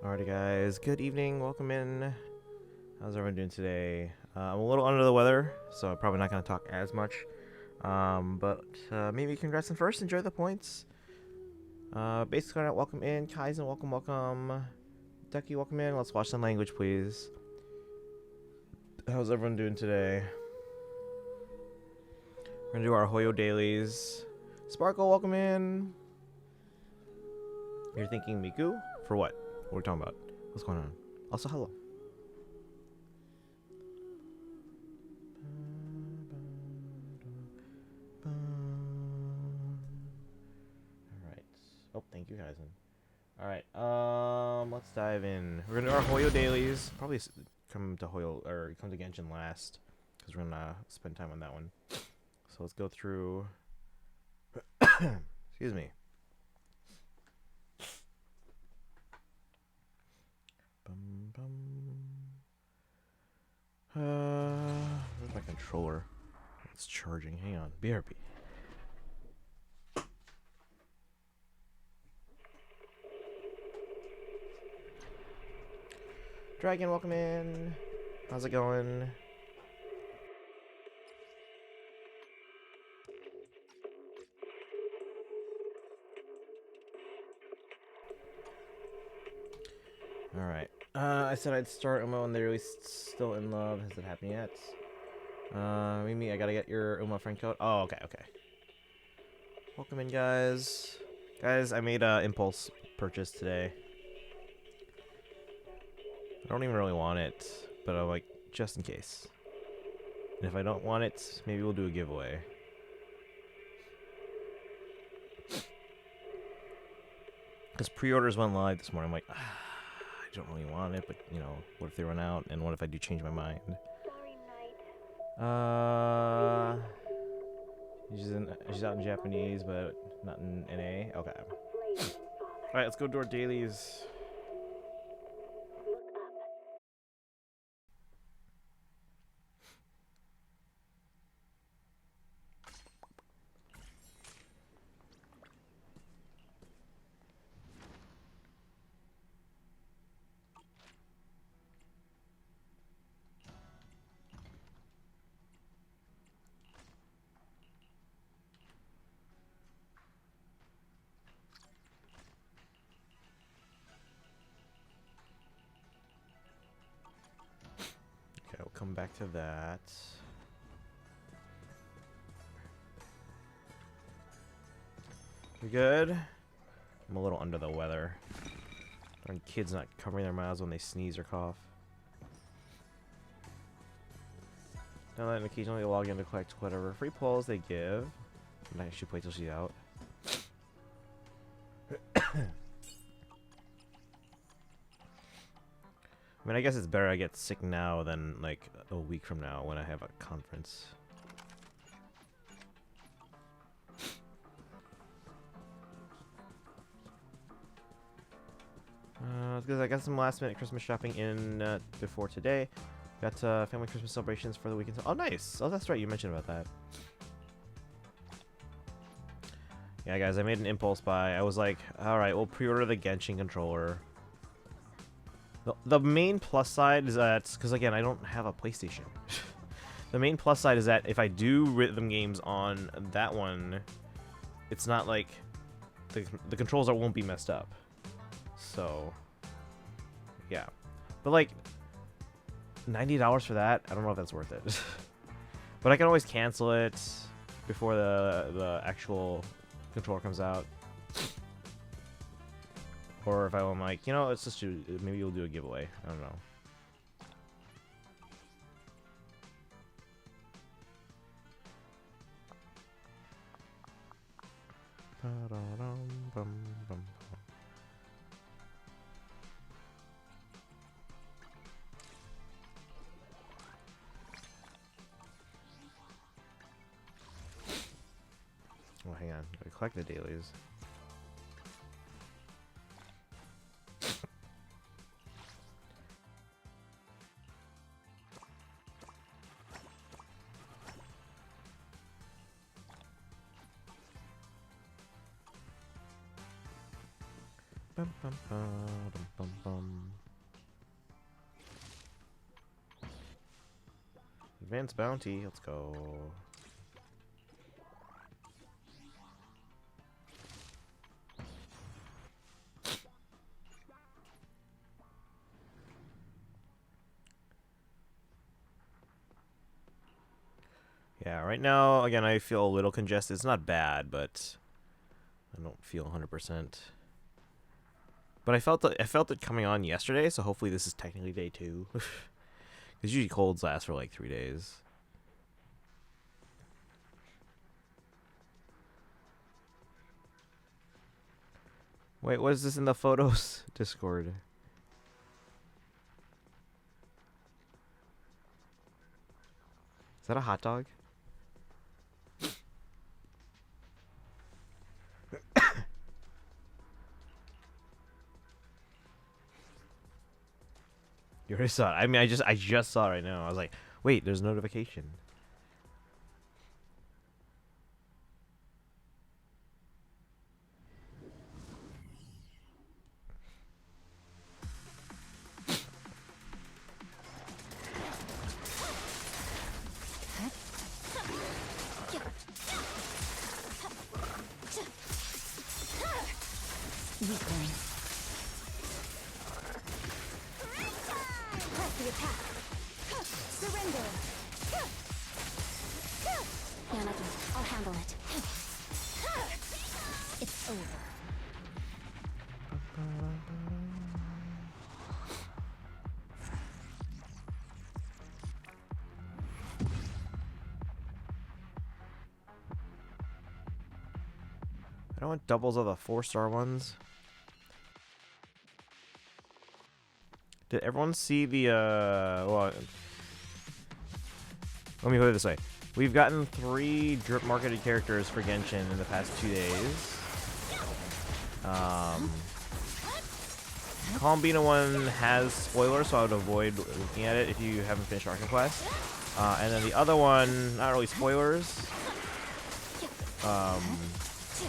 Alrighty guys, good evening, welcome in. How's everyone doing today? I'm a little under the weather, so I'm probably not going to talk as much. But maybe congrats and first, enjoy the points. Basically, welcome in. Kaizen, welcome. Ducky, welcome in. Let's watch some language, please. How's everyone doing today? We're going to do our Hoyo Dailies. Sparkle, welcome in. You're thinking Miku? For what? What are we talking about? What's going on? Also, hello. Alright. Oh, thank you, Kaizen. Alright, let's dive in. We're gonna do our Hoyo Dailies. Probably come to Hoyo, or come to Genshin last, because we're gonna spend time on that one. So let's go through... Excuse me. Where's my controller? It's charging. Hang on. BRB. Dragon, welcome in. How's it going? Alright. I said I'd start Uma when they're really still in love. Has it happened yet? Mimi, I gotta get your Uma friend code. Oh, okay. Welcome in, guys. Guys, I made a impulse purchase today. I don't even really want it, but I'm like, just in case. And if I don't want it, maybe we'll do a giveaway. Because pre-orders went live this morning. I'm like, I don't really want it, but you know, what if they run out? And what if I do change my mind? She's out in Japanese, but not in NA. Okay. Alright, let's go do our dailies. Okay, we'll come back to that. We good? I'm a little under the weather. Darn kids not covering their mouths when they sneeze or cough. Now that occasionally log in to collect whatever free pulls they give. And I should wait till she's out. I mean, I guess it's better I get sick now than like a week from now when I have a conference. Because I got some last minute Christmas shopping in before today. Got family Christmas celebrations for the weekend. Oh, nice. Oh, that's right. You mentioned about that. Yeah, guys, I made an impulse buy. I was like, all right, we'll pre-order the Genshin controller. The main plus side is that, because again, I don't have a PlayStation. The main plus side is that if I do rhythm games on that one, it's not like the controls won't be messed up. So, yeah. But like, $90 for that, I don't know if that's worth it. But I can always cancel it before the actual controller comes out. Or if I'm like, you know, let's just do, maybe we'll do a giveaway. I don't know. Oh, hang on. Gotta collect the dailies. Bum, bum, bum, bum, bum. Advanced bounty, let's go. Yeah, right now, again, I feel a little congested. It's not bad, but I don't feel 100%. But I felt it coming on yesterday, so hopefully this is technically day 2. Because usually colds last for like 3 days. Wait, what is this in the photos Discord? Is that a hot dog? You already saw it. I mean, I just saw it right now. I was like, wait, there's a notification. I don't want doubles of the 4-star ones. Did everyone see the, well, let me put it this way. We've gotten 3 drip marketed characters for Genshin in the past 2 days. Columbina one has spoilers, so I would avoid looking at it if you haven't finished Arc Quest. And then the other one, not really spoilers.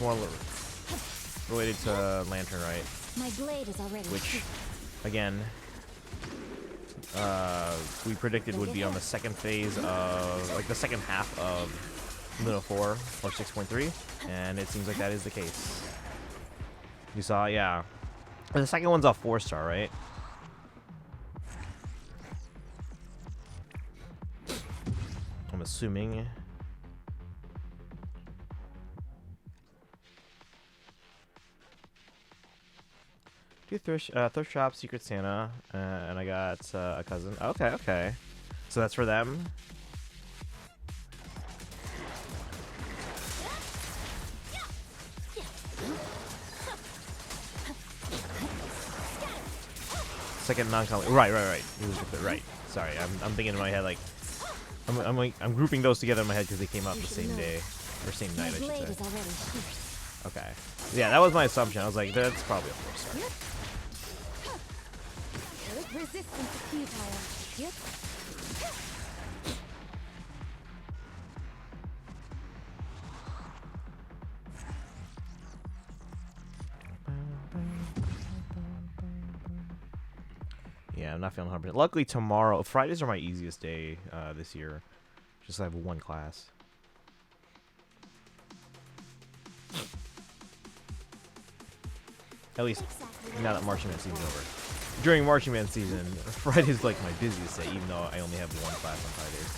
More related to Lantern Right, My blade is already which, again, we predicted would be on the second phase of, like the second half of Luna 4 or 6.3, and it seems like that is the case. You saw, yeah. And the second one's a 4-star, right? I'm assuming. Do thrift shop, Secret Santa, and I got a cousin. Okay, okay. So that's for them. Second non-comic. Right. It was right. Sorry, I'm thinking in my head like I'm grouping those together in my head because they came out the same day or same night, I should say. Okay. Yeah, that was my assumption. I was like, that's probably a 4-star. Resistance to futile. Yep. Yeah, I'm not feeling 100%. Luckily, tomorrow, Fridays are my easiest day this year. Just I have 1 class. At least now that Marching Man season's over. During Marching Man season, Friday's like my busiest day, even though I only have 1 class on Fridays.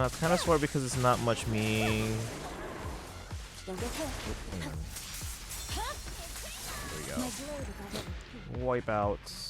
It's kind of sore because it's not much me. There we go. Wipeouts.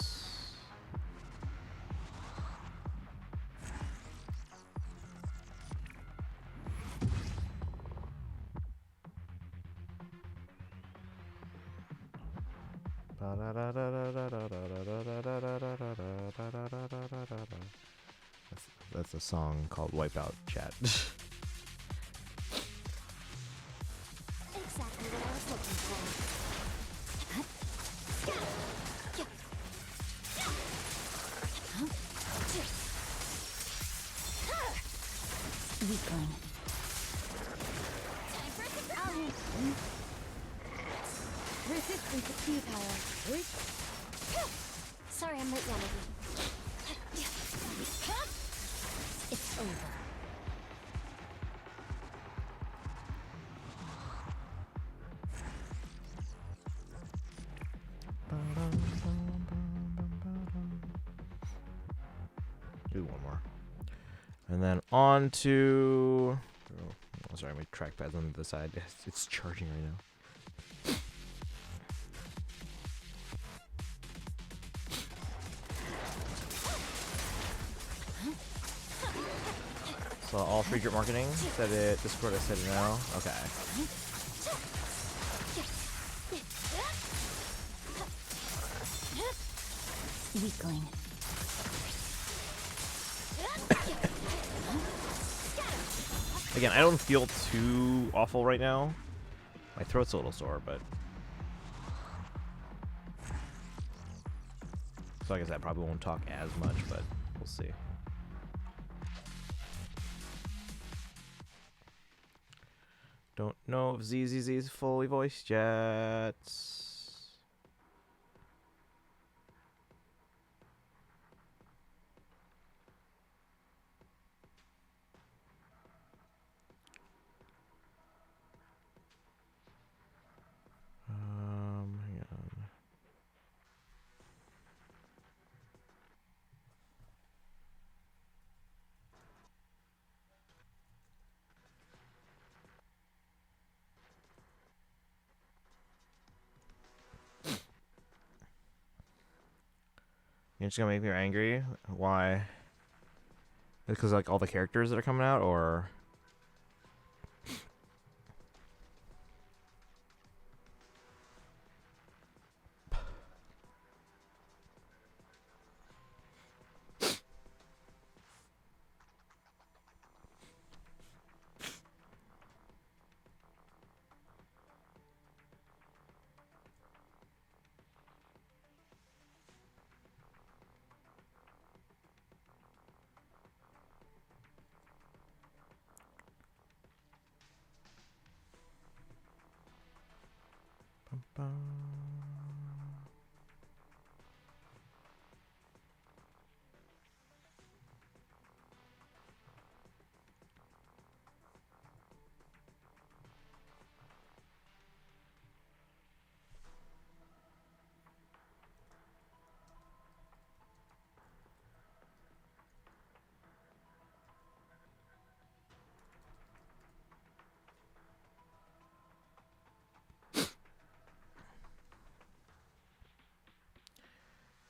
That's a song called Wipeout, chat. Exactly what I was looking for. Weakling. Resistance to futile. Sorry, I'm late, Yamahi. It's over. Do one more. And then on to... Oh, sorry, my trackpad's on the side. It's charging right now. So all free drip marketing, set it, Discord, I set it now. Okay. Weakling. Again, I don't feel too awful right now. My throat's a little sore, but... So I guess I probably won't talk as much, but we'll see. Don't know if ZZZ is fully voiced yet. Hang on. You're just gonna make me angry? Why? Because like all the characters that are coming out, or?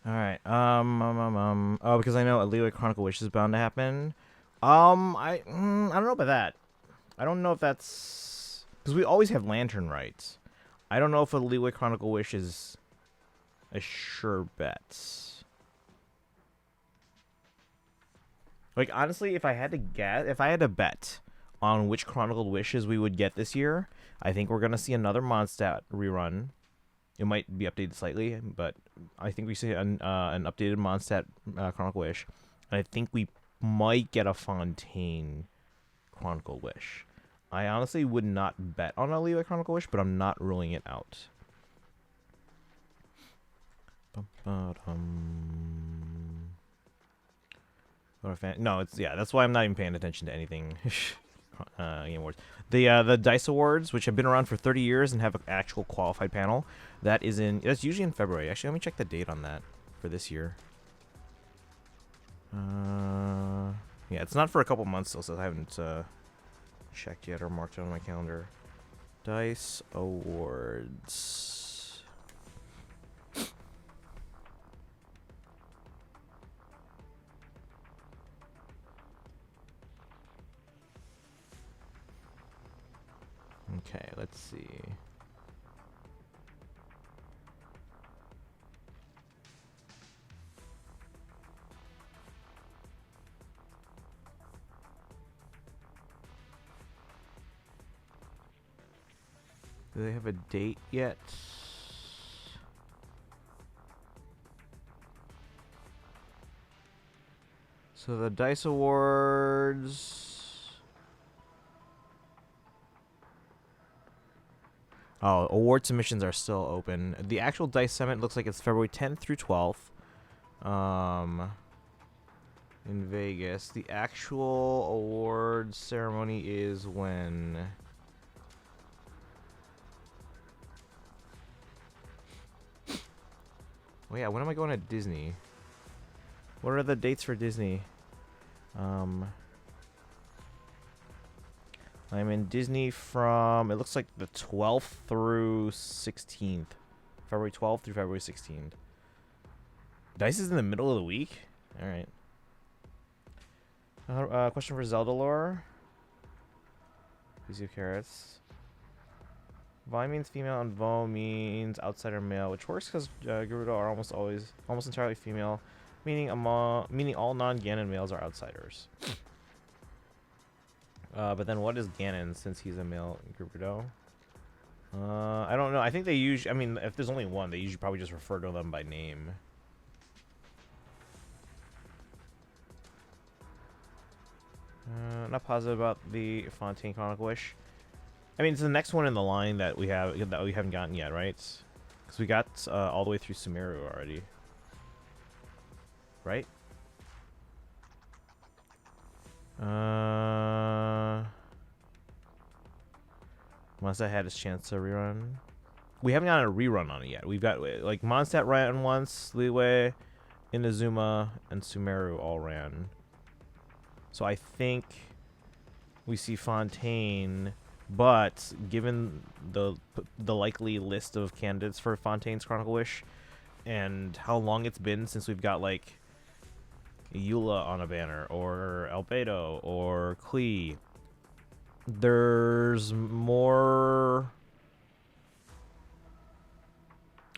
All right. Oh, because I know a Leeway Chronicle Wish is bound to happen. I don't know about that. I don't know if that's because we always have lantern rights. I don't know if a Leeway Chronicle Wish is a sure bet. Like honestly, if I had to guess, if I had to bet on which Chronicled Wishes we would get this year, I think we're gonna see another Mondstadt rerun. It might be updated slightly, but I think we see an updated Mondstadt Chronicle Wish. And I think we might get a Fontaine Chronicle Wish. I honestly would not bet on a Leeway Chronicle Wish, but I'm not ruling it out. No, it's that's why I'm not even paying attention to anything. Game Awards. The Dice Awards, which have been around for 30 years and have an actual qualified panel, that's usually in February. Actually, let me check the date on that for this year. Yeah, it's not for a couple months still, so I haven't checked yet or marked it on my calendar. Dice Awards. Okay, let's see. Do they have a date yet? So the Dice Awards Oh, award submissions are still open. The actual Dice Summit looks like it's February 10th through 12th. In Vegas. The actual award ceremony is when? Oh yeah, when am I going to Disney? What are the dates for Disney? I'm in Disney from, it looks like the 12th through 16th. February 12th through February 16th. Dice is in the middle of the week? Alright. Question for Zelda lore. Piece of carrots. Vi means female and Vo means outsider male, which works because Gerudo are almost entirely female, meaning all non-Ganon males are outsiders. But then what is Ganon since he's a male Gerudo? I don't know. I think they usually, I mean, if there's only one, they usually probably just refer to them by name. Not positive about the Fontaine Chronicle Wish. I mean, it's the next one in the line that we haven't gotten yet, right? Because we got all the way through Sumeru already, right? Mondstadt had his chance to rerun. We haven't gotten a rerun on it yet. We've got like Mondstadt ran once, Liyue, Inazuma, and Sumeru all ran. So I think we see Fontaine, but given the likely list of candidates for Fontaine's Chronicle Wish and how long it's been since we've got like Eula on a banner or Albedo or Klee, there's more.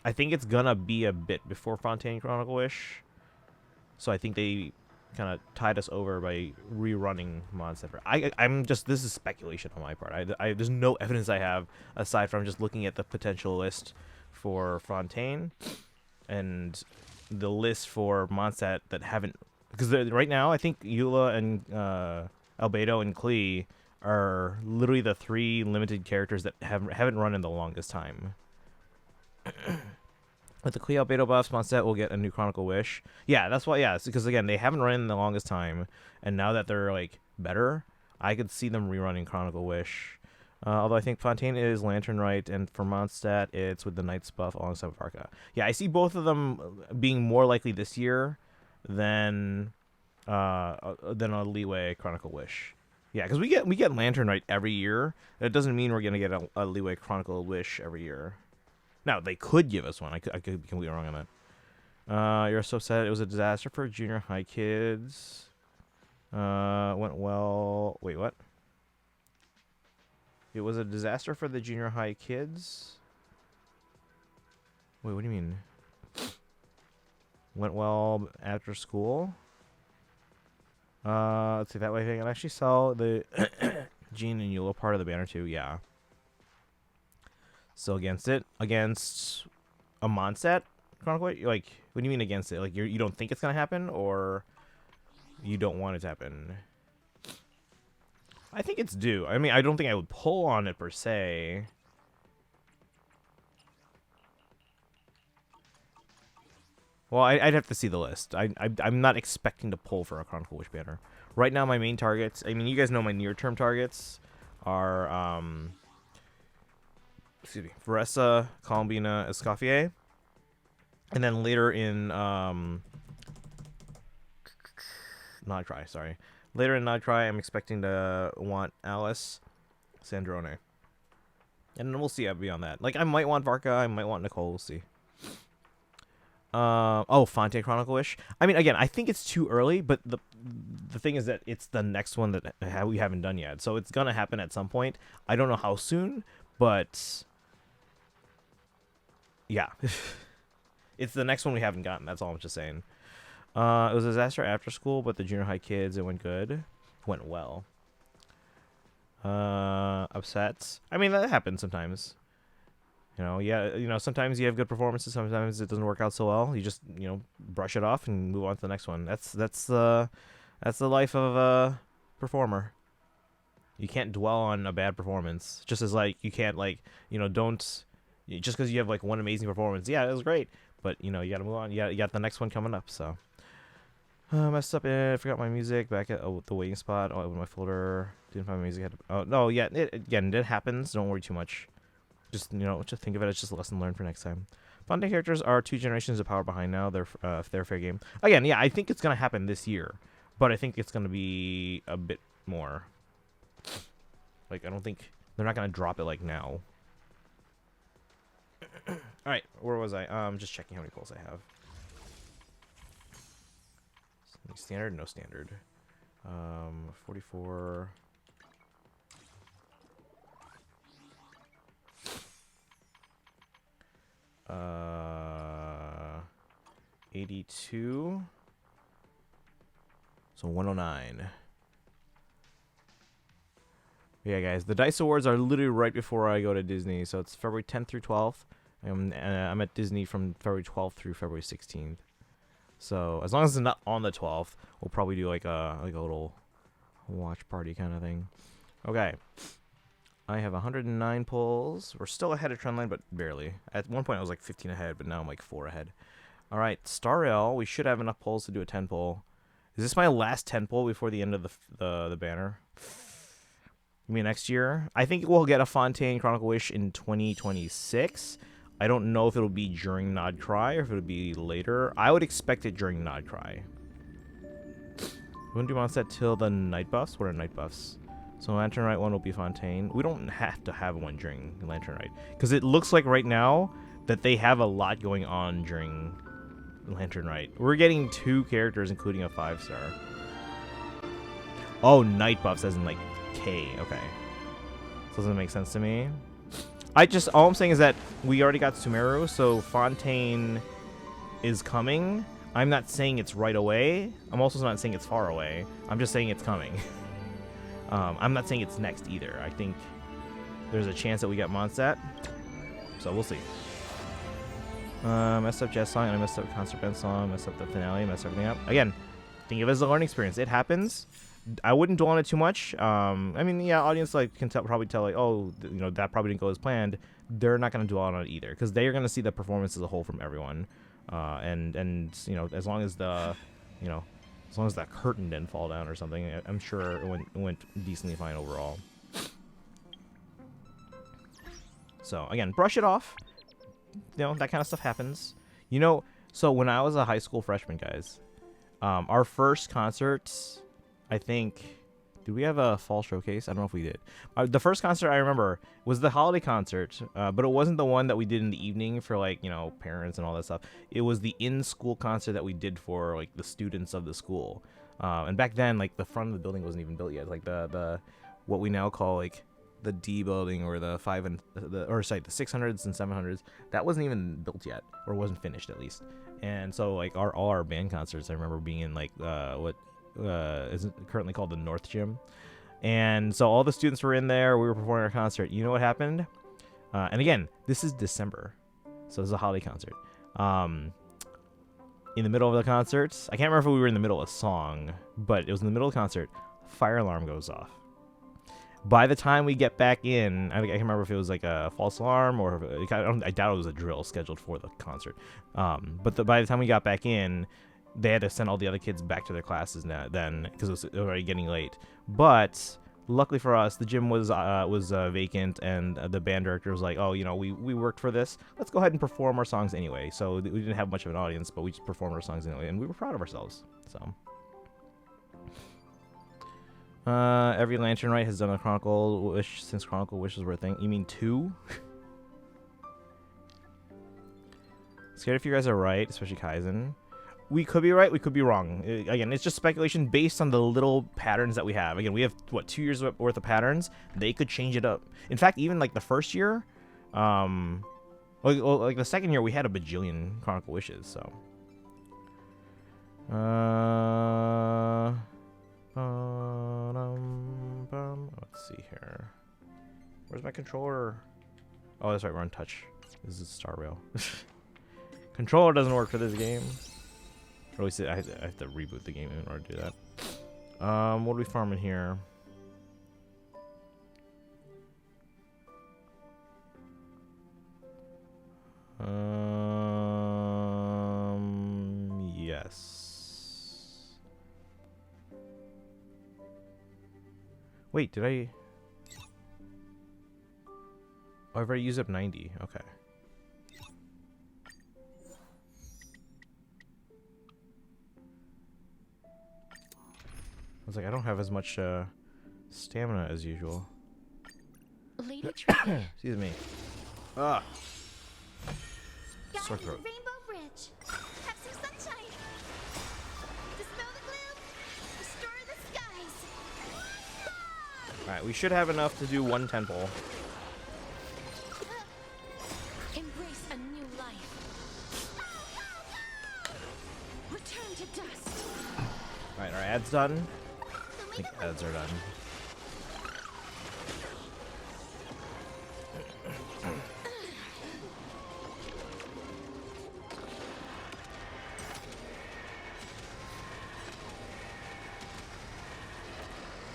I think it's gonna be a bit before Fontaine Chronicle Wish, so I think they kind of tied us over by rerunning Mondstadt. I'm just, this is speculation on my part. There's no evidence I have aside from just looking at the potential list for Fontaine and the list for Mondstadt that haven't, because right now I think Eula and Albedo and Klee are literally the three limited characters that haven't run in the longest time. With the Klee Albedo buffs, Mondstadt will get a new Chronicle Wish. Yeah, that's why. Yeah, because again, they haven't run in the longest time, and now that they're like better, I could see them rerunning Chronicle Wish. Although I think Fontaine is Lantern Right, and for Mondstadt, it's with the Knight's buff alongside Varka. Yeah, I see both of them being more likely this year than a Liyue Chronicle Wish. Yeah, because we get Lantern Right every year. That doesn't mean we're gonna get a Liyue Chronicle Wish every year. Now, they could give us one. I could be completely wrong on that. You're so sad. It was a disaster for junior high kids. Went well. Wait, what? It was a disaster for the junior high kids? Wait, what do you mean? Went well after school? Let's see, that way I can actually sell the Jean and Eula part of the banner too. Yeah. Still against it. Against a Mondstadt Chronicle? Like, what do you mean against it? Like, you don't think it's gonna happen, or you don't want it to happen? I think it's due. I mean, I don't think I would pull on it per se. Well, I'd have to see the list. I'm not expecting to pull for a Chronicle Wish banner. Right now, my main targets, I mean, you guys know my near-term targets are, excuse me, Veressa, Columbina, Escoffier. And then later in, Nodcry, sorry. Later in Nodcry, I'm expecting to want Alice, Sandrone. And then we'll see beyond that. Like, I might want Varka, I might want Nicole, we'll see. Oh, Fontaine Chronicle Wish. I mean, again, I think it's too early, but the thing is that it's the next one that we haven't done yet. So it's going to happen at some point. I don't know how soon, but yeah. It's the next one we haven't gotten. That's all I'm just saying. It was a disaster after school, but the junior high kids, it went good. Went well. Upset. I mean, that happens sometimes. You know, yeah, you know, sometimes you have good performances, sometimes it doesn't work out so well. You just, you know, brush it off and move on to the next one. That's the life of a performer. You can't dwell on a bad performance. Just as like you can't like don't just because you have like one amazing performance. Yeah, it was great, but you gotta move on. You got the next one coming up. So messed up. I forgot my music back at the waiting spot. Oh, my folder didn't find my music. Oh no, yeah. It happens. Don't worry too much. Just just think of it as just a lesson learned for next time. Founding characters are 2 generations of power behind now. They're fair game. Again, yeah, I think it's gonna happen this year, but I think it's gonna be a bit more. Like I don't think they're not gonna drop it like now. All right, where was I? Just checking how many pulls I have. Standard, no standard. 44. 82. So 109. Yeah, guys, the Dice Awards are literally right before I go to Disney, so it's February 10th through 12th. I'm at Disney from February 12th through February 16th. So as long as it's not on the 12th, we'll probably do like a little watch party kind of thing. Okay. I have 109 pulls. We're still ahead of trendline, but barely. At one point, I was like 15 ahead, but now I'm like 4 ahead. All right, Star Rail. We should have enough pulls to do a 10 pull. Is this my last 10 pull before the end of the banner? You mean next year? I think we'll get a Fontaine Chronicle Wish in 2026. I don't know if it'll be during Nod Cry or if it'll be later. I would expect it during Nod Cry. We won't do Mondstadt till the night buffs. What are night buffs? So Lantern Rite one will be Fontaine. We don't have to have one during Lantern Rite, because it looks like right now that they have a lot going on during Lantern Rite. We're getting 2 characters, including a 5-star. Oh, night buffs as in like K. Okay. Doesn't make sense to me. All I'm saying is that we already got Sumeru, so Fontaine is coming. I'm not saying it's right away. I'm also not saying it's far away. I'm just saying it's coming. I'm not saying it's next either. I think there's a chance that we get Mondstadt. So we'll see. Messed up Jazz Song, and I messed up Concert Band Song, messed up the finale, messed everything up. Again, think of it as a learning experience. It happens. I wouldn't dwell on it too much. I mean, yeah, audience can probably tell like, oh, that probably didn't go as planned. They're not going to dwell on it either, because they are going to see the performance as a whole from everyone. And as long as as long as that curtain didn't fall down or something, I'm sure it went decently fine overall. So again, brush it off. That kind of stuff happens. So when I was a high school freshman, guys, our first concerts, I think, did we have a fall showcase? I don't know if we did. The first concert I remember was the holiday concert, but it wasn't the one that we did in the evening for parents and all that stuff. It was the in-school concert that we did for like the students of the school. And back then, like the front of the building wasn't even built yet. Like the what we now call like the D building, or the 600s and 700s, that wasn't even built yet, or wasn't finished at least. And so like all our band concerts, I remember being in like what is currently called the North Gym. And so all the students were in there. We were performing our concert. You know what happened? And again, this is December, so this is a holiday concert. In the middle of the concert, I can't remember if we were in the middle of a song, but it was in the middle of the concert. Fire alarm goes off. By the time we get back in, I can't remember if it was like a false alarm or I doubt it was a drill scheduled for the concert. But by the time we got back in, they had to send all the other kids back to their classes then, because it was already getting late. But luckily for us, the gym was vacant, and the band director was like, "Oh, we worked for this. Let's go ahead and perform our songs anyway." So we didn't have much of an audience, but we just performed our songs anyway, and we were proud of ourselves. So every Lantern Rite has done a Chronicle Wish since Chronicle Wishes were a thing. You mean 2? Scared if you guys are right, especially Kaizen. We could be right, we could be wrong. Again, it's just speculation based on the little patterns that we have. Again, we have, 2 years worth of patterns. They could change it up. In fact, even like the first year, like the second year, we had a bajillion Chronicle Wishes, so. Let's see here. Where's my controller? Oh, that's right, we're on touch. This is Star Rail. Controller doesn't work for this game. Or at least I have to reboot the game in order to do that. What are we farming here? Yes. Wait, did I? Oh, I've already used up 90. Okay. I was like, I don't have as much stamina as usual. Lady Trivia. Excuse me. Ah. Guide Sore to the throat. Rainbow Bridge. Have some sunshine. Dispel the gloom. Restore the skies. Alright, we should have enough to do one temple. Embrace a new life. Return to dust. Alright, our ads done. I think ads are done.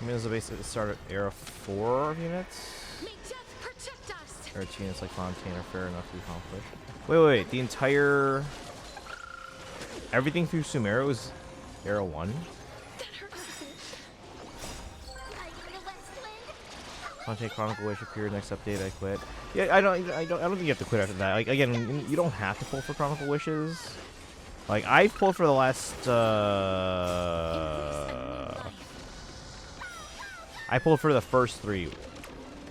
I mean, this is basically the start of era 4 units. May death protect us. Era 2 units like Fontaine are fair enough to be accomplished. Wait. The entire... Everything through Sumeru is era 1? That hurts a bit. Light in the west wind. Fontaine Chronicle Wish appeared next update. I quit. Yeah, I don't think you have to quit after that. Like again, you don't have to pull for Chronicle Wishes. Like I've pulled for the last. I pulled for the first 3.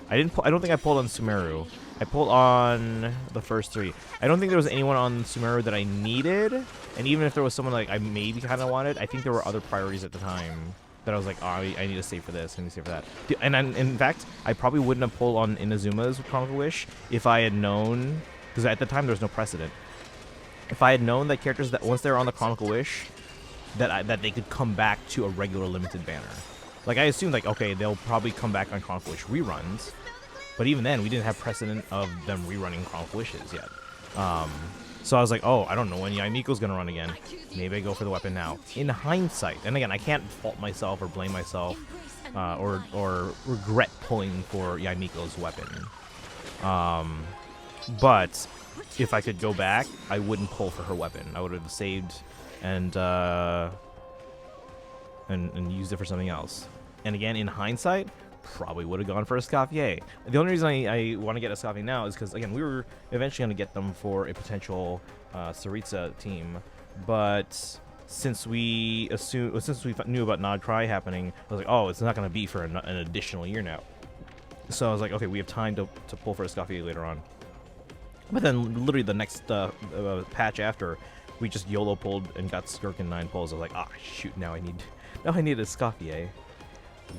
I don't think I pulled on Sumeru. I pulled on the first 3. I don't think there was anyone on Sumeru that I needed, and even if there was someone like I maybe kind of wanted, I think there were other priorities at the time that I was like, oh, I need to save for this, I need to save for that. And in fact, I probably wouldn't have pulled on Inazuma's Chronicle Wish if I had known, because at the time there was no precedent. If I had known that characters that once they're on the Chronicle Wish, that they could come back to a regular limited banner. Like I assumed, like okay, they'll probably come back on Chronicle Wish reruns, but even then we didn't have precedent of them rerunning Chronicle Wishes yet. So I was like, oh, I don't know when Yaimiko's gonna run again. Maybe I go for the weapon now. In hindsight, and again, I can't fault myself or blame myself or regret pulling for Yaimiko's weapon. But if I could go back, I wouldn't pull for her weapon. I would have saved and used it for something else. And again, in hindsight, probably would have gone for a Escoffier. The only reason I want to get a Escoffier now is because, again, we were eventually going to get them for a potential Saritsa team. But since we knew about Nod Cry happening, I was like, oh, it's not going to be for an additional year now. So I was like, okay, we have time to pull for a Escoffier later on. But then literally the next patch after, we just YOLO pulled and got Skirkin 9 pulls. I was like, ah, shoot, now I need a Escoffier.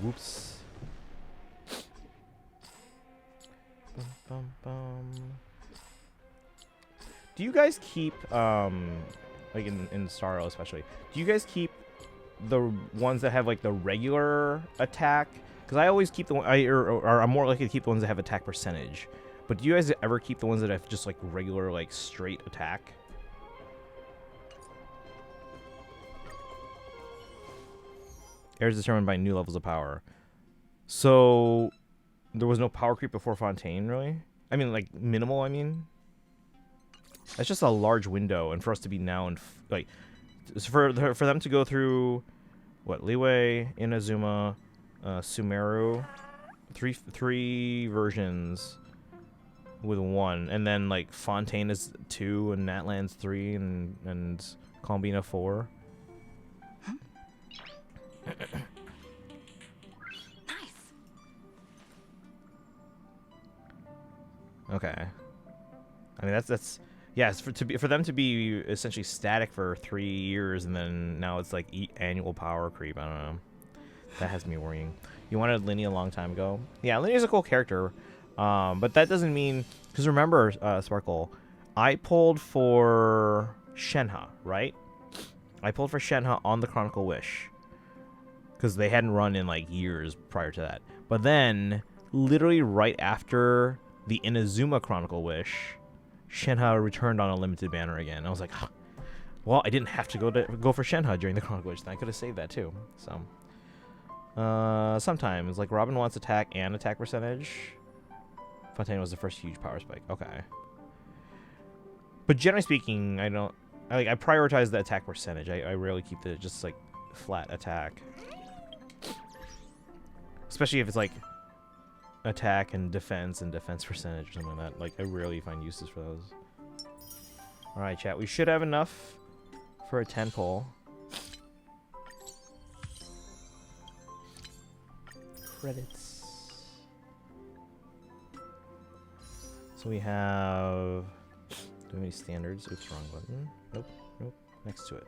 Whoops. Do you guys keep like in Starro especially, do you guys keep the ones that have like the regular attack? Because I always keep the one or I'm more likely to keep the ones that have attack percentage. But do you guys ever keep the ones that have just like regular like straight attack? Air is determined by new levels of power. So there was no power creep before Fontaine, really? I mean, like, minimal, I mean? That's just a large window, and for us to be now in, like, for them to go through, what, Liyue, Inazuma, Sumeru, three versions with 1, and then, like, Fontaine is 2, and Natlan's 3, and Combina 4. Okay. I mean that's yes, for them to be essentially static for 3 years and then now it's like annual power creep. I don't know. That has me worrying. You wanted Linny a long time ago. Yeah, Linny's a cool character. But that doesn't mean, because remember, Sparkle, I pulled for Shenhe, right? I pulled for Shenhe on the Chronicle Wish because they hadn't run in like years prior to that. But then literally right after the Inazuma Chronicle Wish, Shenhe returned on a limited banner again. I was like, huh. Well, I didn't have to go for Shenhe during the Chronicle Wish. Then I could have saved that too. So, sometimes like Robin wants attack and attack percentage. Fontaine was the first huge power spike. Okay. But generally speaking, I don't. I prioritize the attack percentage. I rarely keep the just like flat attack. Especially if it's like attack and defense percentage or something like that. Like I rarely find uses for those. All right, chat. We should have enough for a 10 pull. Credits. So we have. Do we have any standards? Oops, wrong button. Nope. Nope. Next to it.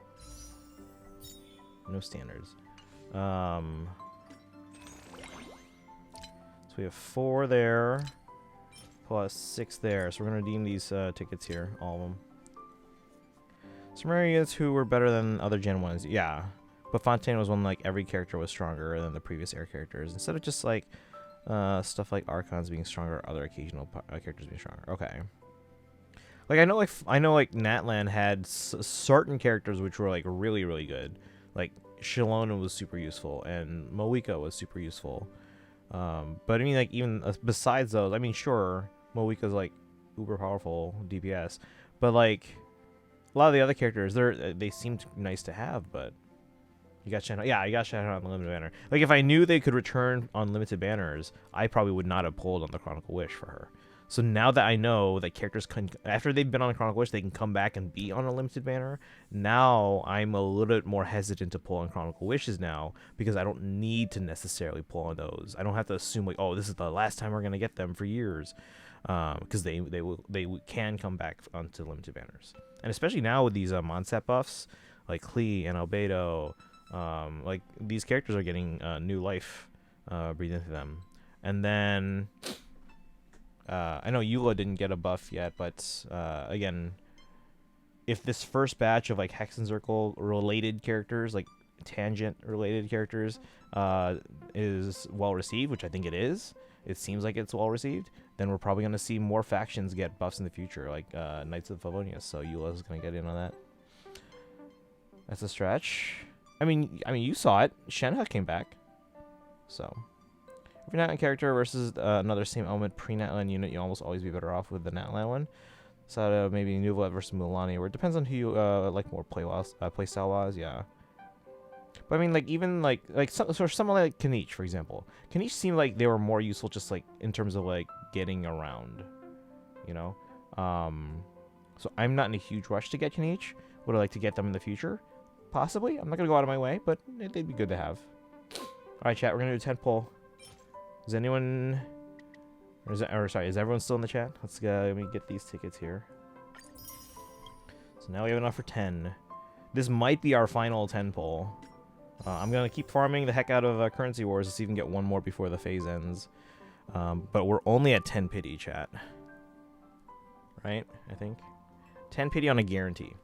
No standards. So we have 4 there, plus 6 there. So we're gonna redeem these tickets here, all of them. Some areas who were better than other Gen 1s, yeah. But Fontaine was one like every character was stronger than the previous air characters. Instead of just like stuff like Archons being stronger, other occasional characters being stronger. Okay. Like I know like Natlan had certain characters which were like really really good. Like Shalona was super useful and Moika was super useful. But I mean like even besides those, I mean sure Moika's like uber powerful DPS, but like a lot of the other characters they seemed nice to have, but you got Shannon. Yeah, I got Shannon on the limited banner. Like if I knew they could return on limited banners, I probably would not have pulled on the Chronicle Wish for her. So now that I know that characters can, after they've been on a Chronicle Wish, they can come back and be on a limited banner. Now I'm a little bit more hesitant to pull on Chronicle Wishes now because I don't need to necessarily pull on those. I don't have to assume like, oh, this is the last time we're gonna get them for years, because they can come back onto limited banners, and especially now with these Monset buffs like Klee and Albedo, like these characters are getting new life breathed into them, and then. I know Eula didn't get a buff yet, but again, if this first batch of like Hexencircle related characters, like tangent related characters, is well received, which I think it is. It seems like it's well received. Then we're probably gonna see more factions get buffs in the future, like Knights of Favonius. So Eula is gonna get in on that. That's a stretch. I mean, you saw it. Shenhe came back, so. If you're Natlan character versus another same element pre-Natlan unit, you almost always be better off with the Natlan one. So maybe Nuvolet versus Mulan, where it depends on who you like more playstyle-wise, yeah. But I mean, like even like someone like Kanich, for example. Kanich seemed like they were more useful just like in terms of like getting around, you know. So I'm not in a huge rush to get Kanich. Would I like to get them in the future? Possibly. I'm not gonna go out of my way, but they'd be good to have. All right, chat. We're gonna do a 10 pull. Is anyone, is everyone still in the chat? Let's go. Let me get these tickets here. So now we have enough for 10. This might be our final 10 pull. I'm gonna keep farming the heck out of Currency Wars to see if we can get one more before the phase ends. But we're only at 10 pity, chat. Right? I think 10 pity on a guarantee.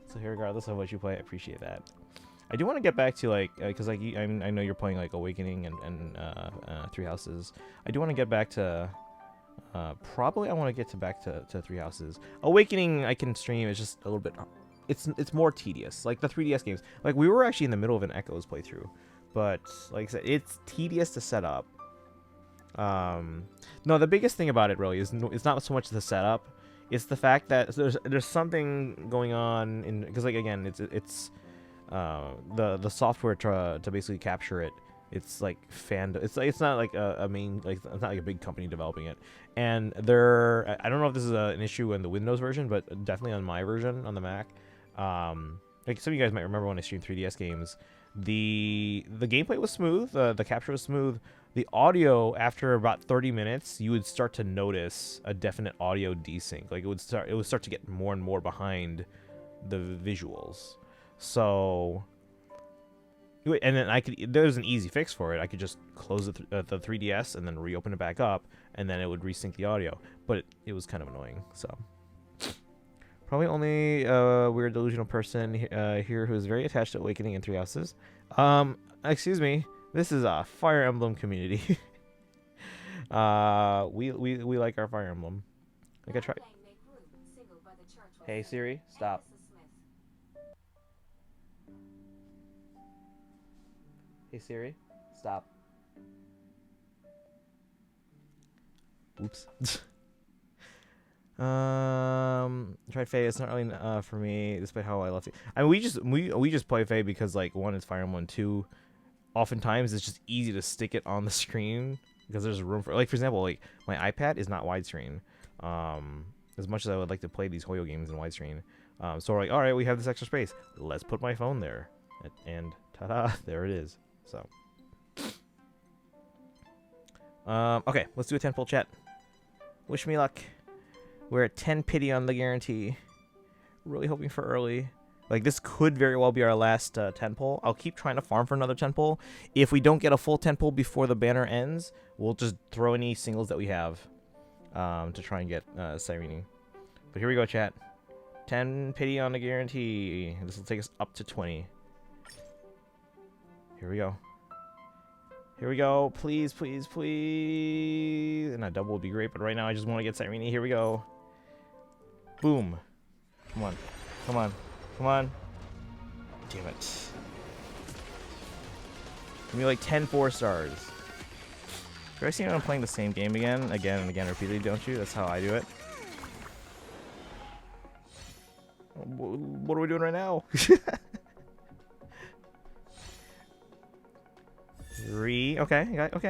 So here, regardless of what you play, I appreciate that. I do want to get back to like, because like I know you're playing like Awakening and Three Houses. I do want to get back to, probably I want to get back to Three Houses. Awakening I can stream. It's just a little bit, it's more tedious. Like the 3DS games, like we were actually in the middle of an Echoes playthrough, but like I said, it's tedious to set up. No, the biggest thing about it really is it's not so much the setup. It's the fact that there's something going on in, because like again it's the software to basically capture it. It's like it's not like a main, like it's not like a big company developing it. And I don't know if this is an issue in the Windows version, but definitely on my version on the Mac. Like some of you guys might remember when I streamed 3DS games, the gameplay was smooth, the capture was smooth. The audio, after about 30 minutes, you would start to notice a definite audio desync. Like it would start to get more and more behind the visuals. So, and then there's an easy fix for it. I could just close the 3DS and then reopen it back up, and then it would resync the audio. But it was kind of annoying. So, probably only a weird delusional person here who is very attached to Awakening and Three Houses. Excuse me. This is a Fire Emblem community. We like our Fire Emblem. Like I tried. Hey Siri, stop. Hey Siri, stop. Oops. Tried Faye. It's not really for me, despite how I love it. I mean, we just play Faye because like one, it's Fire Emblem, two, oftentimes it's just easy to stick it on the screen because there's room for, like, for example, like my iPad is not widescreen. As much as I would like to play these Hoyo games in widescreen, so we're like, all right, we have this extra space. Let's put my phone there, and ta-da, there it is. So, okay, let's do a 10 pull chat. Wish me luck. We're at 10 pity on the guarantee. Really hoping for early. Like, this could very well be our last 10 pull. I'll keep trying to farm for another 10 pull. If we don't get a full 10 pull before the banner ends, we'll just throw any singles that we have to try and get Cyrene. But here we go, chat. 10 pity on the guarantee. This will take us up to 20. Here we go. Here we go. Please, please, please. And a double would be great, but right now I just want to get Cyrene. Here we go. Boom. Come on. Come on. Come on. Damn it. Give me like 10 4-stars. You guys see I'm playing the same game again and again repeatedly, don't you? That's how I do it. What are we doing right now? 3. Okay,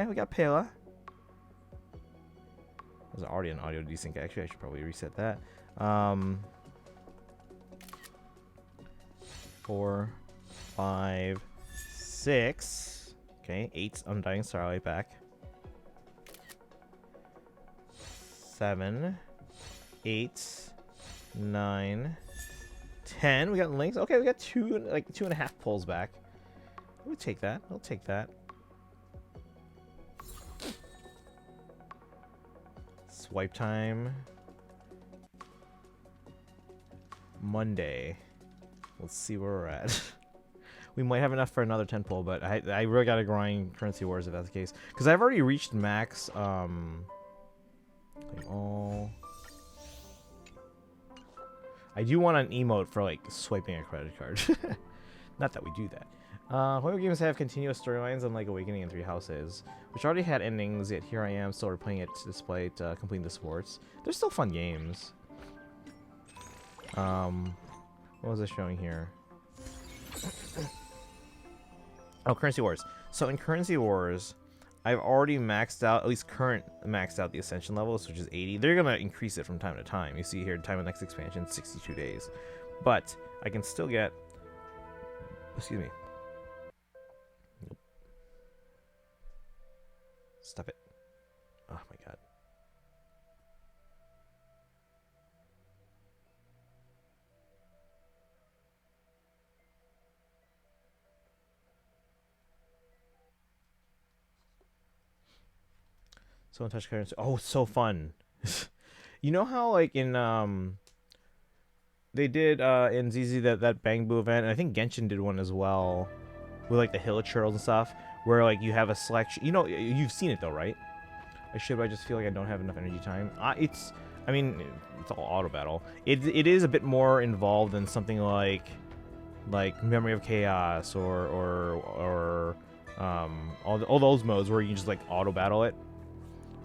we got Pela. There's already an audio desync. Actually, I should probably reset that. 4, 5, 6. Okay, 8's Undying Starlight back. 7, 8, 9, 10. We got links. Okay, we got 2.5 pulls back. We'll take that. I'll take that. Swipe time. Monday. Let's see where we're at. We might have enough for another 10 pull, but I really gotta grind Currency Wars if that's the case. Because I've already reached max. All. I do want an emote for like swiping a credit card. Not that we do that. Hoyo games have continuous storylines unlike Awakening and Three Houses, which already had endings, yet here I am still replaying it despite completing the sports. They're still fun games. What was I showing here? Oh, Currency Wars. So in Currency Wars, I've already maxed out, at least maxed out the Ascension levels, which is 80. They're going to increase it from time to time. You see here, time of next expansion, 62 days. But I can still get... Excuse me. Nope. Stop it. Oh my god. Someone touch currency. Oh, it's so fun. You know how like in they did in ZZ that Bang Boo event, and I think Genshin did one as well with like the Hill Churls and stuff, where like you have a selection. You know, you've seen it though, right? I just feel like I don't have enough energy time. It's all auto battle. It is a bit more involved than something like Memory of Chaos or all those modes where you can just like auto battle it.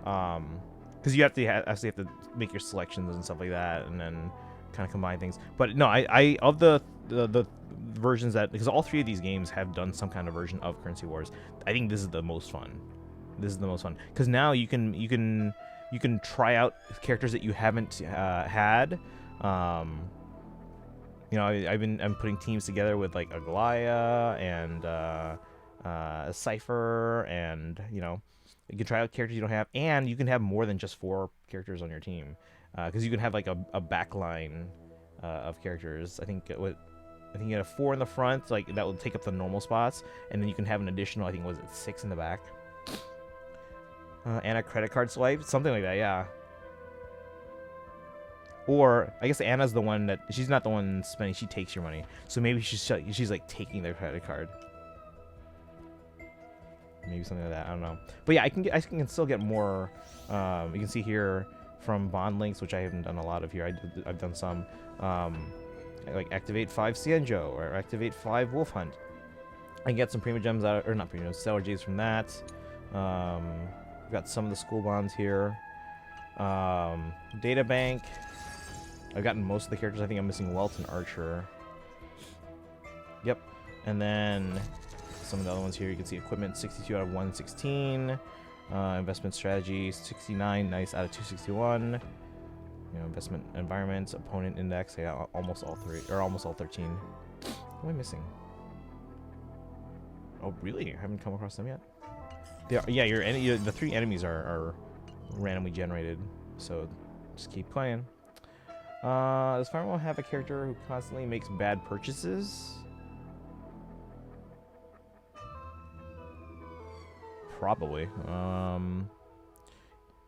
Because you have to actually have to make your selections and stuff like that, and then kind of combine things. But no, I of the versions that, because all 3 of these games have done some kind of version of Currency Wars, I think this is the most fun. This is the most fun because now you can try out characters that you haven't had. You know, I'm putting teams together with like Aglaya and a Cypher, and you know. You can try out characters you don't have, and you can have more than just 4 characters on your team, because you can have like a backline of characters. I think you have 4 in the front, like that will take up the normal spots, and then you can have an additional, I think, was it 6 in the back, and a credit card swipe, something like that, yeah. Or I guess Anna's the one that she's not the one spending; she takes your money, so maybe she's like taking their credit card. Maybe something like that. I don't know. But yeah, I can still get more. You can see here from bond links, which I haven't done a lot of here. I've done some. Like activate 5 Xianzhou or activate 5 Wolf Hunt. I can get some Prima Gems out, or not Prima Gems, Stellar J's from that. We've got some of the school bonds here. Data bank. I've gotten most of the characters. I think I'm missing Welt and Archer. Yep. And then some of the other ones here. You can see equipment 62 out of 116. Investment strategy 69, nice, out of 261. You know, investment environments, opponent index. I got almost all 3 or almost all 13. What am I missing? Oh, really? I haven't come across them yet. Yeah, the 3 enemies are randomly generated, so just keep playing. Does Firewall have a character who constantly makes bad purchases? Probably. I mean,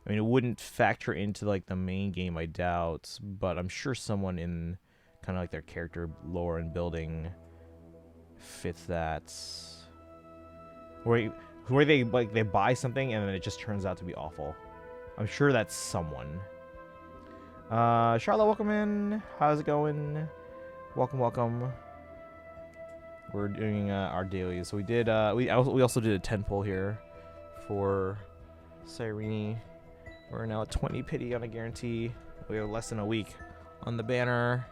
it wouldn't factor into like the main game, I doubt, but I'm sure someone in kind of like their character lore and building fits that. Where they like they buy something and then it just turns out to be awful. I'm sure that's someone. Charlotte, welcome in. How's it going? Welcome. We're doing our dailies. So we did. We also did a 10 pull here for Cyrene. We're now at 20 pity on a guarantee. We have less than a week on the banner.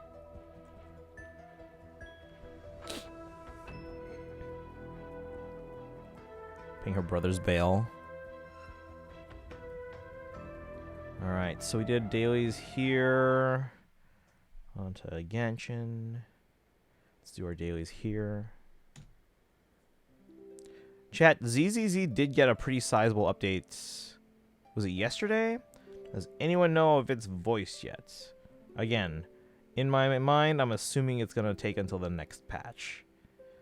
Paying her brother's bail. Alright, so we did dailies here. On to Genshin. Let's do our dailies here. Chat, ZZZ did get a pretty sizable update. Was it yesterday? Does anyone know if it's voiced yet? Again, in my mind, I'm assuming it's going to take until the next patch.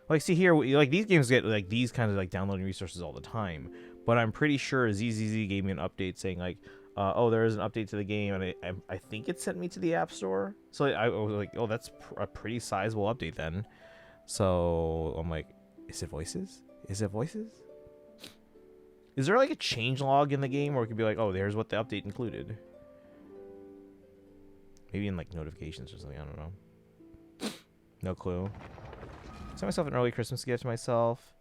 Like, see here, like these games get like these kinds of like downloading resources all the time. But I'm pretty sure ZZZ gave me an update saying like, oh, there is an update to the game, and I think it sent me to the App Store. So I was like, oh, that's a pretty sizable update then. So I'm like, is it voices? Is it voices? Is there like a change log in the game where it could be like, oh, there's what the update included? Maybe in like notifications or something, I don't know. No clue. Sent myself an early Christmas gift to myself.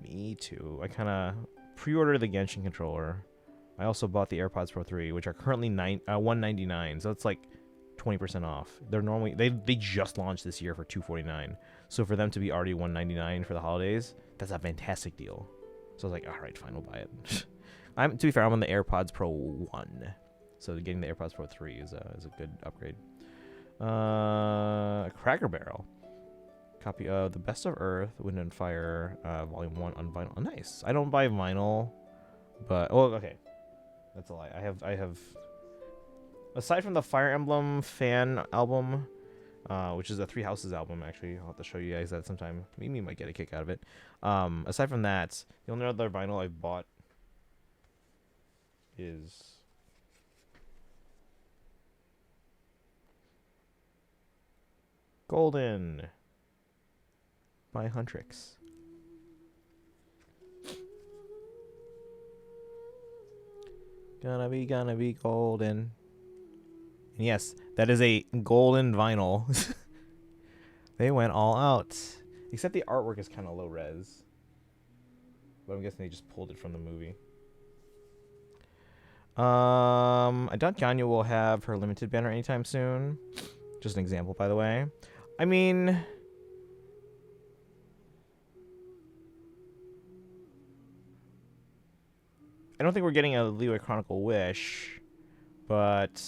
Me too. I kind of pre-ordered the Genshin controller. I also bought the AirPods Pro 3, which are currently $199, so it's like 20% off. They're normally they just launched this year for $249. So for them to be already $199 for the holidays, that's a fantastic deal. So I was like, all right, fine, we'll buy it. To be fair, I'm on the AirPods Pro 1, so getting the AirPods Pro 3 is a good upgrade. Cracker Barrel. Copy of The Best of Earth, Wind and Fire, Volume 1 on vinyl. Oh, nice. I don't buy vinyl, but okay. That's a lie. I have aside from the Fire Emblem fan album, which is a Three Houses album, actually. I'll have to show you guys that sometime. Mimi might get a kick out of it. Aside from that, the only other vinyl I've bought is Golden by Huntrix. Gonna be golden. And yes, that is a golden vinyl. They went all out. Except the artwork is kind of low res. But I'm guessing they just pulled it from the movie. I doubt Ganyu will have her limited banner anytime soon. Just an example, by the way. I mean, I don't think we're getting a Leeway Chronicle Wish, but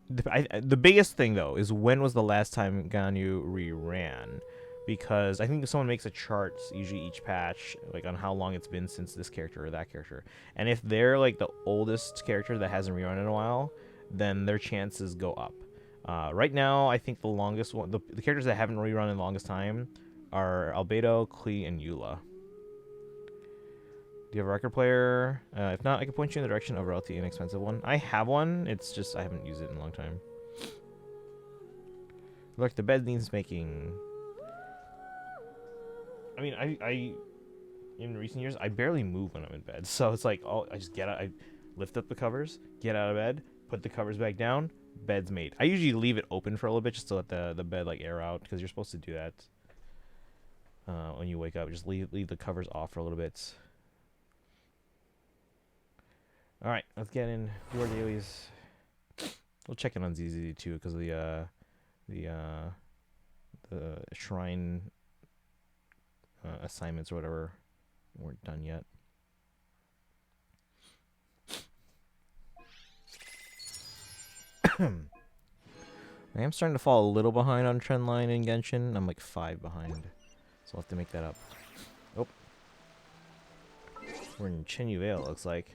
the biggest thing, though, is when was the last time Ganyu reran? Because I think if someone makes a chart, usually each patch, like on how long it's been since this character or that character. And if they're like the oldest character that hasn't rerun in a while, then their chances go up. Right now, I think the longest one, the characters that haven't rerun in the longest time are Albedo, Klee, and Eula. Do you have a record player? If not, I can point you in the direction of a relatively inexpensive one. I have one. It's just I haven't used it in a long time. Look, the bed needs making. I mean, I in recent years, I barely move when I'm in bed. So it's like, oh, I just get out, I lift up the covers, get out of bed, put the covers back down, bed's made. I usually leave it open for a little bit just to let the bed like air out, because you're supposed to do that when you wake up. Just leave the covers off for a little bit. All right, let's get in Hoyo Dailies. We'll check in on ZZ too because the shrine assignments or whatever weren't done yet. I am starting to fall a little behind on trendline in Genshin. I'm like 5 behind, so I'll have to make that up. Oh, we're in Chenyu Vale, it looks like.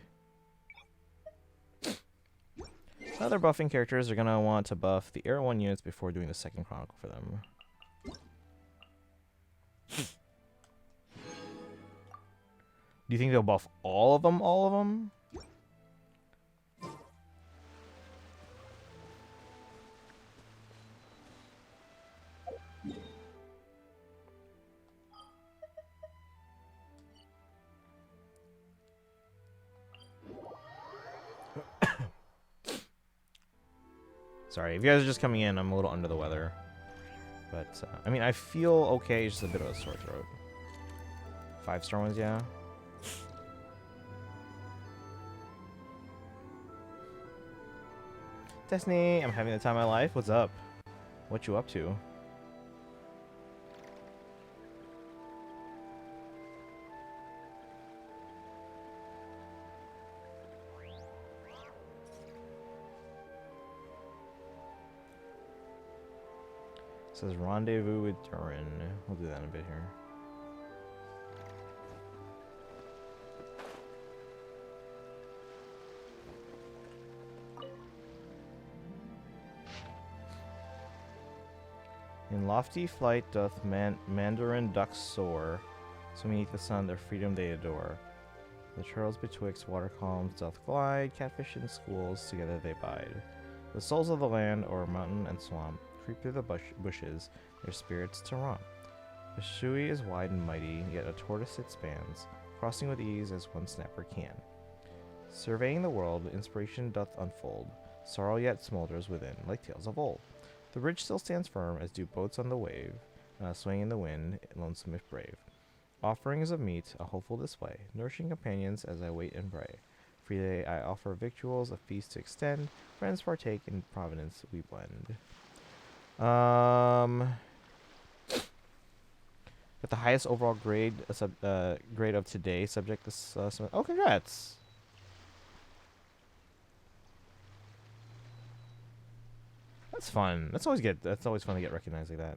Other buffing characters are gonna want to buff the Era 1 units before doing the second chronicle for them. Do you think they'll buff all of them? All of them? Sorry, if you guys are just coming in, I'm a little under the weather. But, I mean, I feel okay, just a bit of a sore throat. 5-star ones, yeah. Destiny, I'm having the time of my life. What's up? What you up to? It says rendezvous with Durin. We'll do that in a bit here. In lofty flight doth Mandarin ducks soar, so beneath the sun their freedom they adore. The turtles betwixt water columns doth glide, catfish in schools together they bide. The souls of the land o'er mountain and swamp creep through the bushes, their spirits to romp. The Shui is wide and mighty, yet a tortoise it spans, crossing with ease as one snapper can. Surveying the world, inspiration doth unfold, sorrow yet smolders within, like tales of old. The bridge still stands firm, as do boats on the wave, swaying in the wind, lonesome if brave. Offerings of meat, a hopeful display, nourishing companions as I wait and pray. Freely I offer victuals, a feast to extend, friends partake, in providence we blend. Got the highest overall grade grade of today, subject this. Oh, congrats! That's fun. That's always fun to get recognized like that.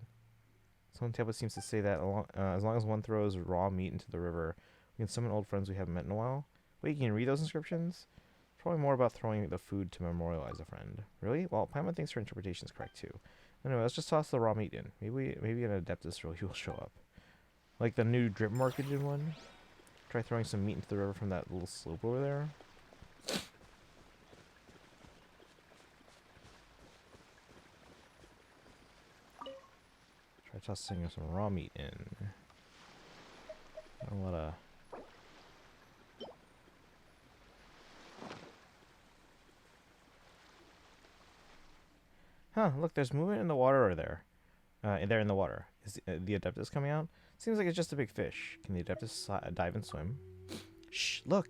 Some tablet seems to say that as long as one throws raw meat into the river, we can summon old friends we haven't met in a while. Wait, you can read those inscriptions? Probably more about throwing the food to memorialize a friend. Really? Well, Paimon thinks her interpretation is correct too. Anyway, let's just toss the raw meat in. Maybe an Adeptus really will show up. Like the new drip marketed one. Try throwing some meat into the river from that little slope over there. Try tossing some raw meat in. A lot of... Huh, look, there's movement in the water over there. There in the water. Is the Adeptus coming out? Seems like it's just a big fish. Can the Adeptus dive and swim? Shh, look!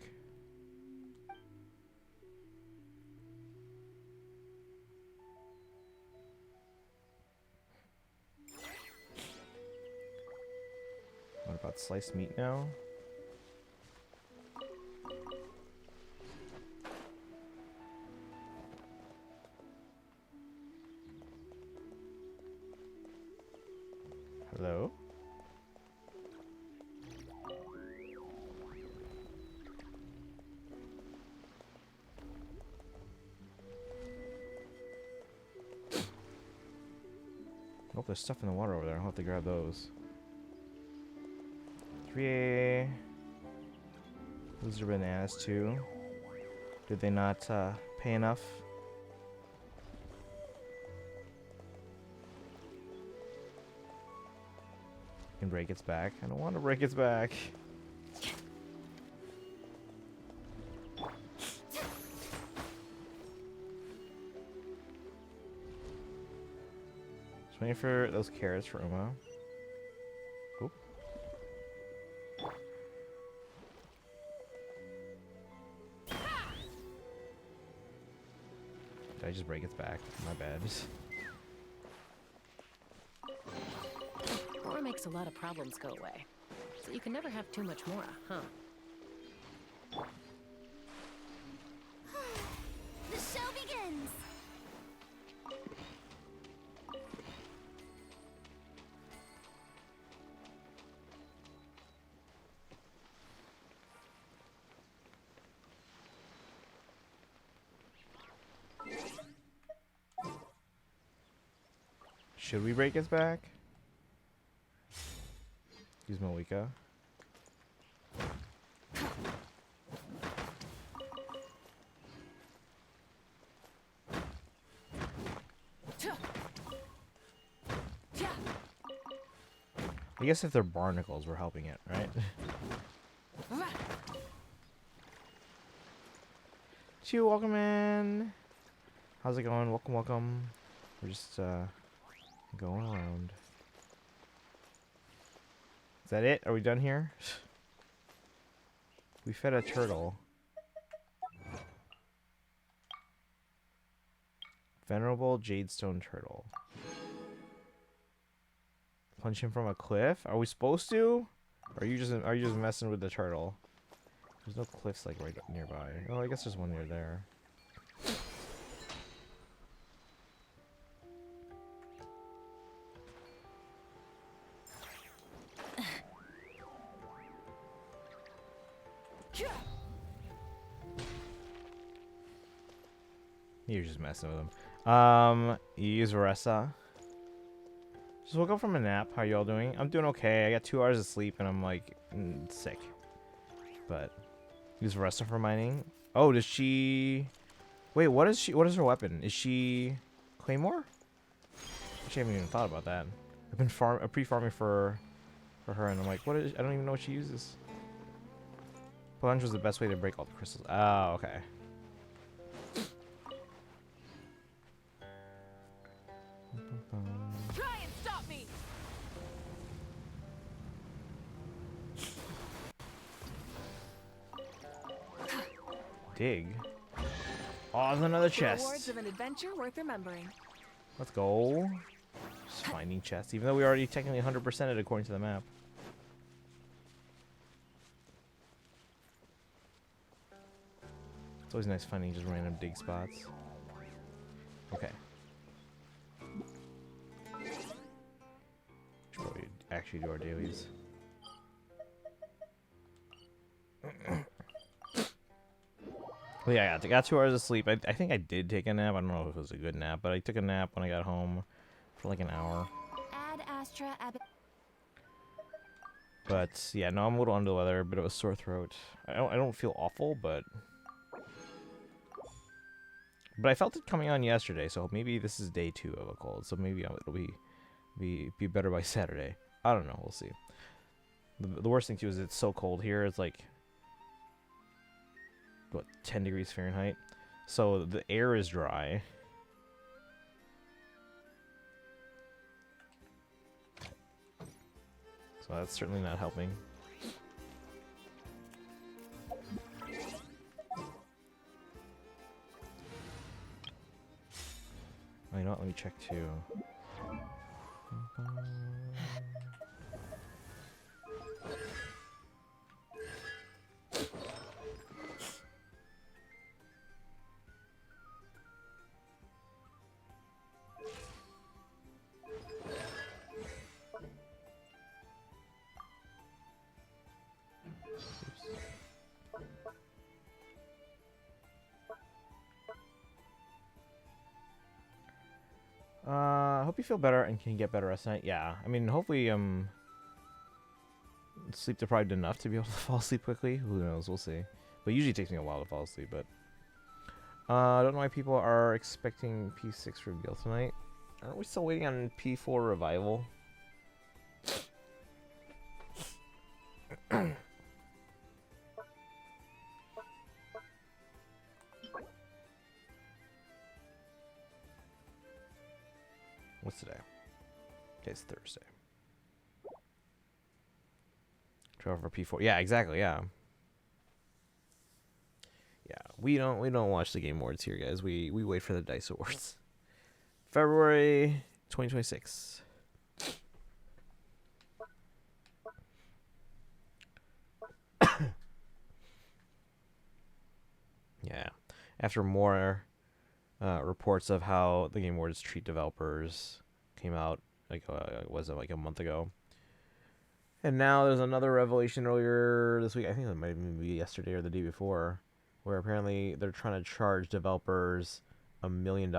What about sliced meat now? Hello? Oh, there's stuff in the water over there. I'll have to grab those. 3A. Those are bananas too. Did they not pay enough? Can break its back. I don't want to break its back. Just waiting for those carrots for Uma. Oop. Did I just break its back? My bad. Mora makes a lot of problems go away. So you can never have too much Mora, huh? The show begins. Should we break its back? Use Moika. I guess if they're barnacles, we're helping it, right? Chew, welcome in. How's it going? Welcome, welcome. We're just going around. Is that it? Are we done here? We fed a turtle. Venerable Jadestone turtle. Punch him from a cliff? Are we supposed to? Or are you just messing with the turtle? There's no cliffs like right nearby. Oh, I guess there's one near there. You're just messing with him. You use Varessa. Just woke up from a nap. How y'all doing? I'm doing okay. I got 2 hours of sleep and I'm like sick. But use Varessa for mining. Oh, does she? Wait, what is she? What is her weapon? Is she Claymore? Actually, I haven't even thought about that. I've been pre-farming for her, and I'm like, what is? I don't even know what she uses. Plunge was the best way to break all the crystals. Oh, okay. Try and stop me! Dig. Oh, there's another chest. Rewards of an adventure worth remembering. Let's go. Just finding chests, even though we already technically 100% it according to the map. It's always nice finding just random dig spots. Okay. Should probably actually do our dailies. Well, yeah, I got 2 hours of sleep. I think I did take a nap. I don't know if it was a good nap, but I took a nap when I got home for like an hour. Ad Astra Ab. But yeah, no, I'm a little under the weather, a bit of a sore throat. I don't feel awful, but I felt it coming on yesterday, so maybe this is day 2 of a cold. So maybe it'll be better by Saturday. I don't know. We'll see. The worst thing too is it's so cold here. It's like what 10 degrees Fahrenheit, so the air is dry. So that's certainly not helping. Oh, you know what? Let me check too. I hope you feel better and can get better rest tonight. Yeah, I mean, hopefully, sleep deprived enough to be able to fall asleep quickly. Who knows? We'll see. But it usually takes me a while to fall asleep. But I don't know why people are expecting P6 reveal tonight. Aren't we still waiting on P4 revival? What's today? Today's Thursday. 12 for P4. Yeah, exactly, yeah. Yeah, we don't watch the Game Awards here, guys. We wait for the Dice Awards. February 2026. Yeah. After more reports of how the Game Awards treat developers came out was it like a month ago? And now there's another revelation earlier this week. I think it might even be yesterday or the day before, where apparently they're trying to charge developers $1 million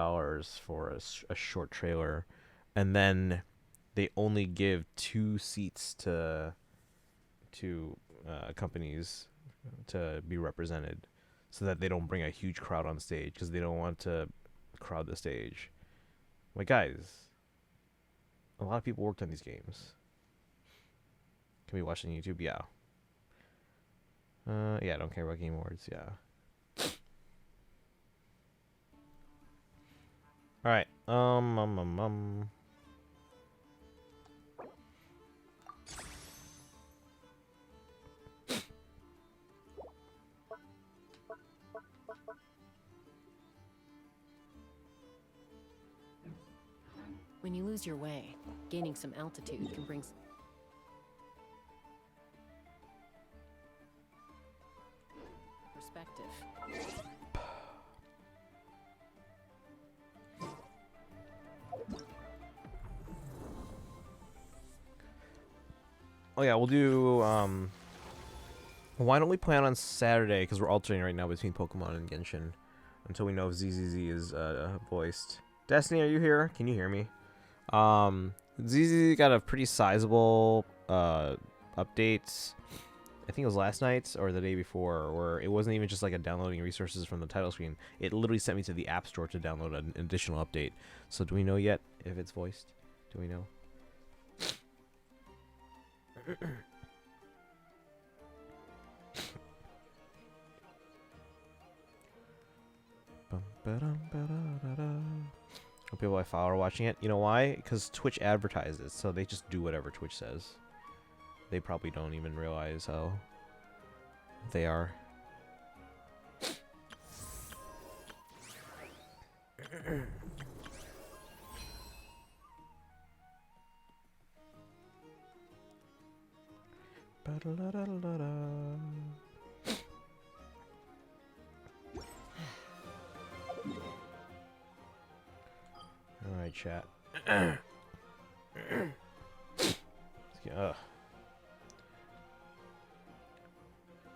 for a short trailer, and then they only give 2 seats to companies to be represented, so that they don't bring a huge crowd on stage because they don't want to crowd the stage. Like, guys, a lot of people worked on these games. Can we watch on YouTube? Yeah. Yeah, I don't care about Game Awards. Yeah. All right. When you lose your way, gaining some altitude can bring perspective. Oh yeah, we'll do. Why don't we plan on Saturday? Because we're alternating right now between Pokemon and Genshin, until we know if ZZZ is voiced. Destiny, are you here? Can you hear me? ZZZ got a pretty sizable update. I think it was last night or the day before, where it wasn't even just like a downloading resources from the title screen. It literally sent me to the App Store to download an additional update. So do we know yet if it's voiced? Do we know? People I follow are watching it. You know why? Because Twitch advertises, so they just do whatever Twitch says. They probably don't even realize how they are. Alright, chat.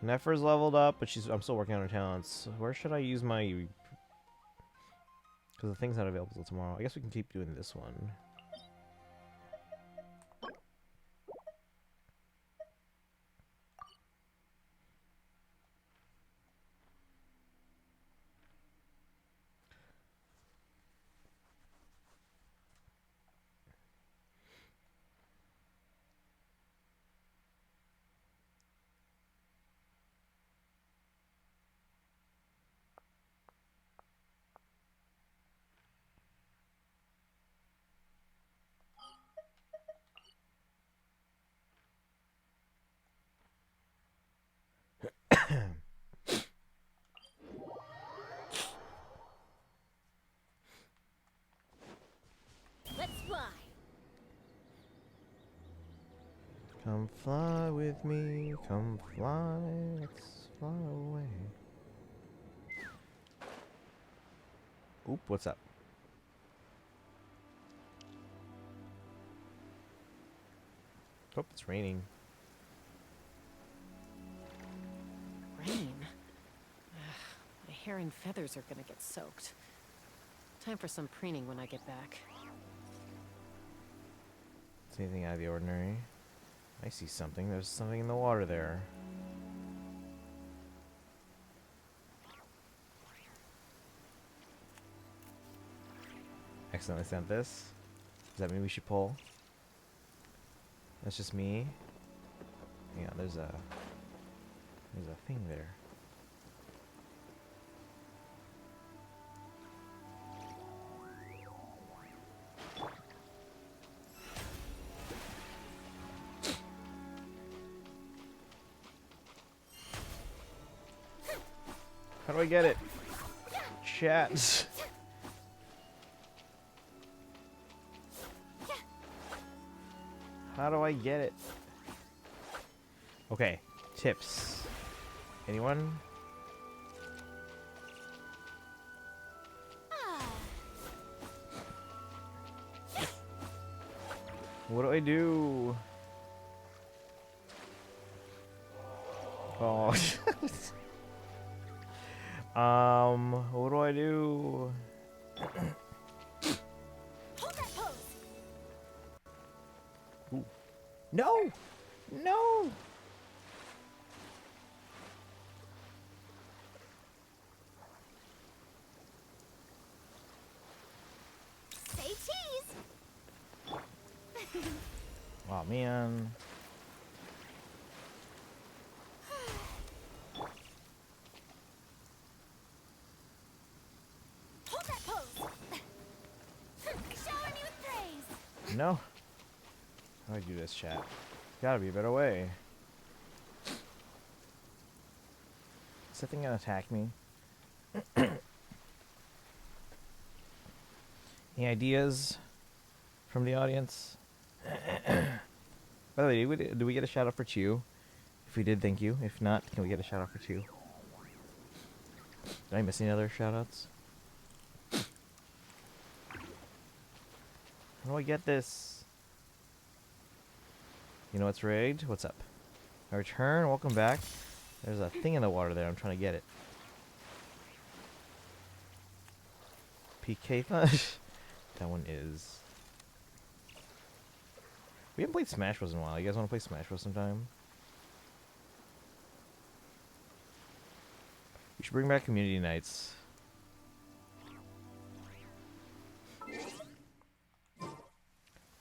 Nefer's leveled up, but I'm still working on her talents. Where should I use my... Because the thing's not available till tomorrow. I guess we can keep doing this one. Let's fly. Come fly with me, come fly, let's fly away. Oop, what's up? Oh, it's raining. Rain? My hair and feathers are gonna get soaked. Time for some preening when I get back. Is anything out of the ordinary? I see something. There's something in the water there. Accidentally sent this. Does that mean we should pull? That's just me. Yeah, there's a thing there. How do I get it? Chat. How do I get it? Okay, tips. Anyone? What do I do? Oh. What do I do? Hold that pose. Ooh. No! No! Say cheese. Oh man. Hold that pose. Shower me with praise. No. How do I do this, chat? Gotta be a better way. Is that thing gonna attack me? Any ideas from the audience? By the way, do we get a shout out for Chew? If we did, thank you. If not, can we get a shout out for Chew? Did I miss any other shout outs? How do I get this? You know what's rigged? What's up? I return, welcome back. There's a thing in the water there, I'm trying to get it. PK fun? That one is. We haven't played Smash Bros in a while. You guys want to play Smash Bros sometime? We should bring back community nights.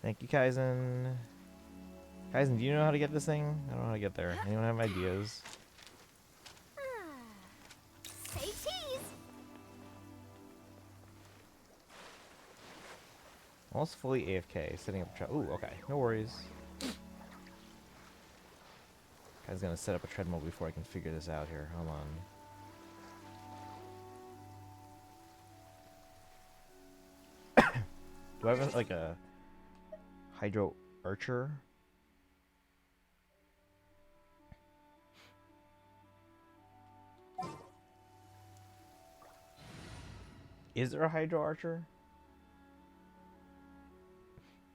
Thank you, Kaizen. Kaizen, do you know how to get this thing? I don't know how to get there. Anyone have ideas? Say cheese. Almost fully AFK, setting up a trap. Ooh, okay. No worries. Guy's gonna set up a treadmill before I can figure this out here. Hold on. Do I have like a Hydro Archer? Is there a Hydro Archer?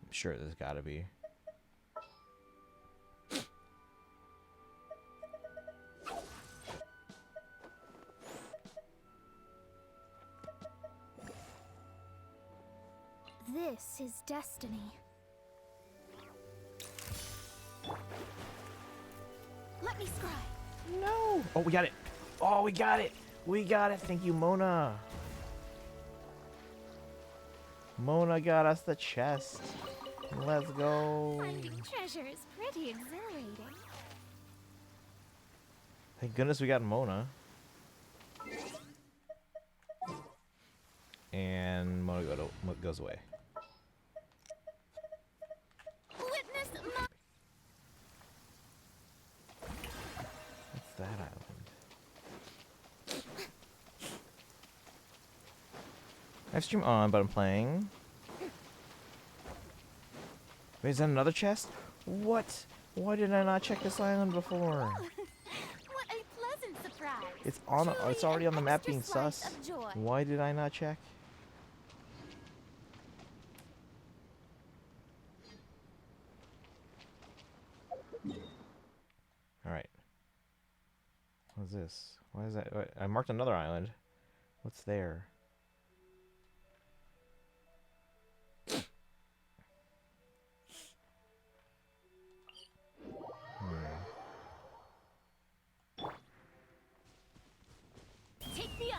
I'm sure there's gotta be. This is destiny. Let me scry. No! Oh, we got it! Oh, we got it! We got it! Thank you, Mona! Mona got us the chest. Let's go! Finding treasure is pretty exhilarating. Thank goodness we got Mona. And Mona goes away. Witness my... What's that island? I have stream on, but I'm playing. Wait, is that another chest? What? Why did I not check this island before? What a pleasant surprise. It's on. It's Truly already an on the map extra being slice sus. of joy. Why did I not check? All right. What's this? Why is that? Wait, I marked another island. What's there? Take me up.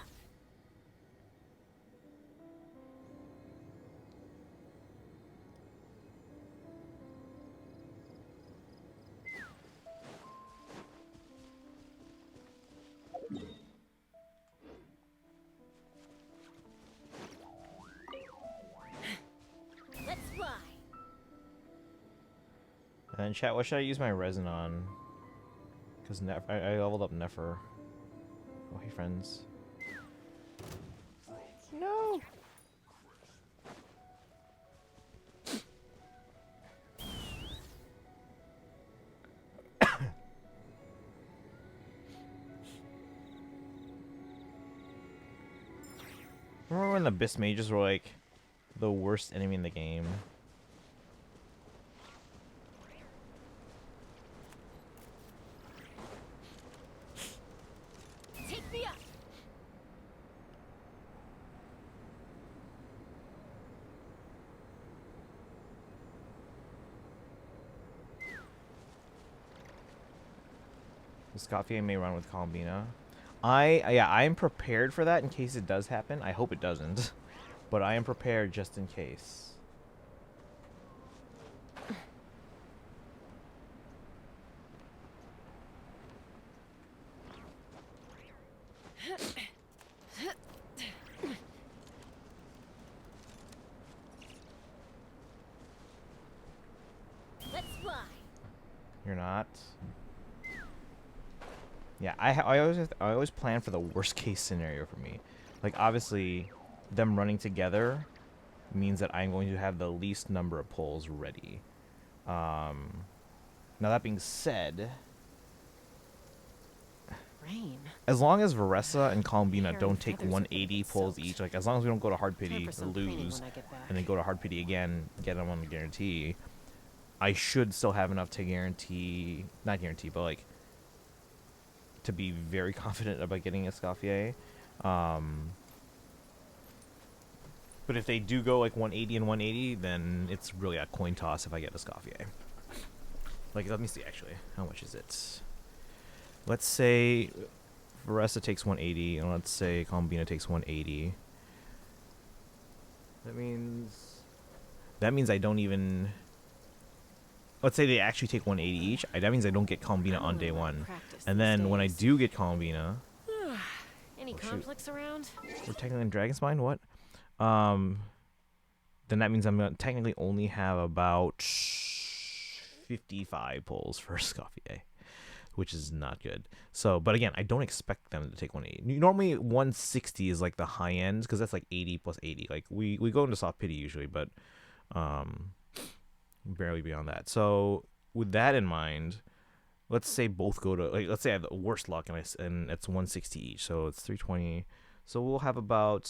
Let's fly. And then chat, what should I use my resin on? Because I leveled up Nefer. Oh, hey friends. No. Remember when the Abyss Mages were like the worst enemy in the game? Take me up. Scofier may run with Columbina. Yeah, I am prepared for that in case it does happen. I hope it doesn't, but I am prepared just in case. Let's fly. You're not. Yeah, I always plan for the worst case scenario for me. Like obviously, them running together means that I'm going to have the least number of pulls ready. Now that being said, Rain. as long as Varessa and Columbina Hair and don't take feathers are gonna 180 get pulls soaked. each, like as long as we don't go to hard Time pity for or some cleaning lose, when I get back. and then go to hard pity again, get them on the guarantee, I should still have enough to guarantee, not guarantee, but like to be very confident about getting a Escoffier. But if they do go like 180 and 180, then it's really a coin toss if I get Escoffier. Like, let me see actually. How much is it? Let's say Varessa takes 180, and let's say Columbina takes 180. That means I don't even. Let's say they actually take 180 each. That means I don't get Columbina I'm on only day allowed to one. practice And these then when I days. do get Columbina, Any Oh, shoot. conflicts around? we're technically in Dragon's Mind. What? Then that means I'm gonna technically only have about 55 pulls for Escoffier, which is not good. So, but again, I don't expect them to take 180. Normally 160 is like the high end because that's like 80 plus 80. Like we go into soft pity usually, but barely beyond that. So with that in mind, let's say both go to like let's say I have the worst luck and it's 160 each, so it's 320. So we'll have about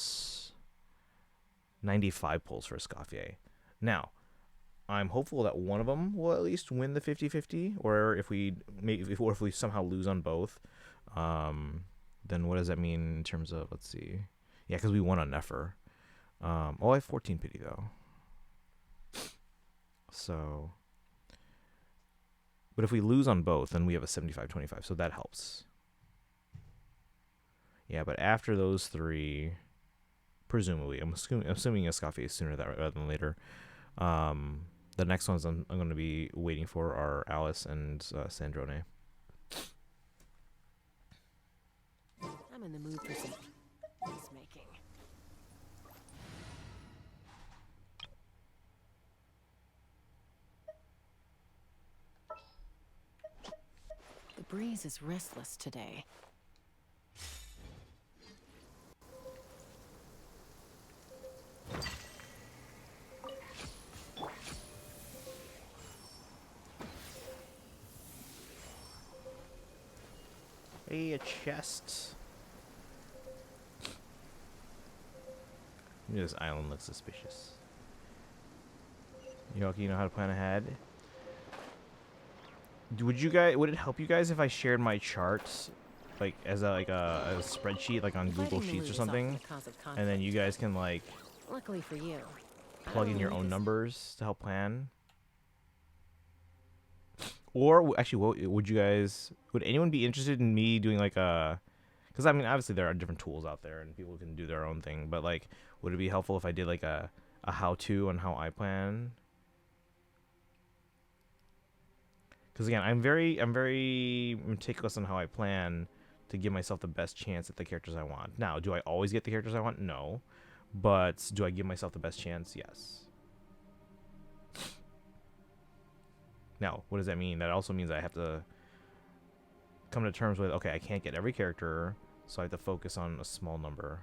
95 pulls for Escoffier. Now, I'm hopeful that one of them will at least win the 50-50, or if we somehow lose on both, then what does that mean in terms of, let's see. Yeah, because we won on Nefer. I have 14 pity though. So, but if we lose on both, then we have a 75-25, so that helps. Yeah, but after those three, presumably, I'm assuming Escoffier is sooner rather than later. The next ones I'm going to be waiting for are Alice and Sandrone. I'm in the mood for some peacemaking. The breeze is restless today. Hey, a chest. This island looks suspicious. Yoki, you know how to plan ahead? Would it help you guys if I shared my charts, like as a spreadsheet, like on Google Fighting the Sheets mood or is something, often a cause of and then conflict. you guys can like Luckily for you, I plug don't in your need own this- numbers to help plan? Or actually, what would anyone be interested in me doing like a? Because I mean, obviously there are different tools out there and people can do their own thing. But like, would it be helpful if I did like a how-to on how I plan? Because again, I'm very meticulous on how I plan to give myself the best chance at the characters I want. Now, do I always get the characters I want? No. But do I give myself the best chance? Yes. Now, what does that mean? That also means I have to come to terms with, okay, I can't get every character, so I have to focus on a small number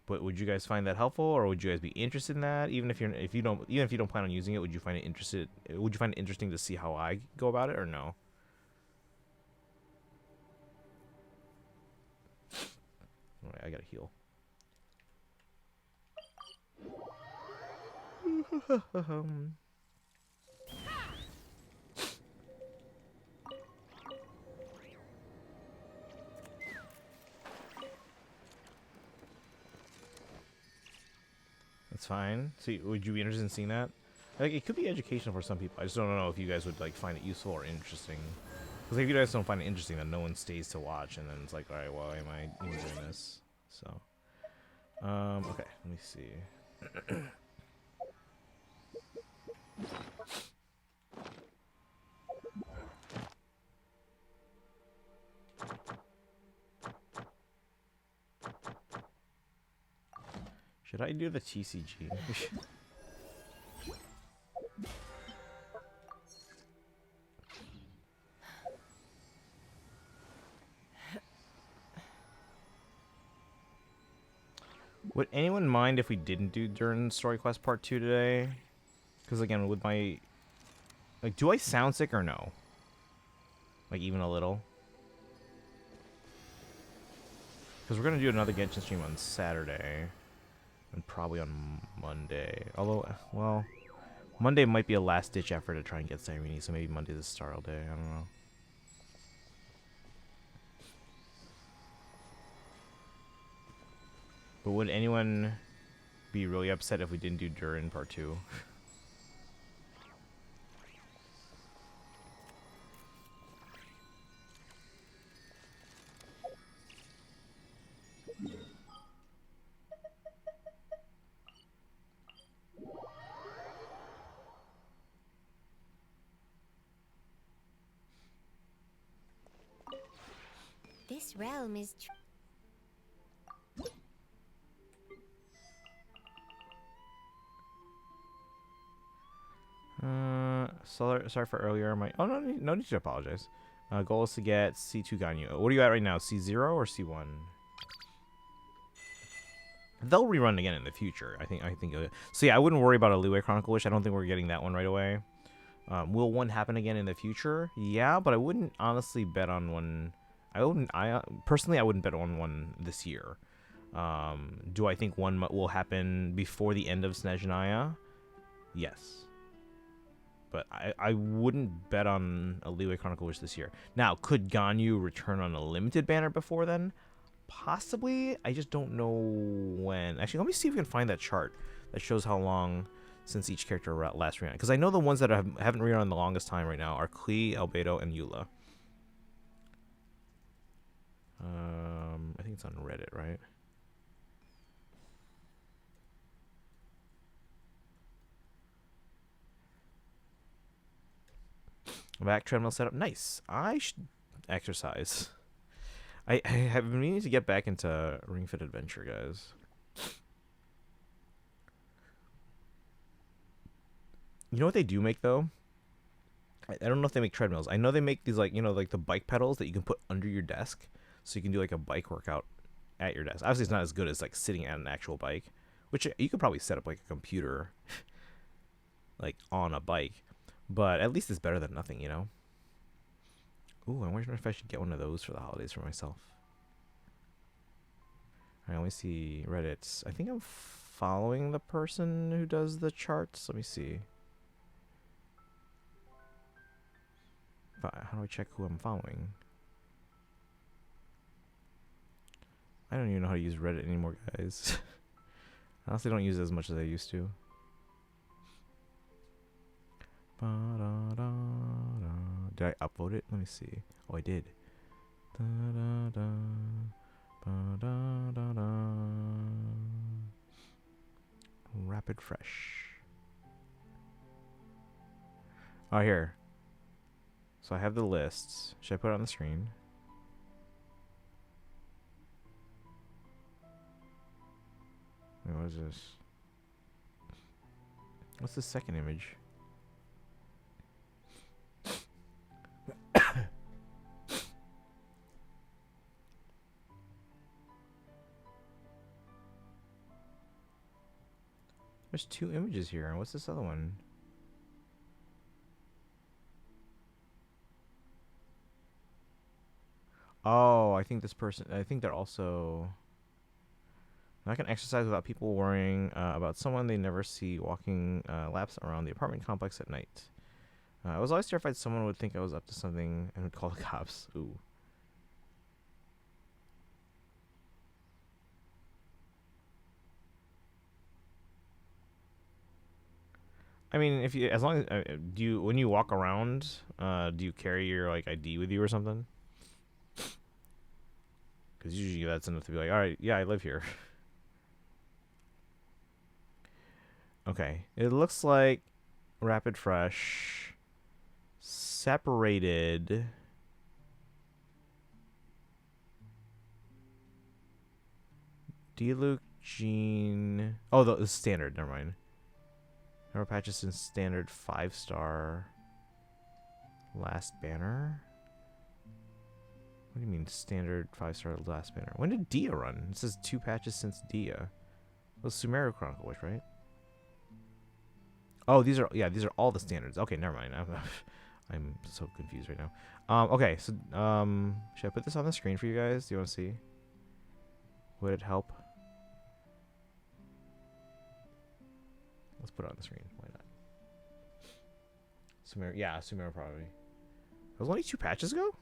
But would you guys find that helpful, or would you guys be interested in that? Even if you don't plan on using it, would you find it interesting to see how I go about it, or no? All right, I gotta heal. That's fine. So, would you be interested in seeing that? Like, it could be educational for some people. I just don't know if you guys would like find it useful or interesting. Because if you guys don't find it interesting, then no one stays to watch, and then it's like, all right, why am I even doing this? So, okay, let me see. Should I do the TCG? Would anyone mind if we didn't do Durin Story Quest Part 2 today? Because again, with my... Like, do I sound sick or no? Like, even a little? Because we're going to do another Genshin stream on Saturday. And probably on Monday. Although, well... Monday might be a last-ditch effort to try and get Cyrene, so maybe Monday's the start all day. I don't know. But would anyone be really upset if we didn't do Durin Part 2? This realm is Sorry for earlier. Oh, no need to apologize. Goal is to get C2 Ganyu. What are you at right now? C0 or C1? They'll rerun again in the future. I think. So yeah, I wouldn't worry about a Liyue Chronicle Wish. I don't think we're getting that one right away. Will one happen again in the future? Yeah, but I wouldn't honestly bet on one. Personally, I wouldn't bet on one this year. Do I think one will happen before the end of Snezhnaya? Yes. But I wouldn't bet on a Liyue Chronicle Wish this year. Now, could Ganyu return on a limited banner before then? Possibly. I just don't know when. Actually, let me see if we can find that chart that shows how long since each character last ran. Because I know the ones that haven't rerun the longest time right now are Klee, Albedo, and Eula. I think it's on Reddit, right? Back treadmill setup. Nice. I should exercise. I have been meaning to get back into Ring Fit Adventure, guys. You know what they do make, though? I don't know if they make treadmills. I know they make these, like, like the bike pedals that you can put under your desk. So you can do, like, a bike workout at your desk. Obviously, it's not as good as, like, sitting at an actual bike. Which you could probably set up, like, a computer, like, on a bike. But at least it's better than nothing, Ooh, I wonder if I should get one of those for the holidays for myself. Alright, let me see Reddit. I think I'm following the person who does the charts. Let me see. How do I check who I'm following? I don't even know how to use Reddit anymore, guys. I honestly don't use it as much as I used to. Did I upload it? Let me see. Oh, I did. Rapid Fresh. Oh, here. So I have the lists. Should I put it on the screen? Wait, what is this? What's the second image? There's 2 images here. What's this other one? Oh, I think this person. I think they're also. I can exercise without people worrying about someone they never see walking laps around the apartment complex at night. I was always terrified someone would think I was up to something and would call the cops. Ooh. I mean, if you, as long as, do you, when you walk around, do you carry your like ID with you or something? Because usually that's enough to be like, all right, yeah, I live here. Okay, it looks like Rapid Fresh separated. Diluc Gene. Oh, the standard. Never mind. Number of patches in standard 5-star. Last banner. What do you mean standard 5-star last banner? When did Dia run? It says 2 patches since Dia. It was Sumeru Chronicle Wish, right? Oh, these are all the standards. Okay, never mind. I'm so confused right now. Okay, so should I put this on the screen for you guys? Do you want to see? Would it help? Let's put it on the screen. Why not? Sumeru, yeah, Sumeru probably. It was only 2 patches ago?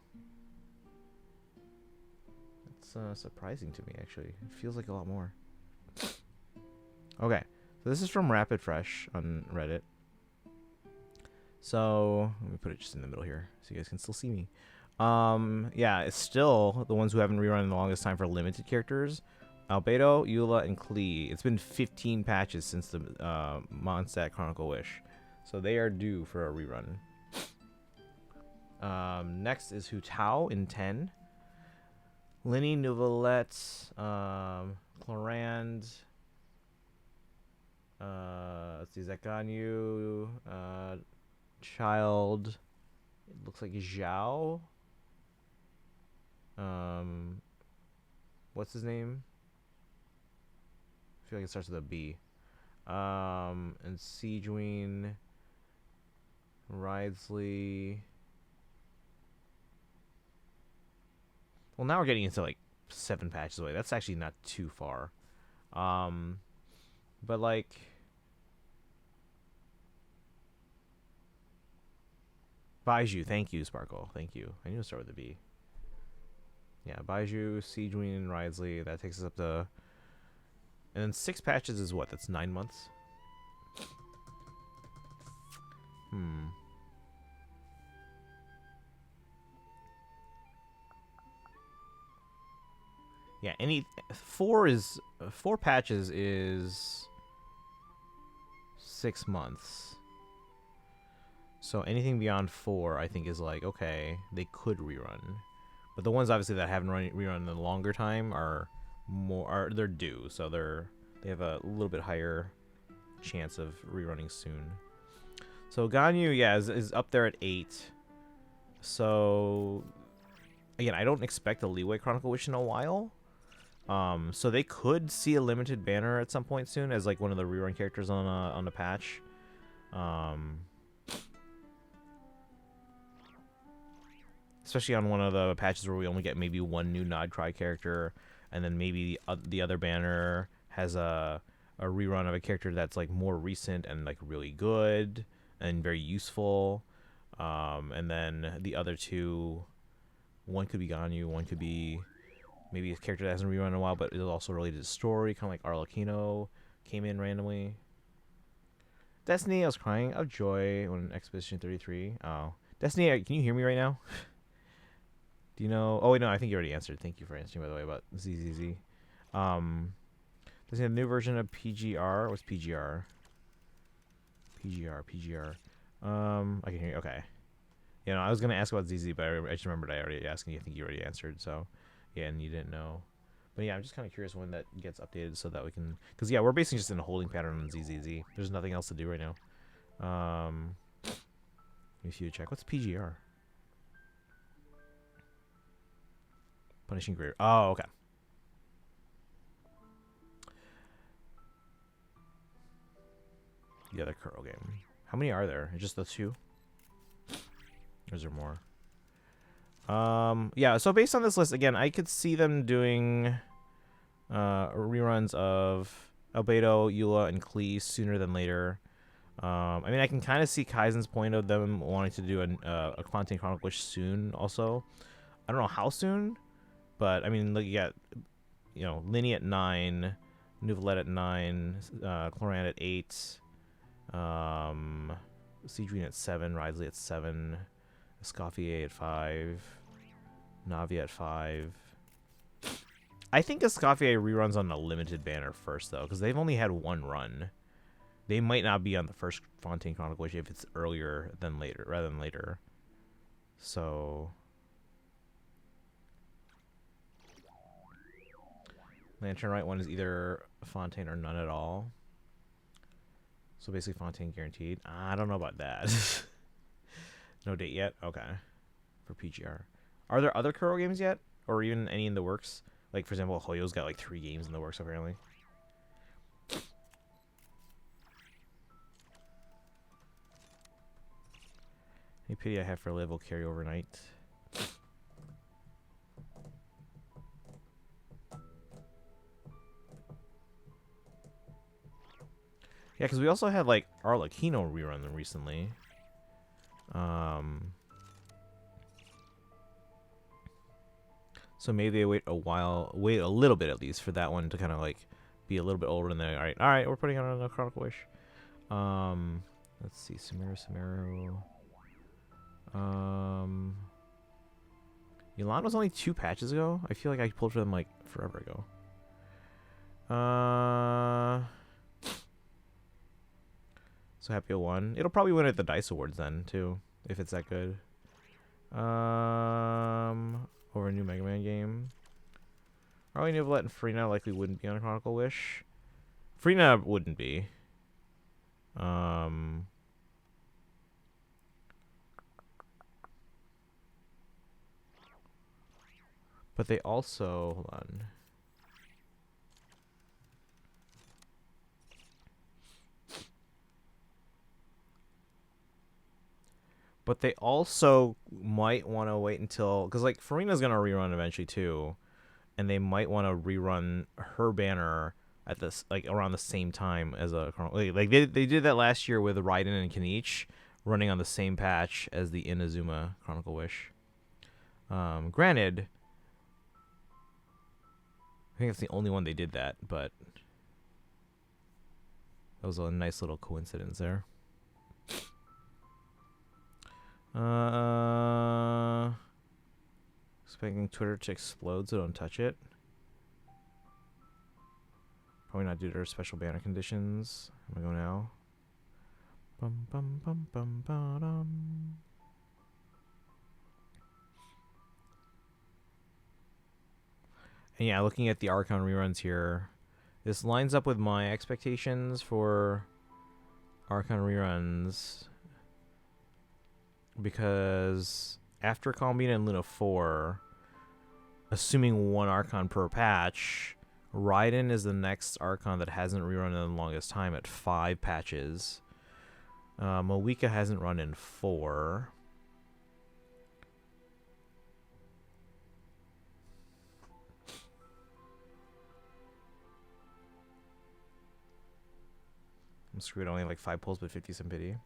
That's surprising to me, actually. It feels like a lot more. Okay, so this is from Rapid Fresh on Reddit. So let me put it just in the middle here so you guys can still see me. Yeah, it's still the ones who haven't rerun in the longest time for limited characters. Albedo, Eula, and Klee. It's been 15 patches since the Mondstadt Chronicle Wish. So they are due for a rerun. Next is Hu Tao in 10. Linny, Nouvellette, Clorand. Let's see, Zekanyu, Child. It looks like Zhao. What's his name? I feel like it starts with a B. And Siegeween, Ridesley. Well, now we're getting into like 7 patches away. That's actually not too far. But like, Baiju, thank you, Sparkle, thank you. I knew to start with a B. Yeah, Baiju, Siegeween, and Ridesley. That takes us up to, and then 6 patches is what? That's 9 months. Yeah, 4 patches is 6 months. So anything beyond 4, I think, is like, okay, they could rerun. But the ones obviously that haven't rerun in a longer time they're due, so they have a little bit higher chance of rerunning soon. So Ganyu, yeah, is up there at 8. So again, I don't expect a Leeway Chronicle Wish in a while. So they could see a limited banner at some point soon as like one of the rerun characters on the patch. Especially on one of the patches where we only get maybe 1 new Nod Cry character, and then maybe the other banner has a rerun of a character that's like more recent and like really good and very useful. And then the other 2, one could be Ganyu, one could be maybe a character that hasn't rerun in a while, but is also related to story, kind of like Arlecchino came in randomly. Destiny, I was crying of joy when Expedition 33. Oh, Destiny, can you hear me right now? Do you know? Oh wait, no, I think you already answered. Thank you for answering, by the way, about ZZZ. There's a new version of PGR. What's PGR? PGR. I can hear you. Okay. You know, I was gonna ask about ZZ, but I just remembered I already asked, and I think you already answered. So, yeah, and you didn't know. But yeah, I'm just kind of curious when that gets updated so that we can, because yeah, we're basically just in a holding pattern on ZZZ. There's nothing else to do right now. If you check, what's PGR? Punishing Grave. Oh, okay. the other Kuro game. How many are there? Just the 2? Or is there more? Yeah, so based on this list, again, I could see them doing reruns of Albedo, Eula, and Klee sooner than later. I mean, I can kind of see Kaizen's point of them wanting to do a Fontaine Chronicle Wish soon also. I don't know how soon, but, I mean, look, you got, you know, Linny at 9, Nouvelette at 9, Cloran at 8, Seedrine at 7, Risley at 7, Escoffier at 5, Navia at 5. I think Escoffier reruns on a limited banner first, though, because they've only had 1 run. They might not be on the first Fontaine Chronicle Wish if it's earlier than later, rather than later. So... Lantern Right one is either Fontaine or none at all. So basically Fontaine guaranteed. I don't know about that. No date yet? Okay. For PGR. Are there other Kuro games yet? Or even any in the works? Like, for example, Hoyo's got like 3 games in the works, apparently. Any pity I have for Liv will carry overnight. Yeah, because we also had, like, Arlecchino rerun recently. So maybe they wait a little bit at least for that one to kind of, like, be a little bit older than that. Alright, we're putting on a Chronicle Wish. Let's see, Sumeru. Elan was only 2 patches ago? I feel like I pulled for them, like, forever ago. So Happy 1. It'll probably win at the DICE Awards then, too, if it's that good. Over a new Mega Man game. Probably Nouvelette and Freena likely wouldn't be on a Chronicle Wish. Freena wouldn't be. But they also... Hold on. But they also might want to wait until... Because, like, Farina's going to rerun eventually, too. And they might want to rerun her banner at this, like, around the same time as a... Like they did that last year with Raiden and Kenichi running on the same patch as the Inazuma Chronicle Wish. Granted... I think that's the only one they did that, but... That was a nice little coincidence there. Expecting Twitter to explode, so don't touch it. Probably not due to our special banner conditions. I'm gonna go now. Bum bum bum bum ba-dum. And yeah, looking at the Archon reruns here, this lines up with my expectations for Archon reruns. Because after Columbina and Luna 4, assuming 1 Archon per patch, Raiden is the next Archon that hasn't rerun in the longest time at 5 patches. Moika hasn't run in 4. I'm screwed, only like 5 pulls, but 50 some pity.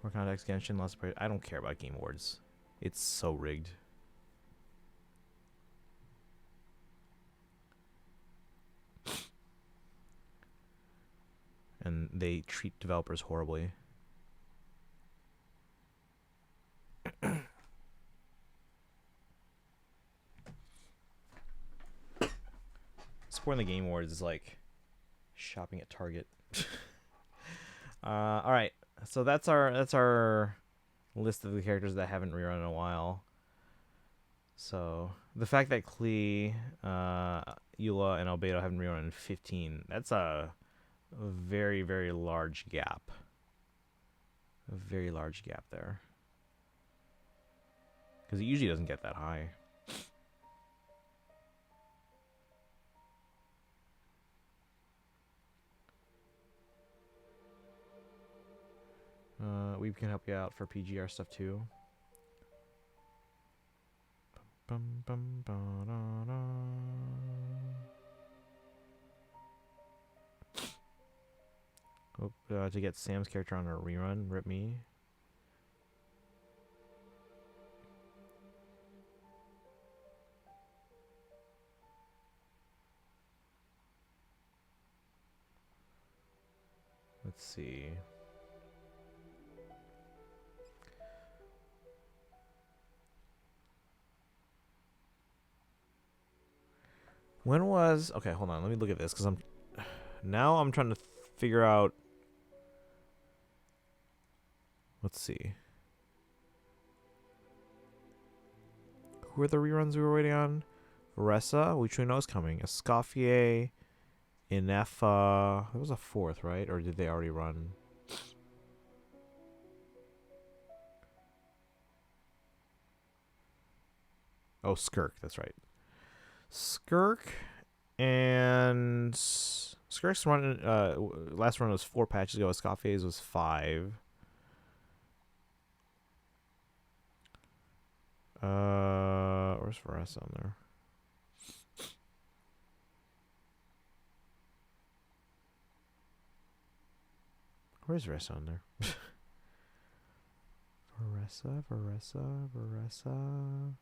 More contacts, Genshin, lots of... I don't care about Game Awards. It's so rigged. And they treat developers horribly. Supporting the Game Awards is like shopping at Target. All right. So that's our list of the characters that haven't rerun in a while. So the fact that Klee, Eula, and Albedo haven't rerun in 15, that's a very, very large gap. A very large gap there. Because it usually doesn't get that high. We can help you out for PGR stuff too. Bum, bum, ba, da, da. Oh, to get Sam's character on a rerun, rip me. Let's see. When was... Okay, hold on. Let me look at this, because I'm trying to figure out... Let's see. Who are the reruns we were waiting on? Ressa, which we know is coming. Escoffier, Inefa. There was a fourth, right? Or did they already run? Oh, Skirk. That's right. Skirk and Skirk's run. Last run was 4 patches ago. Escoffier's was 5. Where's Varese on there? Where's Varese on there? Varese.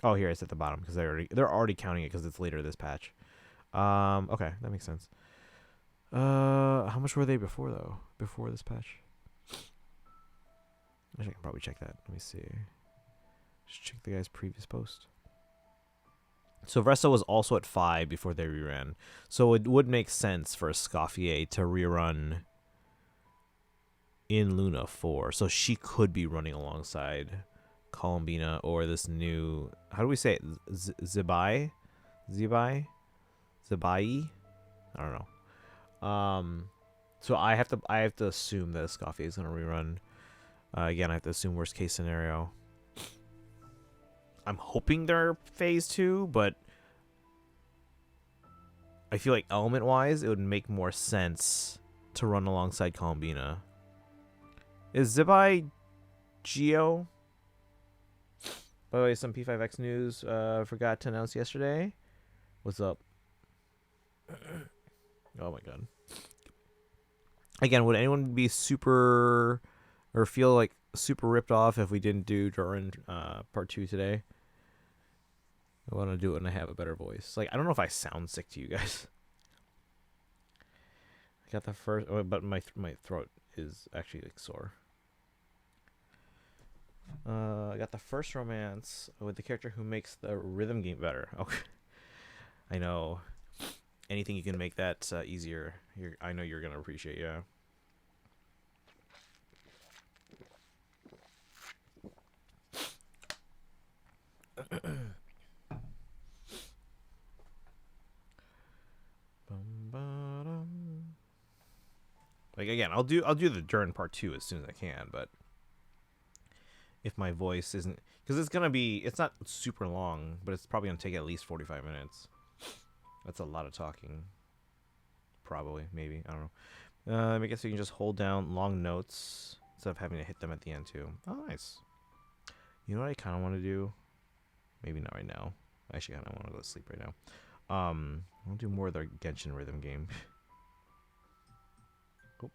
Oh, here it's at the bottom because they're already counting it because it's later this patch. Okay, that makes sense. How much were they before though? Before this patch? I can probably check that. Let me see. Just check the guy's previous post. So Vressa was also at 5 before they reran. So it would make sense for Escoffier to rerun in Luna 4. So she could be running alongside Columbina or this new... How do we say it? Zibai? I don't know. So I have to assume that Escoffier is going to rerun. Again, I have to assume worst case scenario. I'm hoping they're phase 2, but I feel like element-wise, it would make more sense to run alongside Columbina. Is Zibai Geo? By the way, some P5X news forgot to announce yesterday. What's up? Oh my god. Again, would anyone be super... or feel like super ripped off if we didn't do Joran part 2 today? I want to do it when I have a better voice. Like, I don't know if I sound sick to you guys. I got the first... Oh, but my throat is actually like sore. I got the first romance with the character who makes the rhythm game better. Okay. I know. Anything you can make that easier, I know you're going to appreciate, yeah. Like, again, I'll do the Joran part 2 as soon as I can, but if my voice isn't, because it's not super long, but it's probably gonna take at least 45 minutes. That's a lot of talking. Probably, maybe, I don't know. I guess you can just hold down long notes instead of having to hit them at the end too. Oh, nice. You know what I kind of want to do? Maybe not right now. Actually, I don't want to go to sleep right now. I'll do more of the Genshin rhythm game. Oh,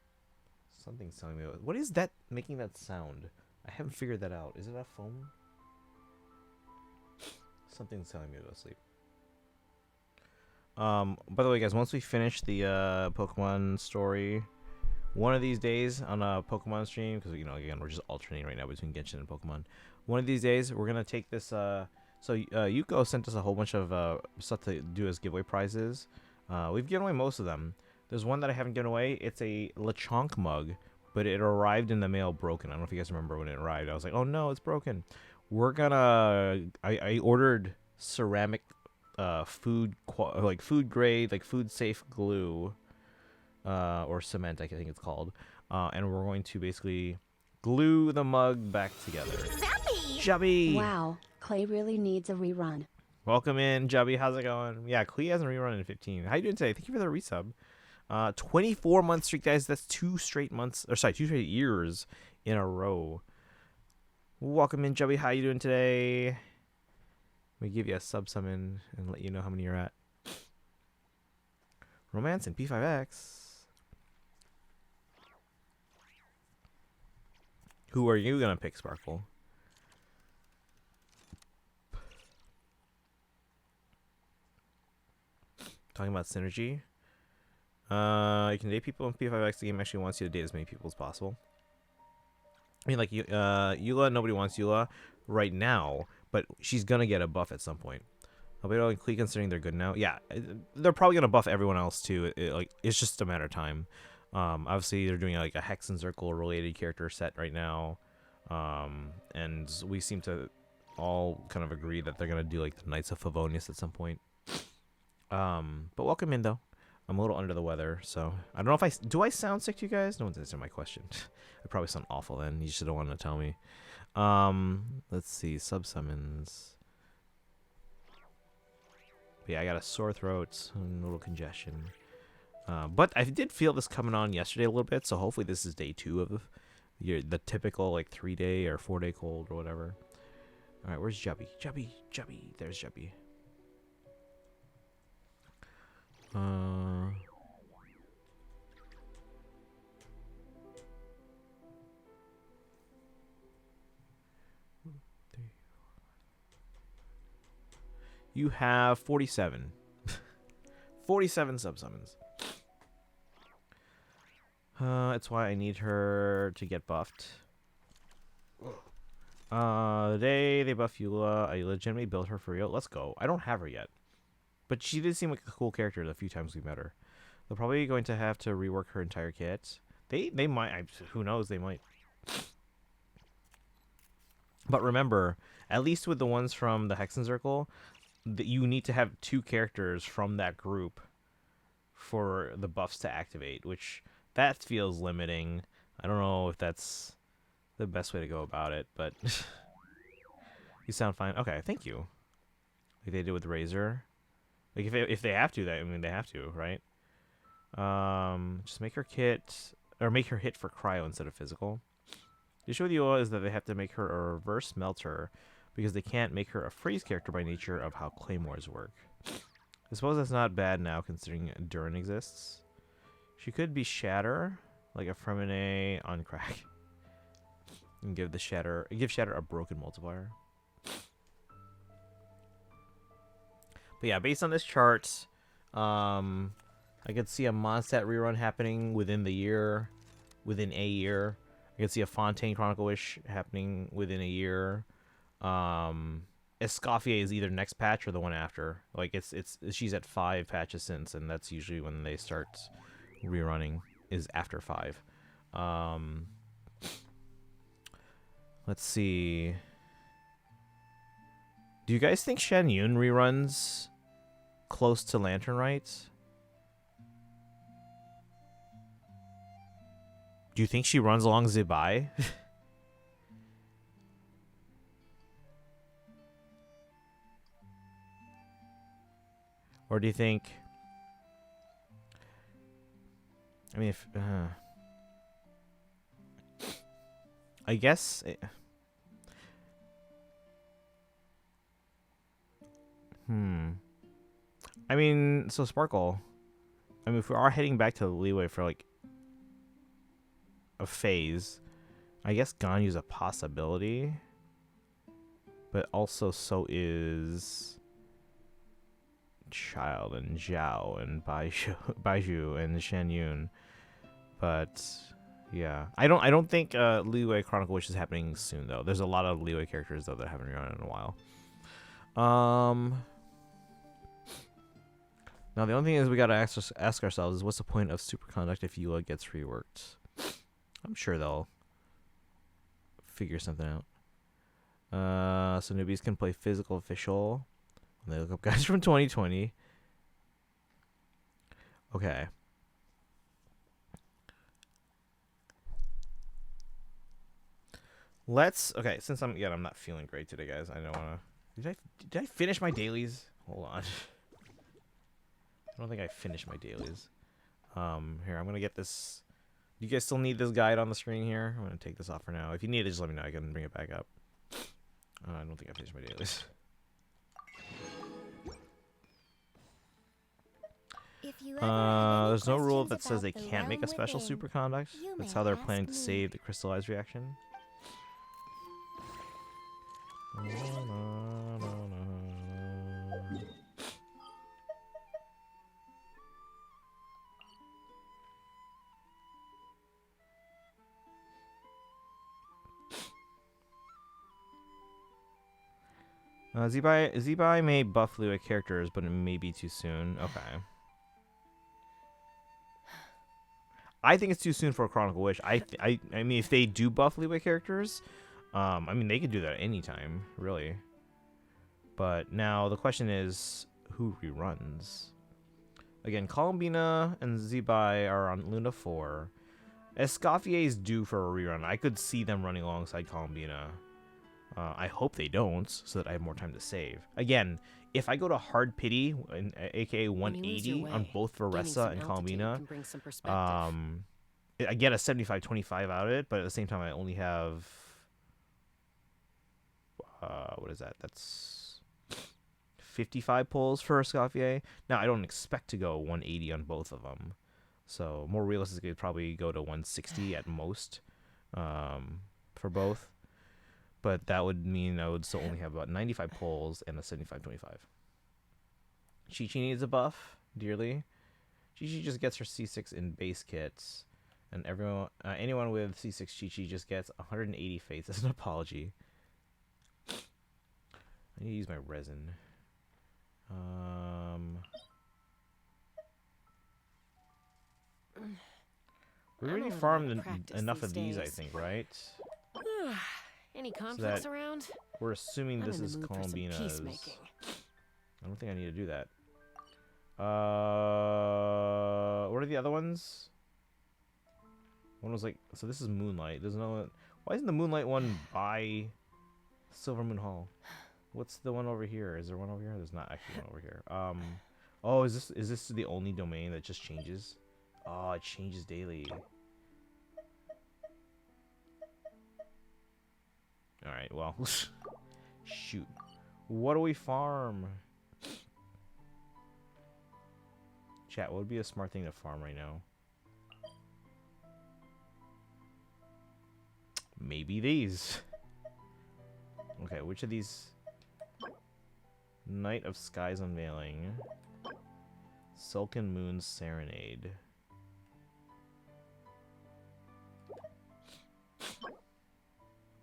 something's telling me. What is that making that sound? I haven't figured that out. Is it a phone? Something's telling me to go to sleep. By the way, guys, once we finish the Pokemon story, one of these days on a Pokemon stream, because again we're just alternating right now between Genshin and Pokemon. One of these days we're gonna take this. So Yuko sent us a whole bunch of stuff to do as giveaway prizes. We've given away most of them. There's one that I haven't given away. It's a Lechonk mug, but it arrived in the mail broken. I don't know if you guys remember when it arrived. I was like, oh no, it's broken. We're gonna... I ordered ceramic food grade, like food safe glue, or cement, I think it's called. And we're going to basically glue the mug back together. Jubby! Wow, Clay really needs a rerun. Welcome in, Jubby. How's it going? Yeah, Clay hasn't rerun in 15. How you doing today? Thank you for the resub. 24-month streak, guys. That's 2 straight months, or sorry, 2 straight years in a row. Welcome in, Joey. How you doing today? Let me give you a sub summon and let you know how many you're at. Romance and P5X. Who are you gonna pick, Sparkle? Talking about synergy. You can date people in P5X. The game actually wants you to date as many people as possible. I mean, like, Eula, nobody wants Eula right now, but she's gonna get a buff at some point. Albedo and Klee, considering they're good now. Yeah, they're probably gonna buff everyone else too. It's just a matter of time. Obviously, they're doing like a Hex and Circle related character set right now. And we seem to all kind of agree that they're gonna do like the Knights of Favonius at some point. But welcome in though. I'm a little under the weather, so I don't know if do I sound sick to you guys? No one's answering my question. I probably sound awful then. You should have wanted to tell me. Let's see, sub summons. But yeah, I got a sore throat and a little congestion. But I did feel this coming on yesterday a little bit, so hopefully this is day 2 of the typical like 3-day or 4-day cold or whatever. All right, where's Jubby? Jubby. There's Jubby. You have 47. 47 sub-summons. It's why I need her to get buffed. The day they buff Eula, I legitimately built her for real. Let's go. I don't have her yet. But she did seem like a cool character the few times we met her. They're probably going to have to rework her entire kit. They might. Who knows? They might. But remember, at least with the ones from the Hexen Circle, you need to have 2 characters from that group for the buffs to activate, which that feels limiting. I don't know if that's the best way to go about it, but you sound fine. Okay, thank you. Like they did with Razor. Like if they have to, I mean they have to, right? Just make her kit or make her hit for cryo instead of physical. The issue with Eula is that they have to make her a reverse melter because they can't make her a freeze character by nature of how claymores work. I suppose that's not bad now considering Durin exists. She could be Shatter, like a Fremine on crack, and give Shatter a broken multiplier. But yeah, based on this chart, I could see a Mondstadt rerun happening within a year. I could see a Fontaine Chronicle Wish happening within a year. Escoffier is either next patch or the one after. Like she's at 5 patches since, and that's usually when they start rerunning, is after 5. Let's see. Do you guys think Shen Yun reruns close to Lantern Rite? Do you think she runs along Zibai? Or do you think... I mean, if... I guess... I mean, so Sparkle... I mean, if we are heading back to the leeway for, like, a phase, I guess Ganyu's a possibility. But also so is... Child and Zhao and Baiju and Shen Yun. But yeah, I don't think Leeway Chronicle Wish is happening soon though. There's a lot of Leeway characters though that haven't run in a while. Now the only thing is we gotta ask ourselves is what's the point of Superconduct if Eula gets reworked? I'm sure they'll figure something out. So newbies can play physical official. They look up guys from 2020. Okay. Okay, since I'm not feeling great today, guys. I don't wanna. Did I finish my dailies? Hold on. I don't think I finished my dailies. Here, I'm gonna get this. You guys still need this guide on the screen here? I'm gonna take this off for now. If you need it, just let me know. I can bring it back up. I don't think I finished my dailies. If you ever have any There's no rule questions that says they about the can't make a realm special within, superconduct. you That's may how they're ask planning to me. save the crystallized reaction. Zebai may buff Lua characters, but it may be too soon. Okay. I think it's too soon for a Chronicle Wish. I mean, if they do buff Lua characters, I mean, they could do that anytime, really. But now the question is, who reruns? Again, Columbina and Zebai are on Luna 4. Escoffier is due for a rerun. I could see them running alongside Columbina. I hope they don't, so that I have more time to save. Again, if I go to Hard Pity, aka 180 on both Veressa and Columbina, I get a 75-25 out of it, but at the same time, I only have... what is that? That's 55 pulls for Escoffier. Now, I don't expect to go 180 on both of them. So, more realistically, I'd probably go to 160 at most for both. But that would mean I would still only have about 95 pulls and a 75-25. Chi-Chi needs a buff, dearly. Chi-Chi just gets her C6 in base kits. And anyone with C6 Chi-Chi just gets 180 faith as an apology. I need to use my resin. We already farmed enough of these, I think, right? Any conflicts around? We're assuming I'm this in the is mood for some Columbina's. peacemaking. I don't think I need to do that. What are the other ones? One was like, so this is Moonlight. There's no. Why isn't the Moonlight one by Silver Moon Hall? What's the one over here? Is there one over here? There's not actually one over here. Oh, is this the only domain that just changes? Oh, it changes daily. All right, well, shoot. What do we farm? Chat, what would be a smart thing to farm right now? Maybe these. Okay, which of these? Night of Sky's Unveiling. Sulkin Moon's Serenade.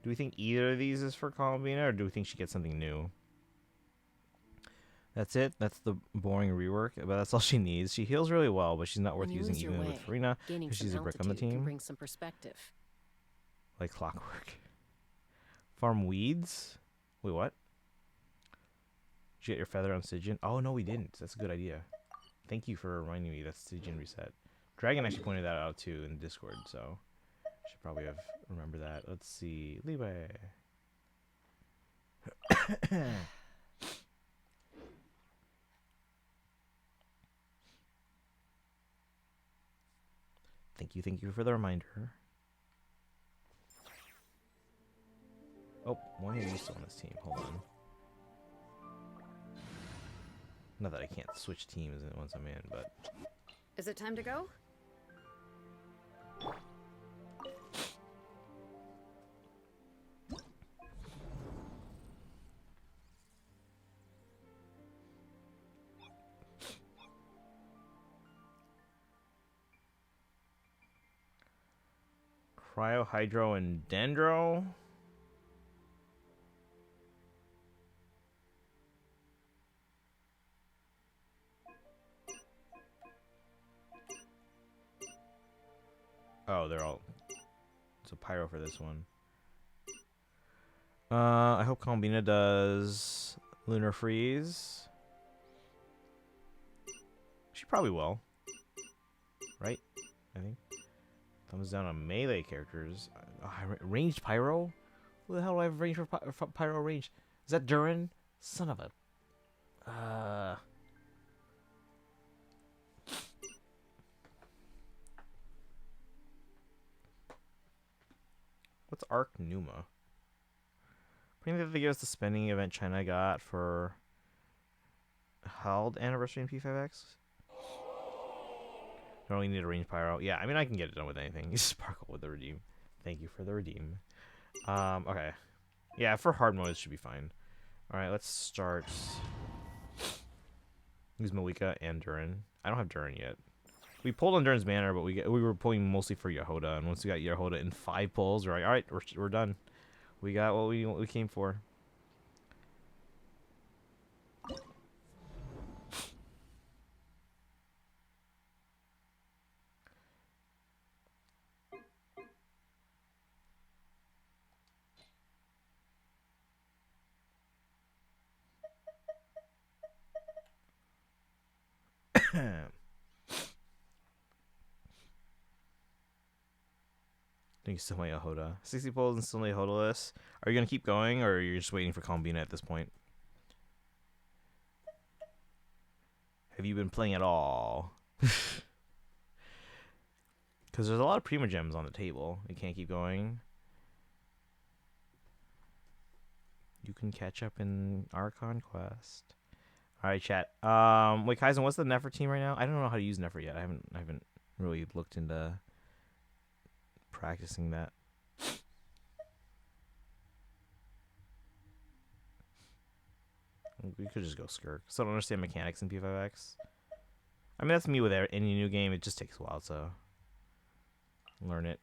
Do we think either of these is for Columbina, or do we think she gets something new? That's it? That's the boring rework? But that's all she needs. She heals really well, but she's not worth using even with Farina, because she's a brick on the team. Bring some perspective. Like clockwork. Farm weeds? Wait, what? Did you get your feather on Stygian? Oh, no, we didn't. That's a good idea. Thank you for reminding me that Stygian reset. Dragon actually pointed that out, too, in Discord, so... should probably have remembered that. Let's see. Leeway. Thank you for the reminder. Oh, why are you still on this team? Hold on. Not that I can't switch teams once I'm in, but... Is it time to go? Cryo, Hydro, and Dendro. Oh, they're all... it's a Pyro for this one. I hope Columbina does Lunar Freeze. She probably will. Right? I think. Thumbs down on melee characters. Ranged Pyro? Who the hell do I have range for Pyro range? Is that Durin? Son of a... What's Arc Numa? I think that they give us the spending event China got for held anniversary in P5X. Don't really need a range pyro. Yeah, I mean I can get it done with anything. Sparkle with the redeem. Thank you for the redeem. Okay. Yeah, for hard mode it should be fine. Alright, let's start. Use Malika and Durin. I don't have Durin yet. We pulled on Durin's banner, but we were pulling mostly for Yehoda, and once we got Yehoda in 5 pulls, we're like, alright, we're done. We got what we came for. Thank you so much, Yehoda. 60 pulls and still Yehoda-less. Are you going to keep going, or are you just waiting for Combina at this point? Have you been playing at all? Because there's a lot of Prima Gems on the table. You can't keep going. You can catch up in our conquest. Alright, chat. Wait, Kaizen, what's the Nefer team right now? I don't know how to use Nefer yet. I haven't really looked into practicing that. We could just go Skirk. So I don't understand mechanics in P5X. I mean, that's me with any new game. It just takes a while to learn it.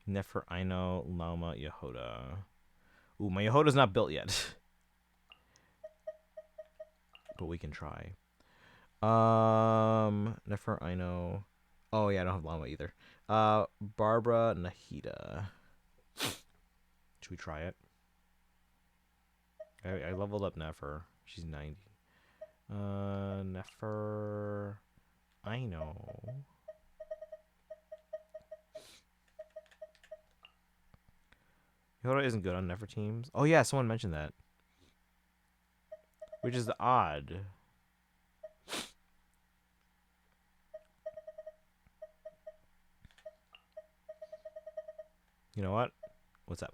Nefer, Aino, Lama, Yehoda. Ooh, my Yehoda's not built yet. But we can try. Nefer, Aino. Oh, yeah, I don't have Lama either. Barbara, Nahida. Should we try it? I leveled up Nefer. She's 90. Nefer, Aino. Yehoda isn't good on Nefer teams. Oh yeah, someone mentioned that. Which is odd. You know what? What's up?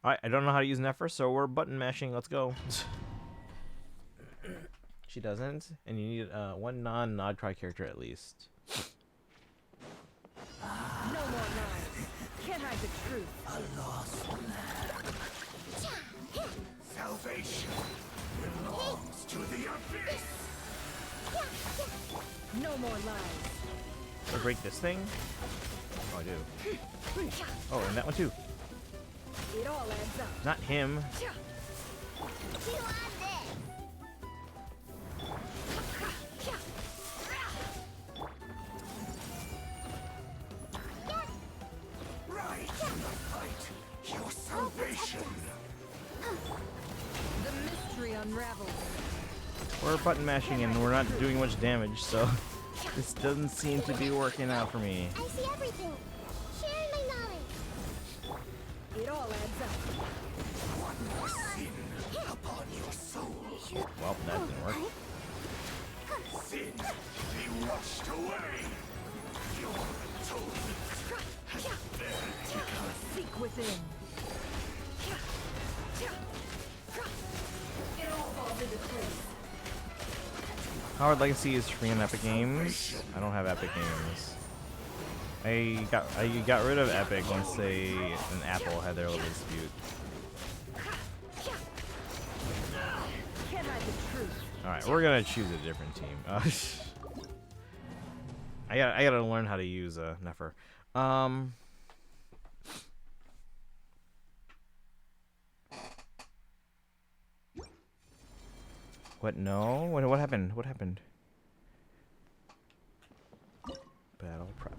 Alright, I don't know how to use Nefer, so we're button mashing. Let's go. She doesn't, and you need one non-nod cry character at least. No more lies. Can't hide the truth. A lost land. Salvation belongs to the abyss. No more lies. I break this thing? Oh, I do. Oh, and that one too. It all adds up. Not him. You on this. Right in the fight. Your salvation. The mystery unravels. We're button mashing and we're not doing much damage, so this doesn't seem to be working out for me. I see everything. Sharing my knowledge. It all adds up. One more sin upon your soul. Well, that didn't work. Sin be washed away. Your atonement has been begun. Seek within. It all falls into place. Howard Legacy is free on Epic Games. I don't have Epic Games. I got rid of Epic once an Apple had their little dispute. Can't hide the truth. All right, we're gonna choose a different team. I gotta learn how to use Nefer. What? No. What happened? What happened? Battle prep.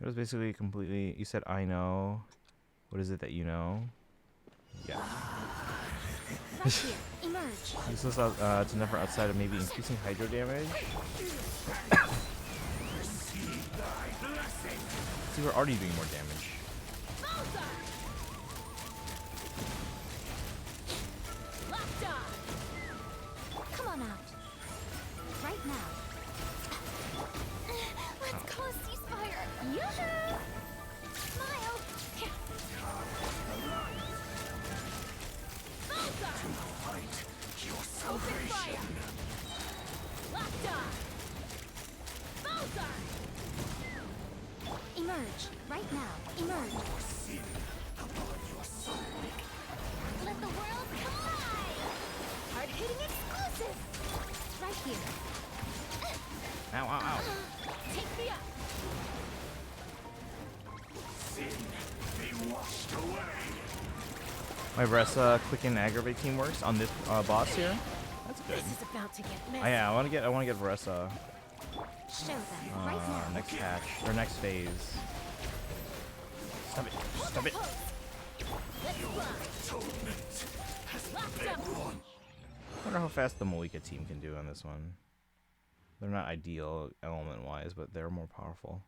It was basically completely. You said I know. What is it that you know? Yeah. Right here. Emerge. Useless to never outside of maybe increasing hydro damage. See, we're already doing more damage. Come on out. Right now. Let's call a ceasefire. Yoo-hoo! Smile. Open fire. Lockdown. Emerge. Right now. Emerge. Let the world come alive. Hard-hitting exclusive. Right here. Ow, ow, ow. Take me up. My Vressa quick and aggravate team works on this boss here. That's good. This is about to get messy. Oh, yeah, I want to get Vressa Show them. Right now. next patch or next phase. Stop it! Stop it! I wonder how fast the Malika team can do on this one. They're not ideal element-wise, but they're more powerful.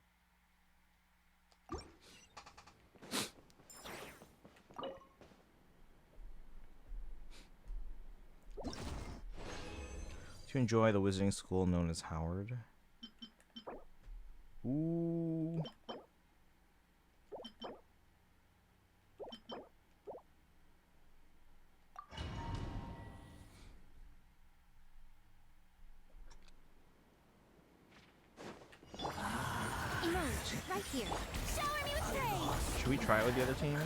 To enjoy the wizarding school known as Howard. Ooh. Emerge. Right here. Shower me with praise. Should we try it with the other team?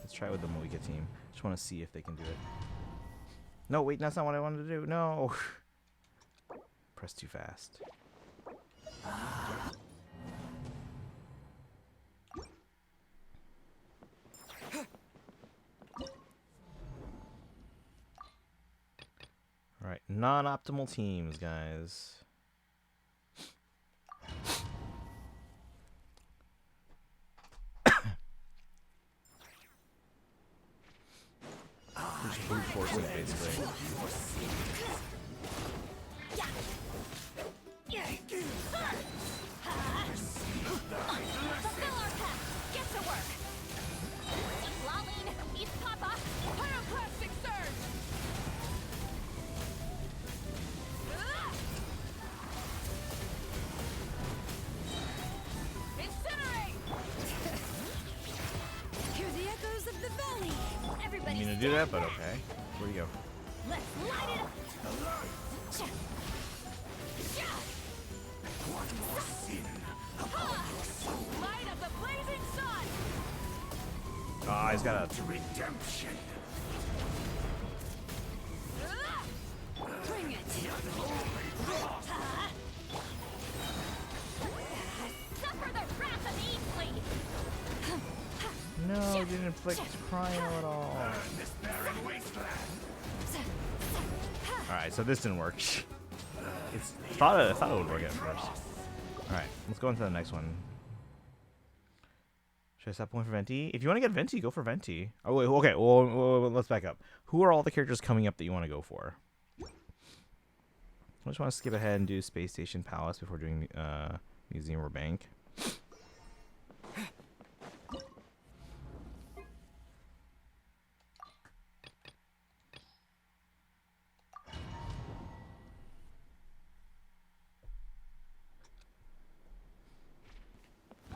Let's try it with the Malika team. Just want to see if they can do it. No, wait, that's not what I wanted to do. No. Press too fast. Alright, non-optimal teams, guys. Just brute force it, basically. Fulfill our pact. Get to work. Lolling. East Papa. Pyroclastic surge. Incinerate. Hear the echoes of the valley. Everybody. You mean to do that, but okay. Where'd you go? Let's light it up. Light of the blazing sun. Ah, he's got a. Redemption. Bring it. Suffer the wrath of Easley. No, he didn't inflict cryo at all. This barren wasteland. Alright, so this didn't work. I thought it would work at first. Alright, let's go into the next one. Should I stop going for Venti? If you want to get Venti, go for Venti. Oh, wait, okay, well, let's back up. Who are all the characters coming up that you want to go for? I just want to skip ahead and do Space Station Palace before doing Museum or Bank.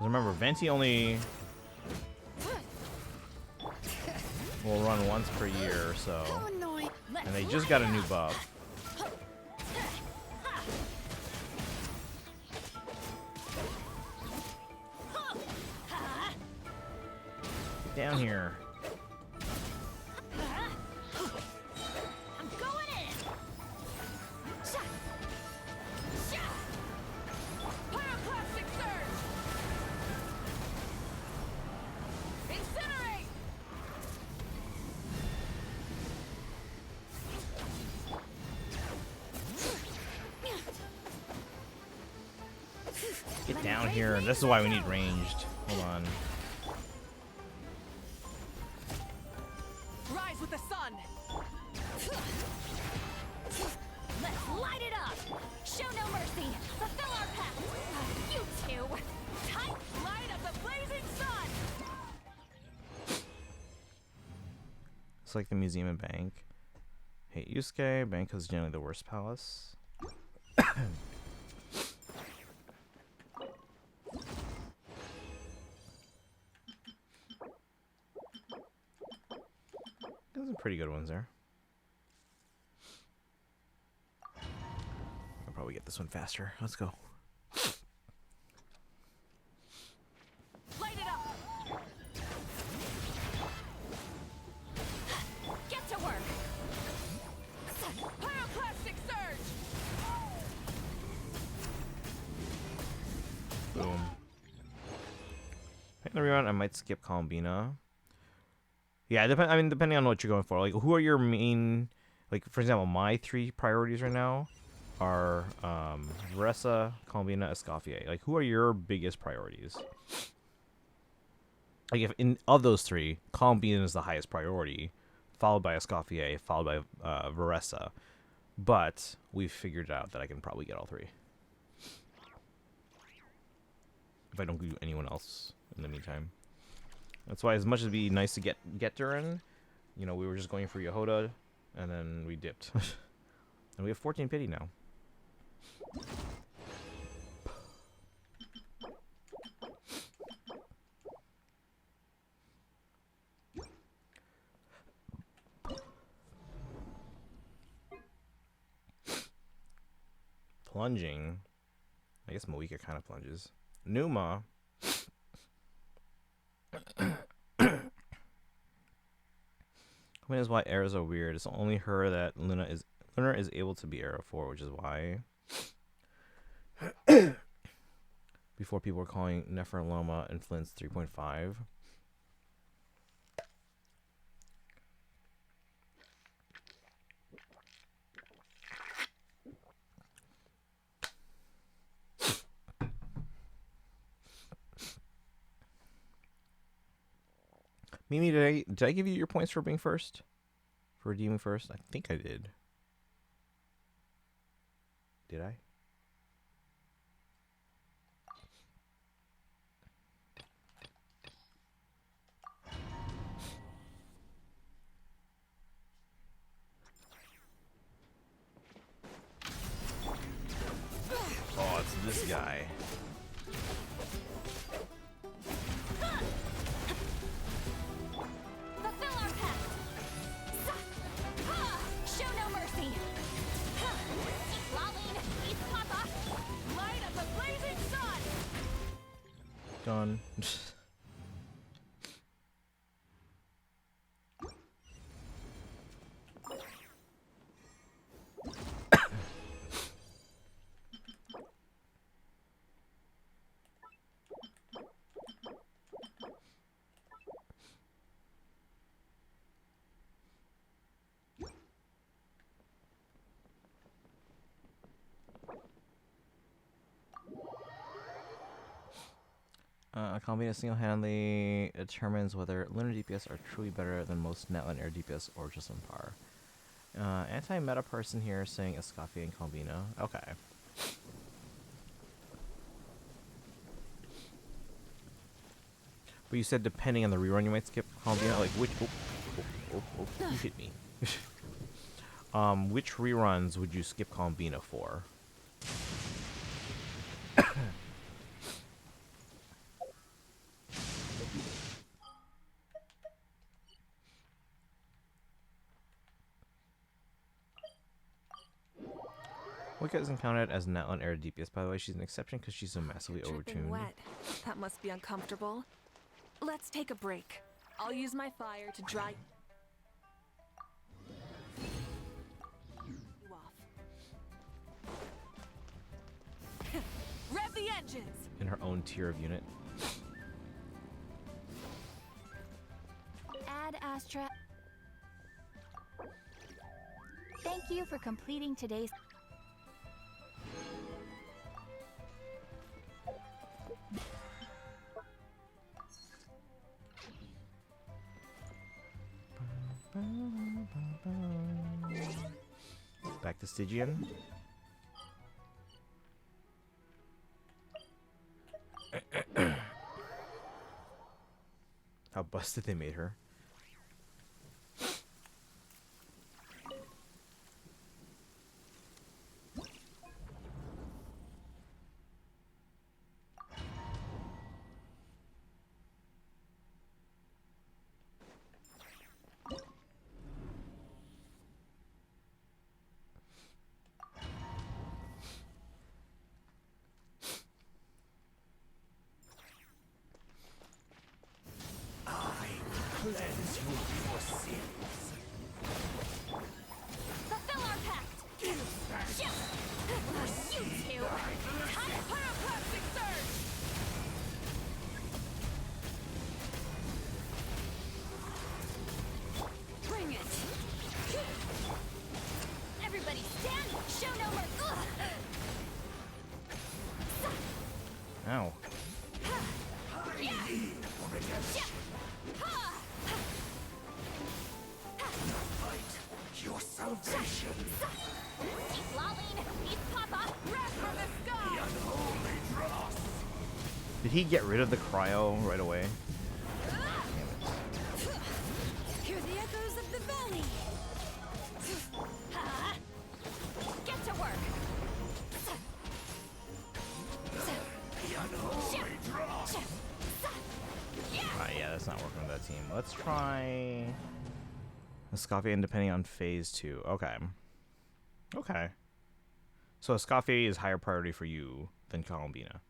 Remember, Venti only will run once per year or so. And they just got a new buff. Get down here. I'm going in. Pyroclastic surge. Incinerate. Get down here. This is why we need ranged. Hold on. Rise with the sun. Let's light it up! Show no mercy! Fulfill our pact! You two! Time! Light up the blazing sun. It's like the museum and bank. Hate Yusuke. Bank is generally the worst palace. There's some pretty good ones there. I'll probably get this one faster. Let's go. Light it up. Get to work! Pyroclastic surge. Boom. In the rerun, I might skip Columbina. Yeah, I mean, depending on what you're going for. Like, who are your main... Like, for example, my 3 priorities right now are Veressa, Columbina, Escoffier. Like, who are your biggest priorities? Like, if of those 3, Columbina is the highest priority, followed by Escoffier, followed by Veressa. But we've figured out that I can probably get all 3. If I don't do anyone else in the meantime. That's why, as much as it'd be nice to get Durin, you know, we were just going for Yehoda, and then we dipped. And we have 14 pity now. Plunging. I guess Moika kind of plunges. Numa. That is why arrows are weird. It's only her that Luna is able to be arrow for, which is why before people were calling Nephroloma and Flint's 3.5. Mimi, did I give you your points for being first? For redeeming first? I think I did. Did I? Oh, it's this guy. Fulfill our pact! Show no mercy! Eat Lalin! Eat Papa! Light up the blazing sun. Done. Columbina single-handedly determines whether lunar DPS are truly better than most Netland air DPS or just on par. Anti-meta person here saying Escoffier and Columbina. Okay. But you said depending on the rerun you might skip Columbina. Like which? You hit me. Which reruns would you skip Columbina for? Wicca isn't counted as Netland air DPS, by the way. She's an exception because she's so massively Dripping overtuned. wet. That must be uncomfortable. Let's take a break. I'll use my fire to dry you off. Rev the engines! In her own tier of unit. Ad Astra. Thank you for completing today's. Back to Stygian. How busted they made her. Cleanse you of your sins. Fulfill our pact! Give back You two! Time to pyroclastic surge! Bring it! Everybody stand! Show no mercy! Ow. your salvation. Keep lolling! Eat Papa! Wrath from the sky! Unholy dross. Did he get rid of the cryo right away? Hear the echoes of the valley! Get to work! The unholy dross. Yeah, that's not working with that team. Let's try Escoffier depending on phase 2. Okay. Okay. So Escoffier is higher priority for you than Columbina.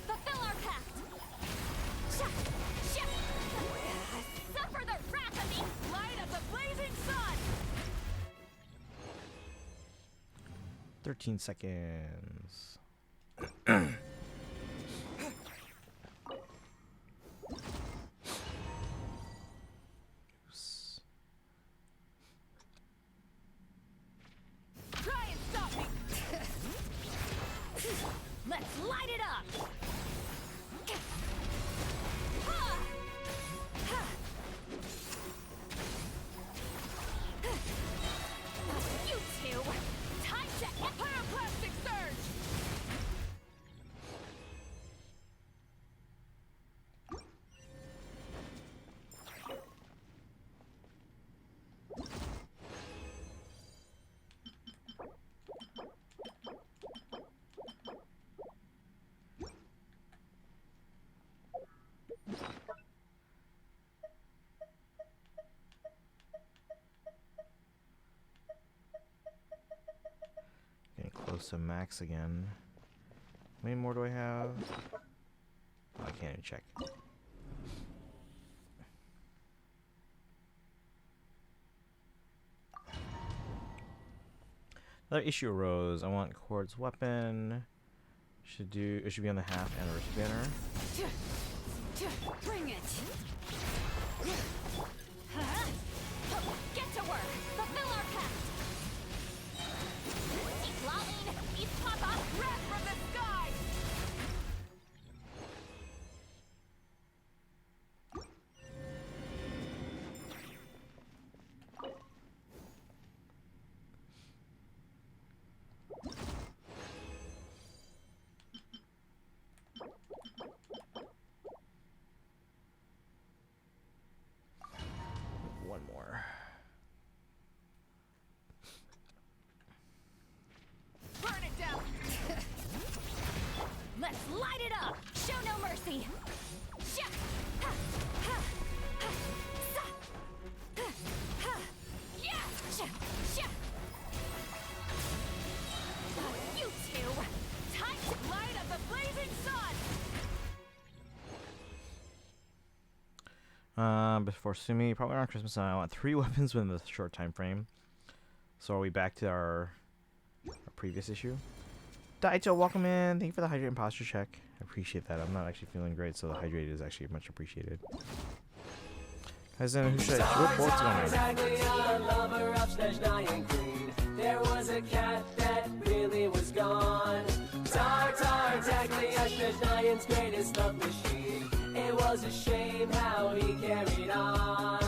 Fulfill our pact! Suffer the wrath of the light of the blazing sun! 13 seconds. Oops. Try and stop me! Let's light it up! You two! Time to pyroclastic surge! Getting close to max again. How many more do I have? Oh, I can't even check. Another issue arose. I want Cord's weapon. It should be on the half anniversary banner. Bring it! Get to work! Fulfill our pact! Keep lolling! Eat Papa! Wrath from the sky! Before Sumi, probably around Christmas, I want 3 weapons within the short time frame. So are we back to our previous issue? Daito, welcome in. Thank you for the hydrate and posture check. I appreciate that. I'm not actually feeling great, so the hydrate is actually much appreciated. Guys, then who should I? What board's going on? There was a cat that really was gone. Tar Taglia, greatest love machine. It was a shame how he carried on.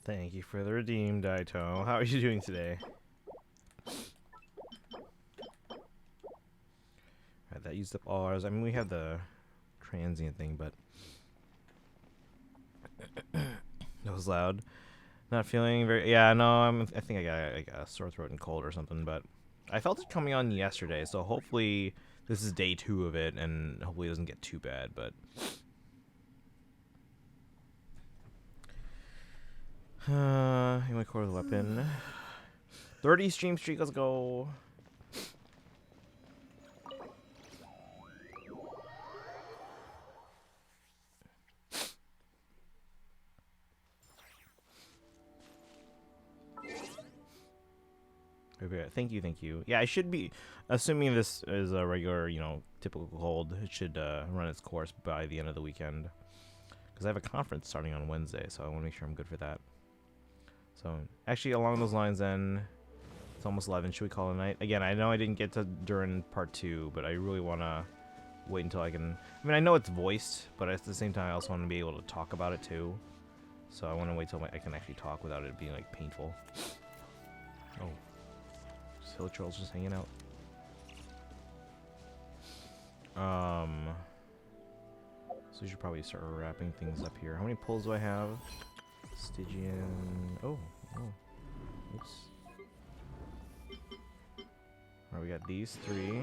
Thank you for the redeem, Daito. How are you doing today? Alright, that used up all ours. I mean, we have the transient thing, but that was loud. Not feeling very. Yeah, no. I think I got a sore throat and cold or something, but I felt it coming on yesterday, so hopefully this is day 2 of it, and hopefully it doesn't get too bad. But you want to core the weapon? 30 stream streak. Let's go. Okay, thank you. Yeah, I should be, assuming this is a regular, typical cold, it should run its course by the end of the weekend. Because I have a conference starting on Wednesday, so I want to make sure I'm good for that. So, actually, along those lines then, it's almost 11. Should we call it a night? Again, I know I didn't get to during part 2, but I really want to wait until I can. I mean, I know it's voiced, but at the same time, I also want to be able to talk about it too. So I want to wait till I can actually talk without it being, like, painful. Oh. Hill Trolls just hanging out. So we should probably start wrapping things up here. How many pulls do I have? Stygian. Oh. Oops. Alright, we got these 3.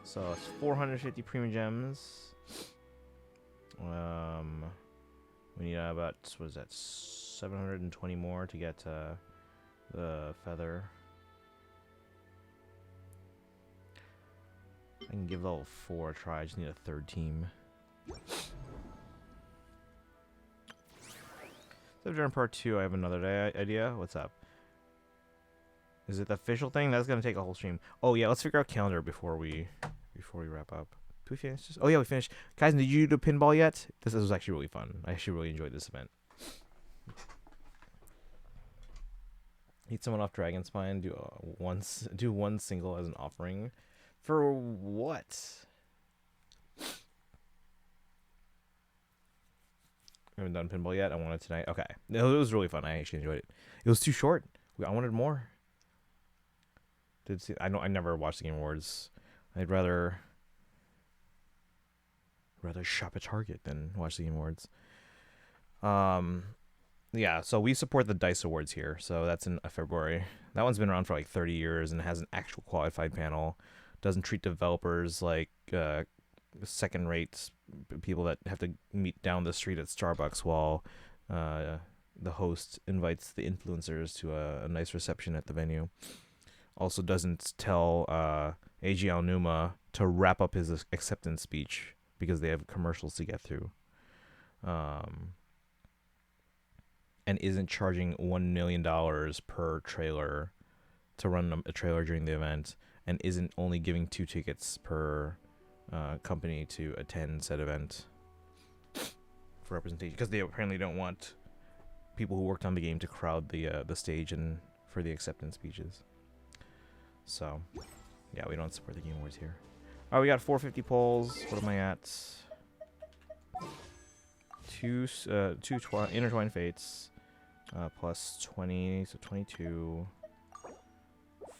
So it's 450 Prima Gems. We need about, what is that, 720 more to get the feather. I can give level 4 a try. I just need a 3rd team. So during part 2, I have another idea. What's up? Is it the official thing? That's gonna take a whole stream. Oh yeah, let's figure out calendar before we wrap up. Did we finish this? Oh yeah, we finished. Guys, did you do pinball yet? This was actually really fun. I actually really enjoyed this event. Eat someone off Dragon Spine. Do one single as an offering. For what? I haven't done pinball yet. I want it tonight. Okay. No, it was really fun. I actually enjoyed it. It was too short. I wanted more. I never watched the Game Awards. I'd rather shop at Target than watch the Game Awards. Yeah, so we support the DICE Awards here. So that's in February. That one's been around for like 30 years and has an actual qualified panel. Doesn't treat developers like second-rate people that have to meet down the street at Starbucks while the host invites the influencers to a nice reception at the venue. Also doesn't tell AG Aonuma to wrap up his acceptance speech because they have commercials to get through. And isn't charging $1 million per trailer to run a trailer during the event. And isn't only giving 2 tickets per company to attend said event for representation, because they apparently don't want people who worked on the game to crowd the stage and for the acceptance speeches. So, yeah, we don't support the Game Awards here. All right, we got 450 polls. What am I at? 2 intertwined fates plus 20, so 22,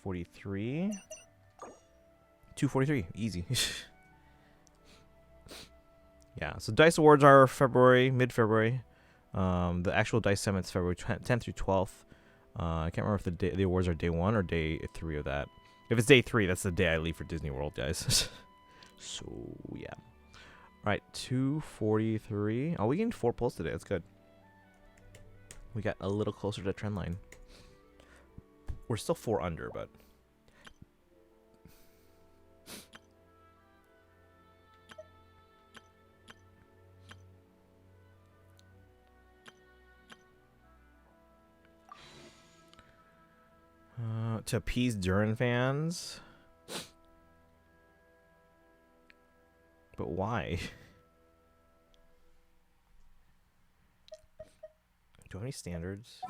43. 243, easy. Yeah, so DICE Awards are mid-February. The actual DICE Summit's February 10th through 12th. I can't remember if the awards are day 1 or day 3 of that. If it's day 3, that's the day I leave for Disney World, guys. So, yeah. Alright, 243. Oh, we gained 4 pulls today. That's good. We got a little closer to trend line. We're still 4 under, but... to appease Durin fans. But why? Do I have any standards?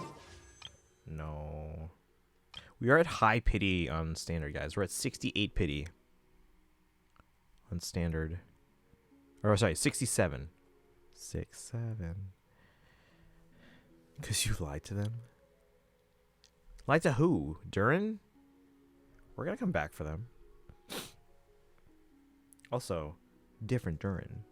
No. We are at high pity on standard, guys. We're at 68 pity on standard. Or sorry, 67. 67. Because you lied to them? Lied to who? Durin? We're gonna come back for them. Also, different Durin.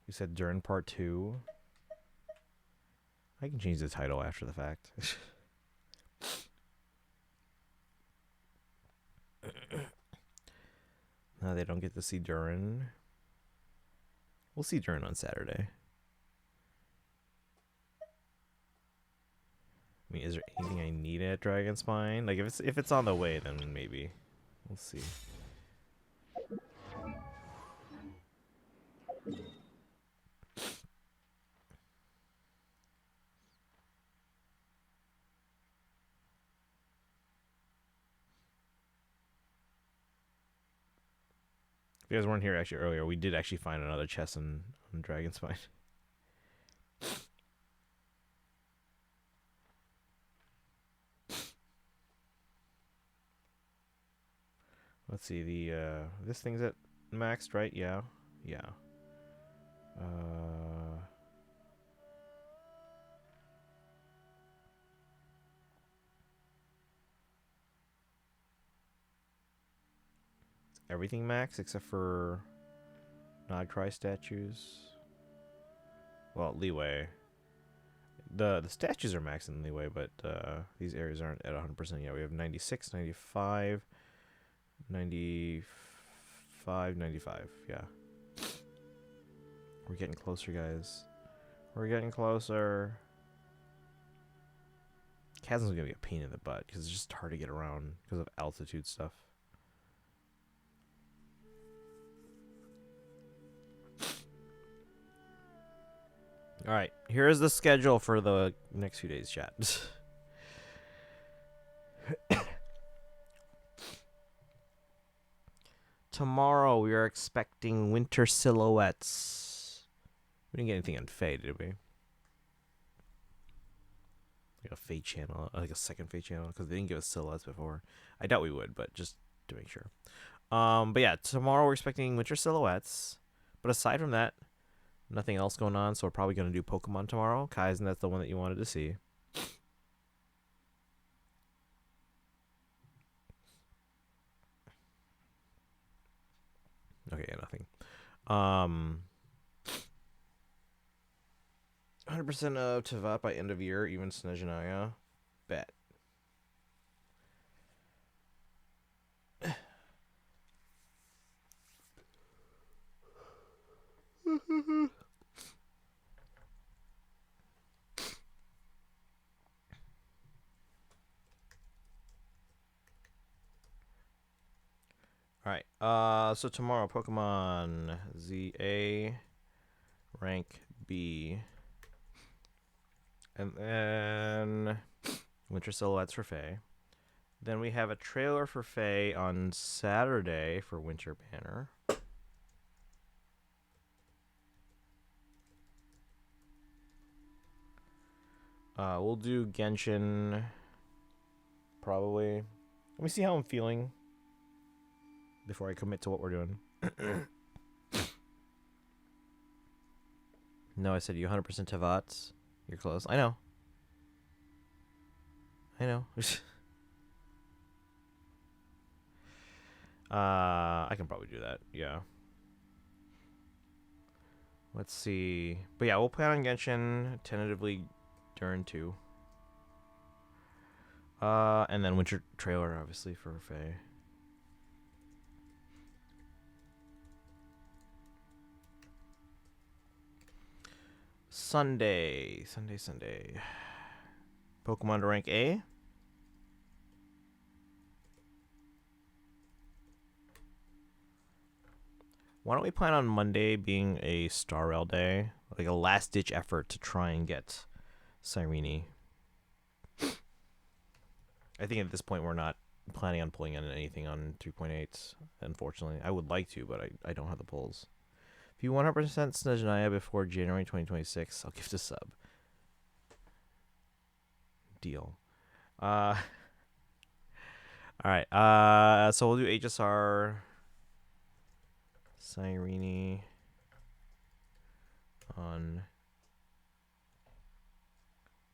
You said Durin Part 2. I can change the title after the fact. No, they don't get to see Durin. We'll see Durin on Saturday. I mean, is there anything I need at Dragon Spine? Like, if it's on the way, then maybe. We'll see. If you guys weren't here actually earlier, we did actually find another chest on Dragon Spine. Let's see, this thing's at maxed, right? Yeah. Yeah. Everything max except for Nodcry statues. Well, leeway. The statues are max in leeway, but these areas aren't at 100% yet. We have 96, 95, 95, 95. Yeah. We're getting closer, guys. We're getting closer. Chasm's gonna be a pain in the butt because it's just hard to get around because of altitude stuff. All right, here is the schedule for the next few days, chat. Tomorrow we are expecting winter silhouettes. We didn't get anything on Faye, did we? Like a Faye channel, like a second Faye channel, because they didn't give us silhouettes before. I doubt we would, but just to make sure. But yeah, tomorrow we're expecting winter silhouettes. But aside from that, nothing else going on, so we're probably going to do Pokemon tomorrow. Kaizen, that's the one that you wanted to see. Okay, yeah, nothing. 100% of Tevat by end of year, even Snezhnaya. Bet. Alright, so tomorrow, Pokemon ZA, rank B, and then Winter Silhouettes for Faye. Then we have a trailer for Faye on Saturday for Winter Banner. We'll do Genshin, probably. Let me see how I'm feeling before I commit to what we're doing. No, I said you 100% Tavats. You're close. I know. I can probably do that. Yeah. Let's see. But yeah, we'll plan on Genshin tentatively during 2. And then Winter trailer, obviously, for Faye. Sunday. Pokemon to rank A. Why don't we plan on Monday being a Star Rail day? Like a last-ditch effort to try and get Cyrene. I think at this point we're not planning on pulling in anything on 3.8, unfortunately. I would like to, but I don't have the pulls. If you 100% Snezhnaya before January 2026, I'll gift a sub. Deal. Alright, so we'll do HSR, Cyrene on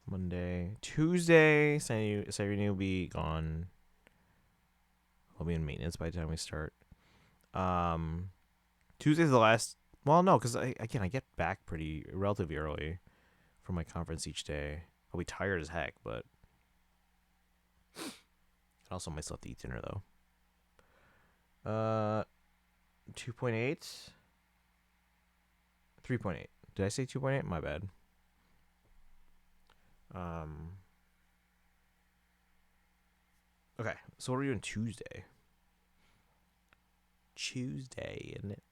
Monday. Tuesday, Cyrene will be gone. I'll be in maintenance by the time we start. Tuesday's the last. Well, no, because I get back relatively early from my conference each day. I'll be tired as heck, but I also might still have to eat dinner though. 2.8, 3.8. Did I say 2.8? My bad. Okay, so what are we doing Tuesday? Tuesday, isn't it?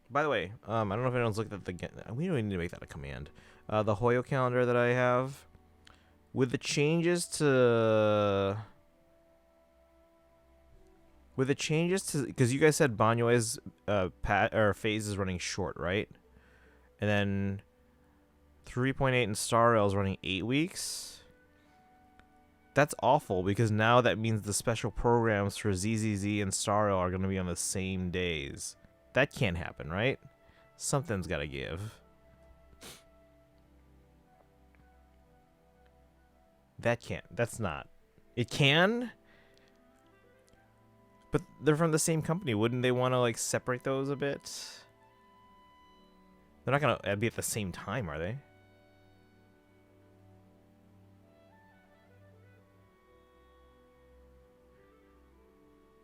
By the way, I don't know if anyone's looked at we don't need to make that a command. The Hoyo calendar that I have, with the changes to, because you guys said Banyue's phase is running short, right? And then 3.8 and Star Rail is running 8 weeks. That's awful, because now that means the special programs for ZZZ and Star Rail are going to be on the same days. That can't happen, right? Something's got to give. That can't. That's not. It can? But they're from the same company. Wouldn't they want to, like, separate those a bit? They're not going to be at the same time, are they?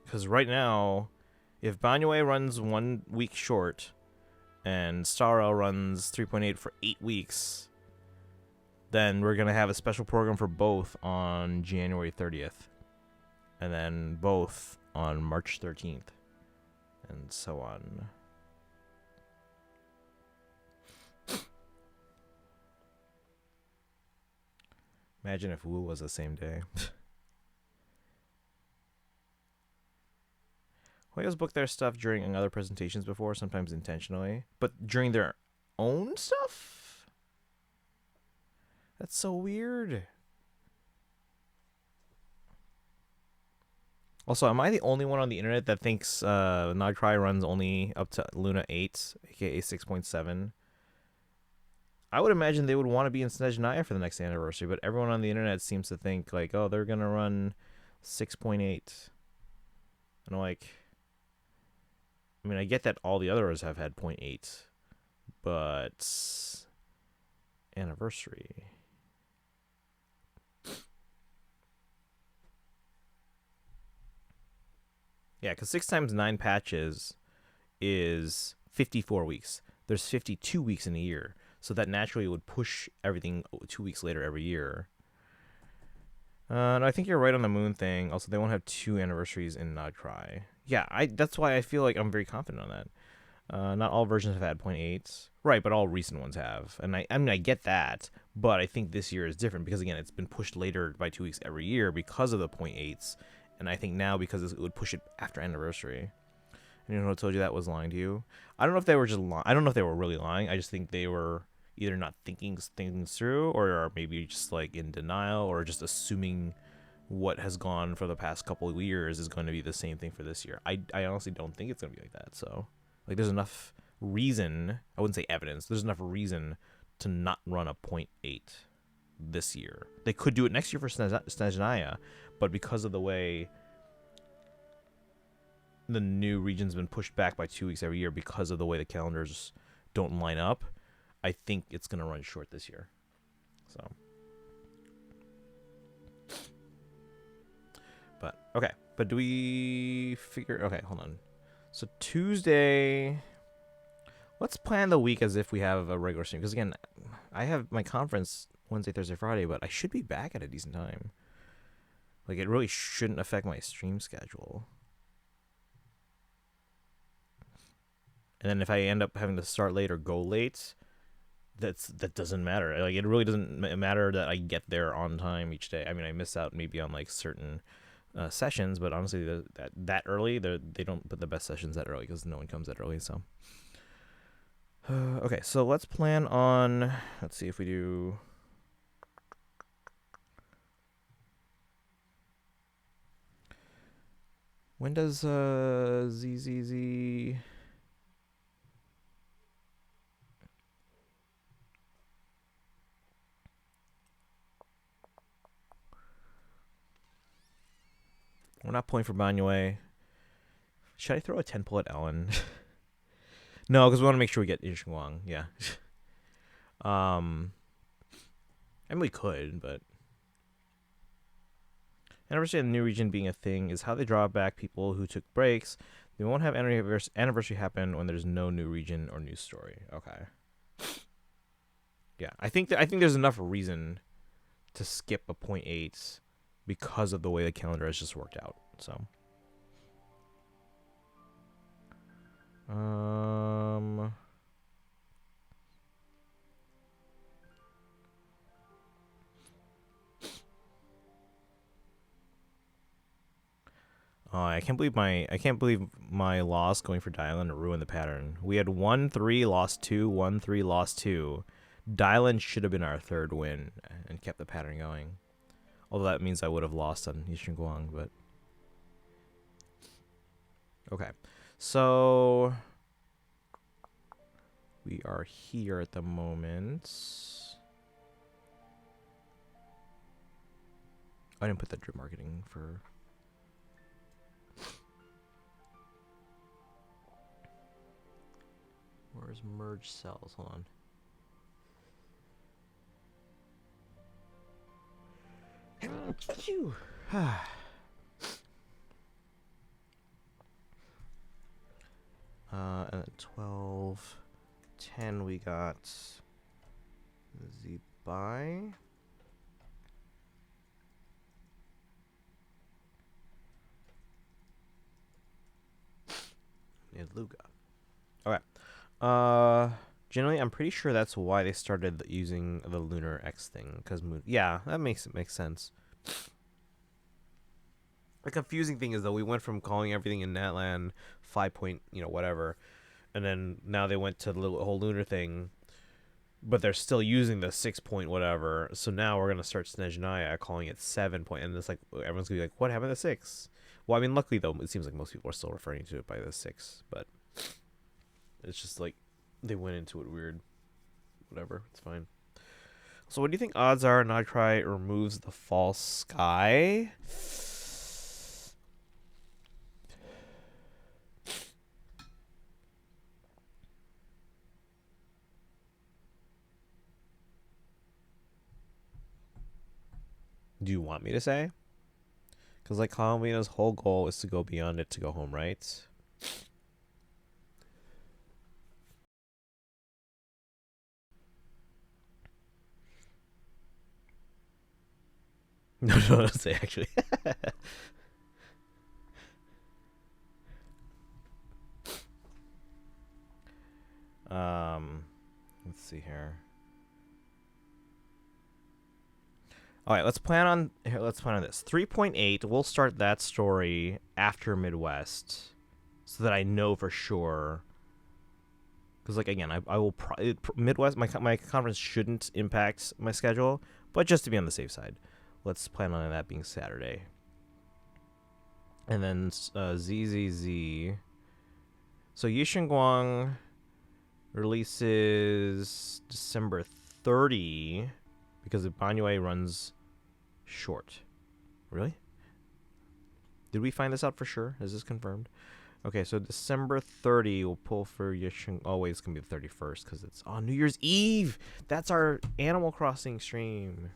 Because right now, if Banyue runs 1 week short and Star Rail runs 3.8 for 8 weeks, then we're going to have a special program for both on January 30th. And then both on March 13th. And so on. Imagine if Wu was the same day. Hoyo's booked their stuff during other presentations before, sometimes intentionally. But during their own stuff? That's so weird. Also, am I the only one on the internet that thinks Nogcry runs only up to Luna 8, aka 6.7? I would imagine they would want to be in Snezhnaya for the next anniversary, but everyone on the internet seems to think, like, oh, they're going to run 6.8. And I'm like, I mean, I get that all the others have had 0.8, but anniversary. Yeah, because 6 times 9 patches is 54 weeks. There's 52 weeks in a year, so that naturally would push everything 2 weeks later every year. And I think you're right on the moon thing. Also, they won't have 2 anniversaries in Nogcry. Yeah, that's why I feel like I'm very confident on that. Not all versions have had 0.8s. Right, but all recent ones have. And I mean, I get that, but I think this year is different because, again, it's been pushed later by 2 weeks every year because of the 0.8s. And I think now because it would push it after anniversary. Anyone who told you that was lying to you? I don't know if they were just lying. I don't know if they were really lying. I just think they were either not thinking things through, or maybe just like in denial, or just assuming what has gone for the past couple of years is going to be the same thing for this year. I honestly don't think it's going to be like that. So, like, there's enough reason, I wouldn't say evidence, there's enough reason to not run a 0.8 this year. They could do it next year for Snezhnaya, but because of the way the new region's been pushed back by 2 weeks every year because of the way the calendars don't line up, I think it's going to run short this year. So, but okay, but do we figure, okay, hold on. So Tuesday, let's plan the week as if we have a regular stream, because again, I have my conference Wednesday, Thursday, Friday, but I should be back at a decent time. Like, it really shouldn't affect my stream schedule. And then if I end up having to start late or go late, that doesn't matter. Like, it really doesn't matter that I get there on time each day. I mean, I miss out maybe on like certain sessions, but honestly, that early, they don't put the best sessions that early because no one comes that early. So, okay, so let's plan on. Let's see if we do. When does ZZZ? We're not pulling for Banyue. Should I throw a 10 pull at Ellen? No, because we want to make sure we get Yishuang. Yeah. And we could, but anniversary of the new region being a thing is how they draw back people who took breaks. They won't have anniversary happen when there's no new region or new story. Okay. Yeah, I think there's enough reason to skip a 0.8 because of the way the calendar has just worked out. So. Oh, I can't believe my loss going for Dylan ruined the pattern. We had 1-3, lost 2, 1-3, lost 2. Dylan should have been our third win and kept the pattern going. Although that means I would have lost on Yishin Guang, but okay. So we are here at the moment. I didn't put the drip marketing for. Where's merge cells? Hold on. And at 12, 10 we got Z-Buy. And Luga. Okay. Generally, I'm pretty sure that's why they started using the Lunar X thing. Because yeah, that makes sense. The confusing thing is though we went from calling everything in Natlan 5 point, whatever, and then now they went to the whole lunar thing, but they're still using the 6 point whatever. So now we're gonna start Snezhnaya calling it 7 point, and it's like everyone's gonna be like, what happened to 6? Well, I mean, luckily though, it seems like most people are still referring to it by the 6, but it's just like they went into it weird. Whatever, it's fine. So what do you think odds are Nightcry removes the false sky? Do you want me to say? Because like Colombia's whole goal is to go beyond it to go home, right? No, don't say actually. Let's see here. All right, let's plan on this. 3.8, we'll start that story after Midwest so that I know for sure. Cuz like again, I will Midwest my conference shouldn't impact my schedule, but just to be on the safe side. Let's plan on that being Saturday. And then ZZZ. So Yishin Guang releases December 30 because the Banyue runs short. Really? Did we find this out for sure? Is this confirmed? Okay, so December 30 we'll pull for Yishin. Oh wait, it's gonna be the 31st because it's on New Year's Eve. That's our Animal Crossing stream.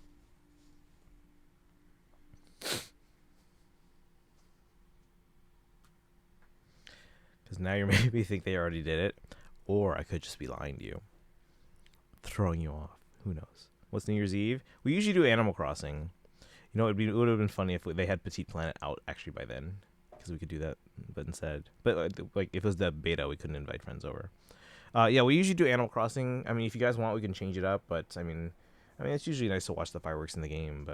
Because now you maybe think they already did it, or I could just be lying to you, throwing you off. Who knows? What's New Year's Eve? We usually do Animal Crossing. You know, it would have been funny if they had Petite Planet out actually by then, because we could do that. But instead, like if it was the beta, we couldn't invite friends over. Yeah, we usually do Animal Crossing. I mean, if you guys want, we can change it up. But I mean, it's usually nice to watch the fireworks in the game.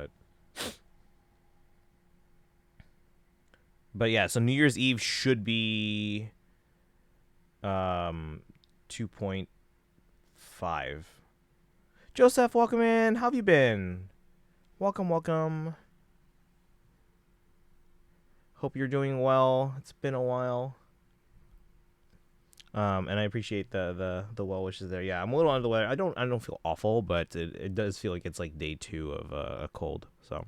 But yeah, so New Year's Eve should be 2.5. Joseph, welcome in. How have you been? Welcome. Hope you're doing well. It's been a while. And I appreciate the well wishes there. Yeah, I'm a little under the weather. I don't feel awful, but it does feel like it's like day 2 of a cold. So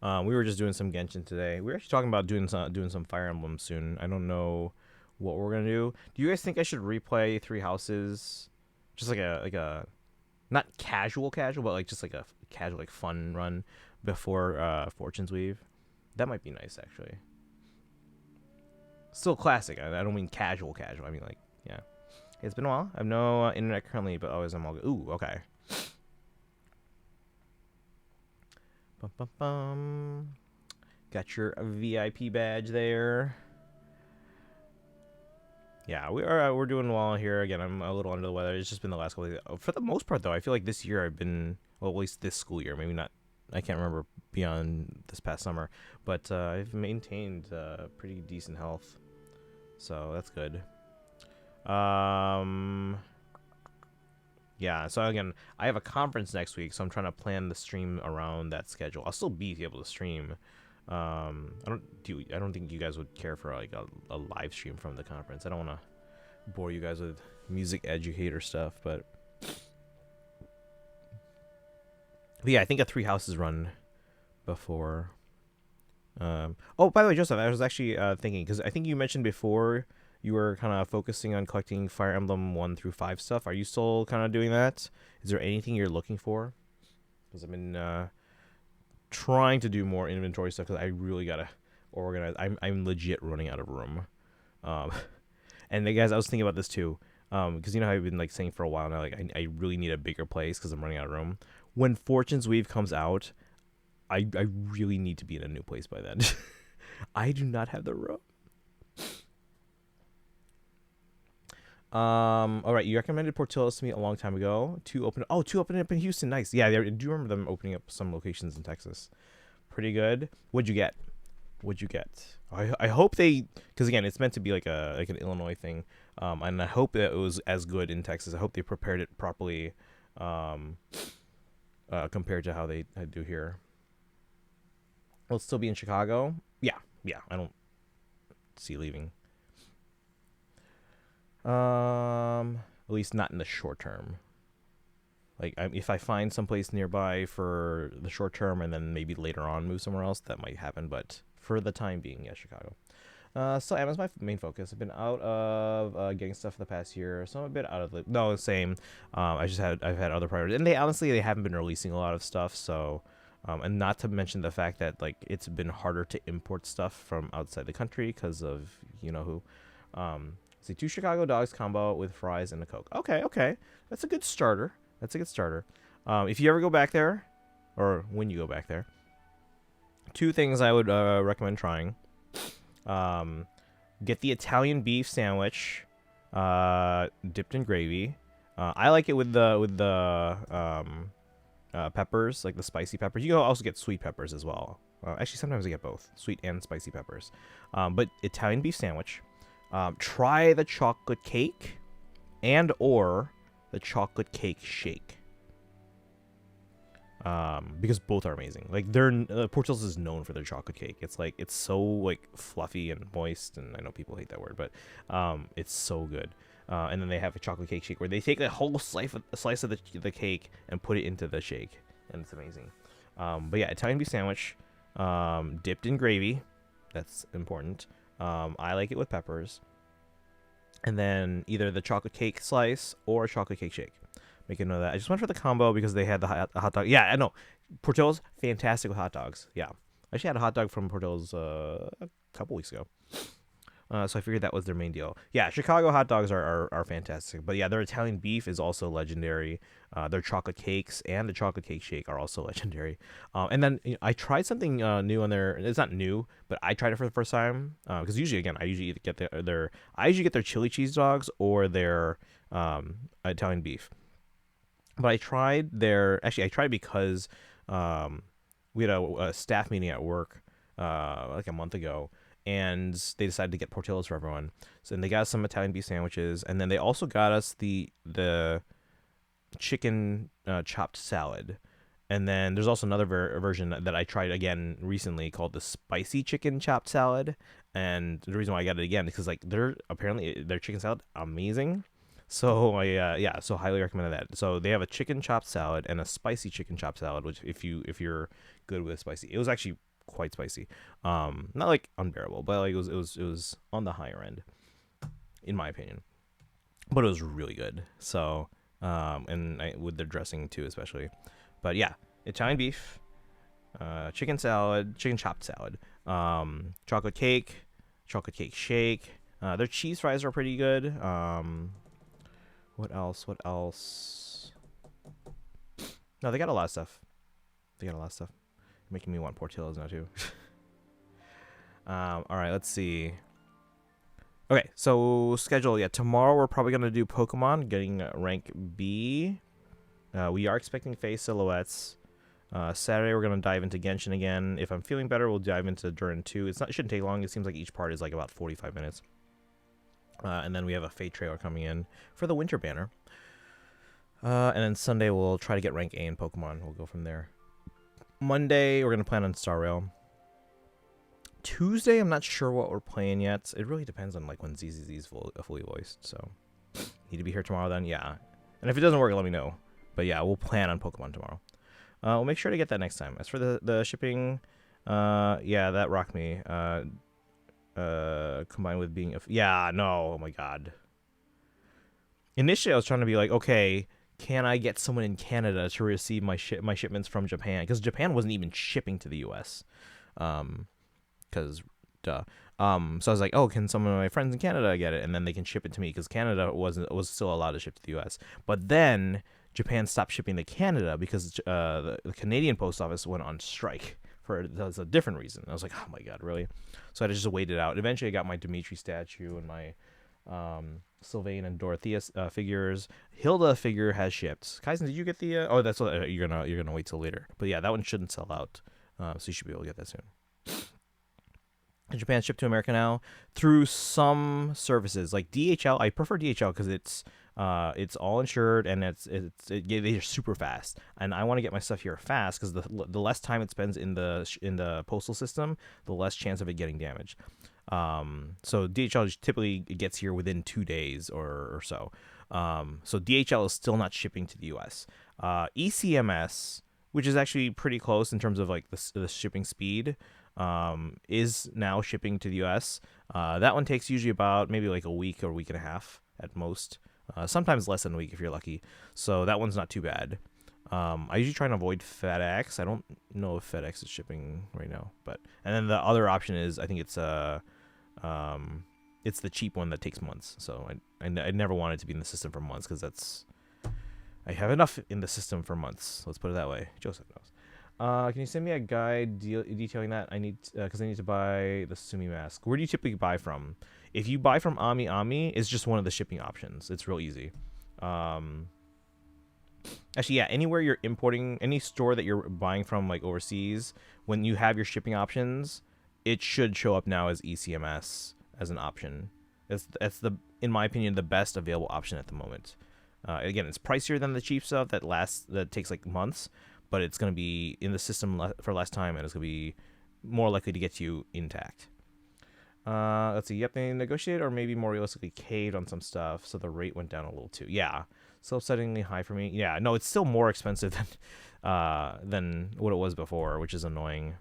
we were just doing some Genshin today. We were actually talking about doing some Fire Emblem soon. I don't know what we're gonna do. Do you guys think I should replay Three Houses? Just like a not casual, but like just like a casual, like fun run before Fortune's Weave. That might be nice, actually. Still classic. I don't mean casual. I mean, like, yeah. It's been a while. I have no internet currently, but always I'm all good. Ooh, okay. Bum. Got your VIP badge there. Yeah, we're doing well here. Again, I'm a little under the weather. It's just been the last couple of days. For the most part, though, I feel like this year I've been, well, at least this school year, maybe not, I can't remember beyond this past summer, but I've maintained pretty decent health, so that's good. Yeah, so again, I have a conference next week, so I'm trying to plan the stream around that schedule. I'll still be able to stream. I don't think you guys would care for like a live stream from the conference. I don't want to bore you guys with music educator stuff, but yeah, I think a Three Houses run before. Oh, by the way, Joseph, I was actually thinking, because I think you mentioned before you were kind of focusing on collecting Fire Emblem 1 through 5 stuff. Are you still kind of doing that? Is there anything you're looking for? Because I've been trying to do more inventory stuff, because I really gotta organize. I'm legit running out of room. And guys, I was thinking about this too, because you know how I've been like saying for a while now, like I really need a bigger place because I'm running out of room. When Fortune's Weave comes out, I really need to be in a new place by then. I do not have the room. All right, you recommended Portillo's to me a long time ago. Two opening up in Houston. Nice. Yeah, I do remember them opening up some locations in Texas. Pretty good. What'd you get? I hope they, because again, it's meant to be like an Illinois thing, and I hope that it was as good in Texas. I hope they prepared it properly, compared to how they do here. Will it still be in Chicago? Yeah. I don't see leaving. At least not in the short term. Like, if I find someplace nearby for the short term and then maybe later on move somewhere else, that might happen. But for the time being, yeah, Chicago. So Amazon's my main focus. I've been out of getting stuff the past year, so I'm a bit out of the same. I've had other priorities, and they haven't been releasing a lot of stuff. So, and not to mention the fact that like it's been harder to import stuff from outside the country because of you know who. See, 2 Chicago dogs combo with fries and a Coke. Okay. That's a good starter. If you ever go back there, or when you go back there, 2 things I would recommend trying. Get the Italian beef sandwich, dipped in gravy. I like it with the peppers, like the spicy peppers. You can also get sweet peppers as well. Actually, sometimes I get both, sweet and spicy peppers. But Italian beef sandwich. Try the chocolate cake and or the chocolate cake shake. Because both are amazing. Like Portillo's is known for their chocolate cake. It's so like fluffy and moist, and I know people hate that word, but it's so good. And then they have a chocolate cake shake where they take a whole slice of the cake and put it into the shake, and it's amazing. But yeah, Italian beef sandwich, dipped in gravy. That's important. I like it with peppers. And then either the chocolate cake slice or a chocolate cake shake. Make a note of that. I just went for the combo because they had the hot dog. Yeah, I know. Portillo's fantastic with hot dogs. Yeah. I actually had a hot dog from Portillo's a couple weeks ago. So I figured that was their main deal. Yeah, Chicago hot dogs are fantastic. But yeah, their Italian beef is also legendary. Their chocolate cakes and the chocolate cake shake are also legendary. And then I tried something new on their. It's not new, but I tried it for the first time. Because usually, again, I usually get their chili cheese dogs or their Italian beef. But I tried because we had a staff meeting at work like a month ago, and they decided to get Portillo's for everyone. So and they got us some Italian beef sandwiches, and then they also got us the chicken chopped salad. And then there's also another version that I tried again recently called the spicy chicken chopped salad. And the reason why I got it again is because like their chicken salad amazing. So I so highly recommend that. So they have a chicken chopped salad and a spicy chicken chopped salad, which if you're good with spicy, it was actually quite spicy. Not like unbearable, but like it was on the higher end, in my opinion. But it was really good. So and with their dressing too, especially. But yeah, Italian beef, chicken chopped salad, chocolate cake shake. Their cheese fries are pretty good. What else? No, they got a lot of stuff. Making me want Portillo's now too. All right, let's see. Okay, so schedule. Yeah, tomorrow we're probably gonna do Pokemon, getting rank B. We are expecting face silhouettes. Saturday we're gonna dive into Genshin again. If I'm feeling better, we'll dive into Durin 2. It shouldn't take long. It seems like each part is like about 45 minutes. And then we have a Fate trailer coming in for the Winter Banner. And then Sunday we'll try to get rank A in Pokemon. We'll go from there. Monday we're gonna plan on Star Rail. Tuesday I'm not sure what we're playing yet. It really depends on like when ZZZ's fully voiced. So need to be here tomorrow then. Yeah. And if it doesn't work, let me know. But yeah, we'll plan on Pokemon tomorrow. We'll make sure to get that next time. As for the shipping, yeah, that rocked me. Combined with being oh my god. Initially I was trying to be like, okay, can I get someone in Canada to receive my shipments from Japan? Because Japan wasn't even shipping to the US. Because duh. So I was like, oh, can some of my friends in Canada get it? And then they can ship it to me, because Canada was still allowed to ship to the US. But then Japan stopped shipping to Canada because the Canadian post office went on strike for a different reason. I was like, oh my god, really? So I just waited out. Eventually I got my Dimitri statue and my Sylvain and Dorothea figures. Hilda figure has shipped. Kaizen, did you get the oh, that's what you're gonna wait till later. But yeah, that one shouldn't sell out. So you should be able to get that soon. Japan shipped to America now through some services like DHL. I prefer DHL because it's all insured and they're super fast. And I want to get my stuff here fast because the less time it spends in the postal system, the less chance of it getting damaged. So DHL typically gets here within 2 days or so. So DHL is still not shipping to the US. ECMS, which is actually pretty close in terms of like the shipping speed, is now shipping to the US. That one takes usually about maybe like a week or a week and a half at most. Sometimes less than a week if you're lucky. So that one's not too bad. I usually try and avoid FedEx. I don't know if FedEx is shipping right now, and then the other option is I think it's the cheap one that takes months. So I never wanted to be in the system for months because I have enough in the system for months. Let's put it that way. Joseph knows. Can you send me a guide detailing that? I need because I need to buy the Sumi mask. Where do you typically buy from? If you buy from Ami, it's just one of the shipping options. It's real easy. Actually, yeah, anywhere you're importing, any store that you're buying from, like overseas, when you have your shipping options, it should show up now as ECMS as an option. That's in my opinion, the best available option at the moment. Again, it's pricier than the cheap stuff that takes like months, but it's going to be in the system for less time, and it's going to be more likely to get you intact. Let's see. Yep, they negotiated or maybe more realistically caved on some stuff, so the rate went down a little too. Yeah, so upsettingly high for me. Yeah, no, it's still more expensive than what it was before, which is annoying.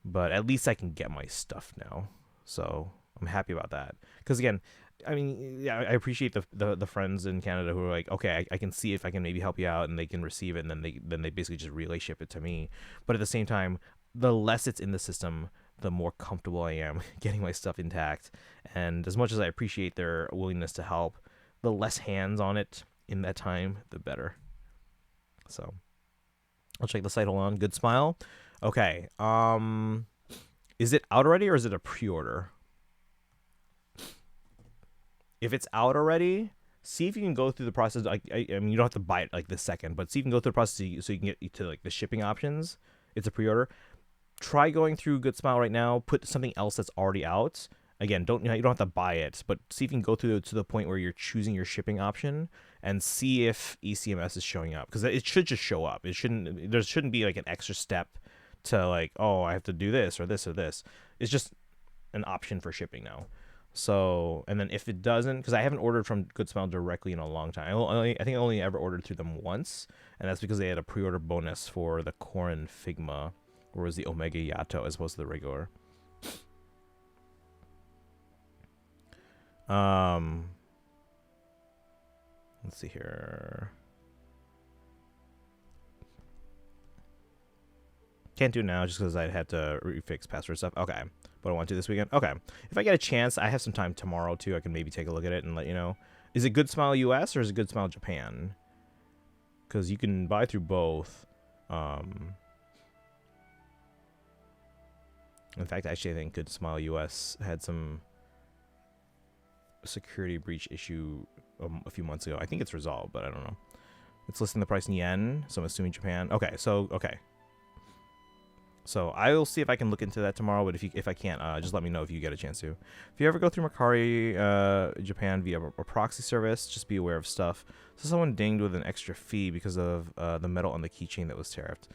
But at least I can get my stuff now, so I'm happy about that. Because again, I mean, yeah, I appreciate the friends in Canada who are like, okay, I can see if I can maybe help you out, and they can receive it, and then they basically just relay ship it to me. But at the same time, the less it's in the system, the more comfortable I am getting my stuff intact. And as much as I appreciate their willingness to help, the less hands on it in that time, the better. So I'll check the site. Hold on. Good Smile. Okay. Is it out already or is it a pre-order? If it's out already, see if you can go through the process. I mean, you don't have to buy it like this second, but see if you can go through the process so you can get to like the shipping options. It's a pre-order. Try going through Good Smile right now. Put something else that's already out. Again, you don't have to buy it, but see if you can go through to the point where you're choosing your shipping option and see if ECMS is showing up, because it should just show up. There shouldn't be like an extra step to like, oh, I have to do this or this or this. It's just an option for shipping now. So, and then if it doesn't, because I haven't ordered from Good Smile directly in a long time. I think I only ever ordered through them once, and that's because they had a pre-order bonus for the Korin Figma, or was the Omega Yato as opposed to the regular. Let's see here. Can't do it now just because I had to refix password stuff. Okay. But I want to this weekend. Okay. If I get a chance, I have some time tomorrow too. I can maybe take a look at it and let you know. Is it Good Smile US or is it Good Smile Japan? Because you can buy through both. In fact, actually, I think Good Smile US had some security breach issue a few months ago. I think it's resolved, but I don't know. It's listing the price in yen, so I'm assuming Japan. Okay, so So I will see if I can look into that tomorrow, but if I can't, just let me know if you get a chance to. If you ever go through Mercari Japan via a proxy service, just be aware of stuff. So someone dinged with an extra fee because of the metal on the keychain that was tariffed.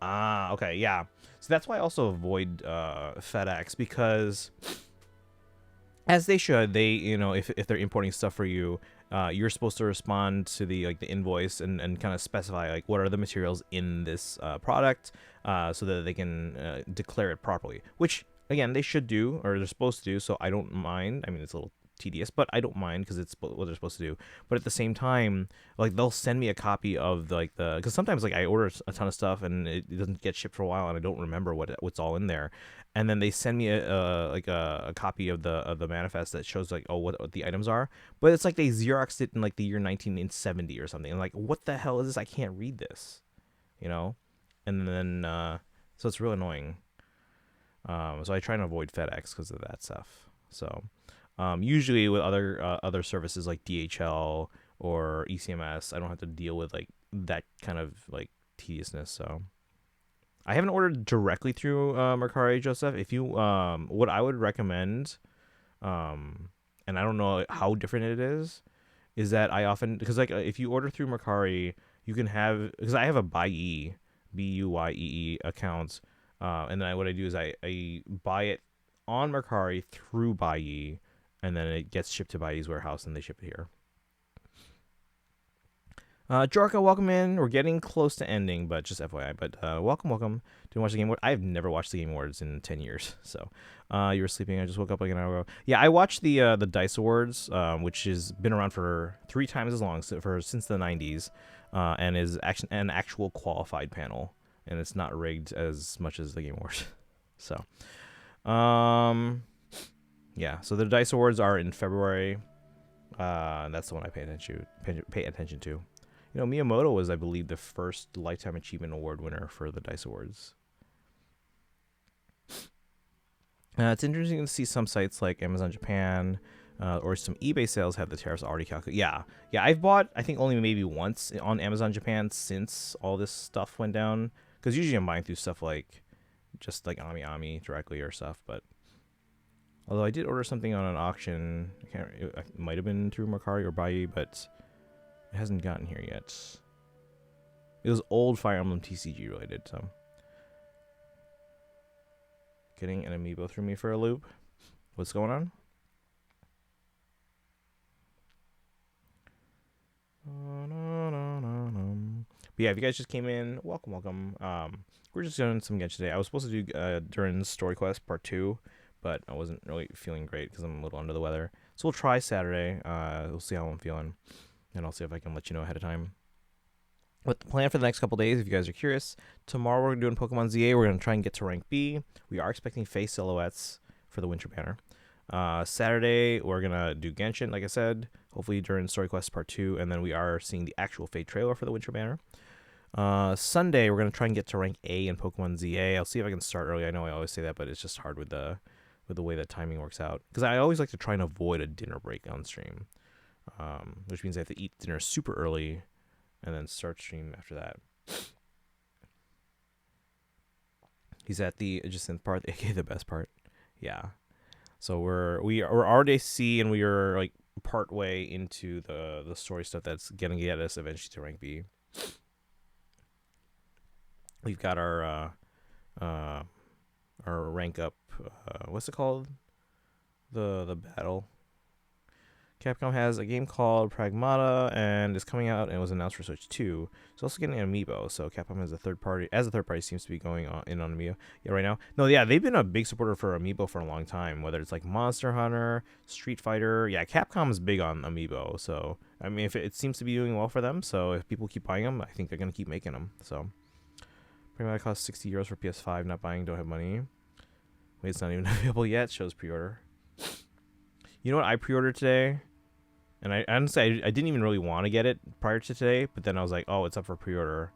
Ah, okay, yeah. So that's why I also avoid FedEx, because as they should, they, you know, if they're importing stuff for you, you're supposed to respond to the invoice and kind of specify like what are the materials in this product, so that they can declare it properly, which again they should do, or they're supposed to do. So I don't mind. I mean, it's a little tedious, but I don't mind because it's what they're supposed to do. But at the same time, like they'll send me a copy of because sometimes like I order a ton of stuff and it doesn't get shipped for a while and I don't remember what's all in there, and then they send me a copy of the manifest that shows like, oh, what the items are, but it's like they Xeroxed it in like the year 1970 or something, and like, what the hell is this? I can't read this, you know. And then so it's real annoying. So I try and avoid FedEx because of that stuff. So usually with other services like DHL or ECMS, I don't have to deal with like that kind of like tediousness. So I haven't ordered directly through Mercari, Joseph. If you what I would recommend, and I don't know how different it is that I often, because like if you order through Mercari, you can have, because I have a Buyee, BUYEE account, and then what I do is I buy it on Mercari through Buyee, and then it gets shipped to Buyee's warehouse and they ship it here. Jorka, welcome in. We're getting close to ending, but just FYI. But welcome. Didn't watch the Game Awards. I've never watched the Game Awards in 10 years. So you were sleeping. I just woke up like an hour ago. Yeah, I watched the Dice Awards, which has been around for 3 times as long, since the 90s, and is an actual qualified panel, and it's not rigged as much as the Game Awards. So, yeah. So the Dice Awards are in February. That's the one I pay attention to. You know, Miyamoto was, I believe, the first Lifetime Achievement Award winner for the Dice Awards. It's interesting to see some sites like Amazon Japan or some eBay sales have the tariffs already calculated. Yeah, I've bought, I think, only maybe once on Amazon Japan since all this stuff went down. Because usually I'm buying through stuff like, just like Ami directly or stuff. But although I did order something on an auction, it might have been through Mercari or Buyee, but it hasn't gotten here yet. It was old Fire Emblem TCG related, so. Getting an amiibo threw me for a loop. What's going on? But yeah, if you guys just came in, welcome. We're just doing some Genshin today. I was supposed to do Durin's Story Quest Part 2, but I wasn't really feeling great because I'm a little under the weather. So we'll try Saturday. We'll see how I'm feeling. And I'll see if I can let you know ahead of time. What the plan for the next couple days, if you guys are curious, tomorrow we're doing Pokemon ZA. We're going to try and get to rank B. We are expecting face silhouettes for the winter banner. Saturday, we're going to do Genshin, like I said, hopefully during Story Quest Part 2, and then we are seeing the actual Fate trailer for the winter banner. Sunday, we're going to try and get to rank A in Pokemon ZA. I'll see if I can start early. I know I always say that, but it's just hard with the way that timing works out. Because I always like to try and avoid a dinner break on stream, which means I have to eat dinner super early and then start stream after that. He's at the adjacent part, aka the best part. Yeah. So we're already C, and we are like part way into the story stuff that's gonna get us eventually to rank B. We've got our rank up. What's it called? The battle. Capcom has a game called Pragmata, and it's coming out, and it was announced for Switch 2. It's also getting an amiibo, so Capcom as a third party seems to be going on amiibo. Yeah, right now. No, yeah, they've been a big supporter for amiibo for a long time, whether it's like Monster Hunter, Street Fighter. Yeah, Capcom is big on amiibo, so I mean, if it seems to be doing well for them, so if people keep buying them, I think they're gonna keep making them. So Pragmata costs 60 euros for PS5. Not buying, don't have money. Wait, it's not even available yet. Shows pre-order. You know what I pre-ordered today? And I honestly, I didn't even really want to get it prior to today, but then I was like, oh, it's up for pre-order.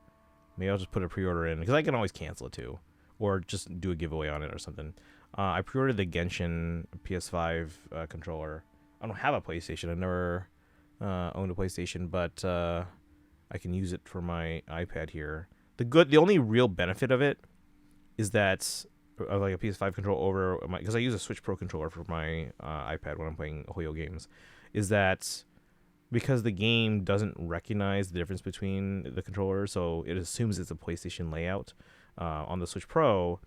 Maybe I'll just put a pre-order in, because I can always cancel it too, or just do a giveaway on it or something. I pre-ordered the Genshin PS5 controller. I don't have a PlayStation. I've never owned a PlayStation, but I can use it for my iPad here. The only real benefit of it is that like a PS5 controller over my, because I use a Switch Pro controller for my iPad when I'm playing Hoyo games, is that because the game doesn't recognize the difference between the controllers, so it assumes it's a PlayStation layout on the Switch Pro,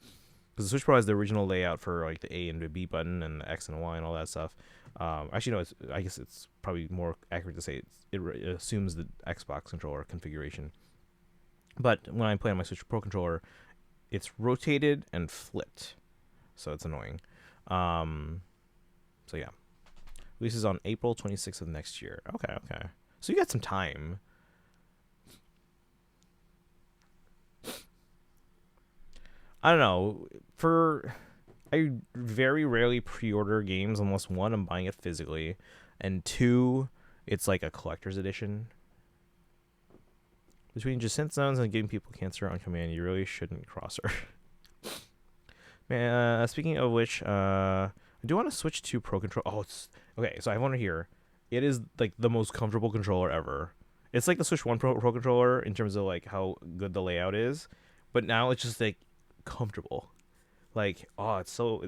because the Switch Pro has the original layout for like the A and the B button and the X and the Y and all that stuff. Actually, no, I guess it's probably more accurate to say it assumes the Xbox controller configuration. But when I play on my Switch Pro controller, it's rotated and flipped, so it's annoying. So yeah, releases on April 26th of next year. Okay. So you got some time. I don't know. I very rarely pre-order games unless one, I'm buying it physically, and two, it's like a collector's edition. Between Jacinthe zones and giving people cancer on command, you really shouldn't cross her. Man, speaking of which, I do want to switch to Pro Controller. Oh, it's okay. So I have one here. It is like the most comfortable controller ever. It's like the Switch 1 Pro controller in terms of like how good the layout is, but now it's just like comfortable. Like, oh, it's so.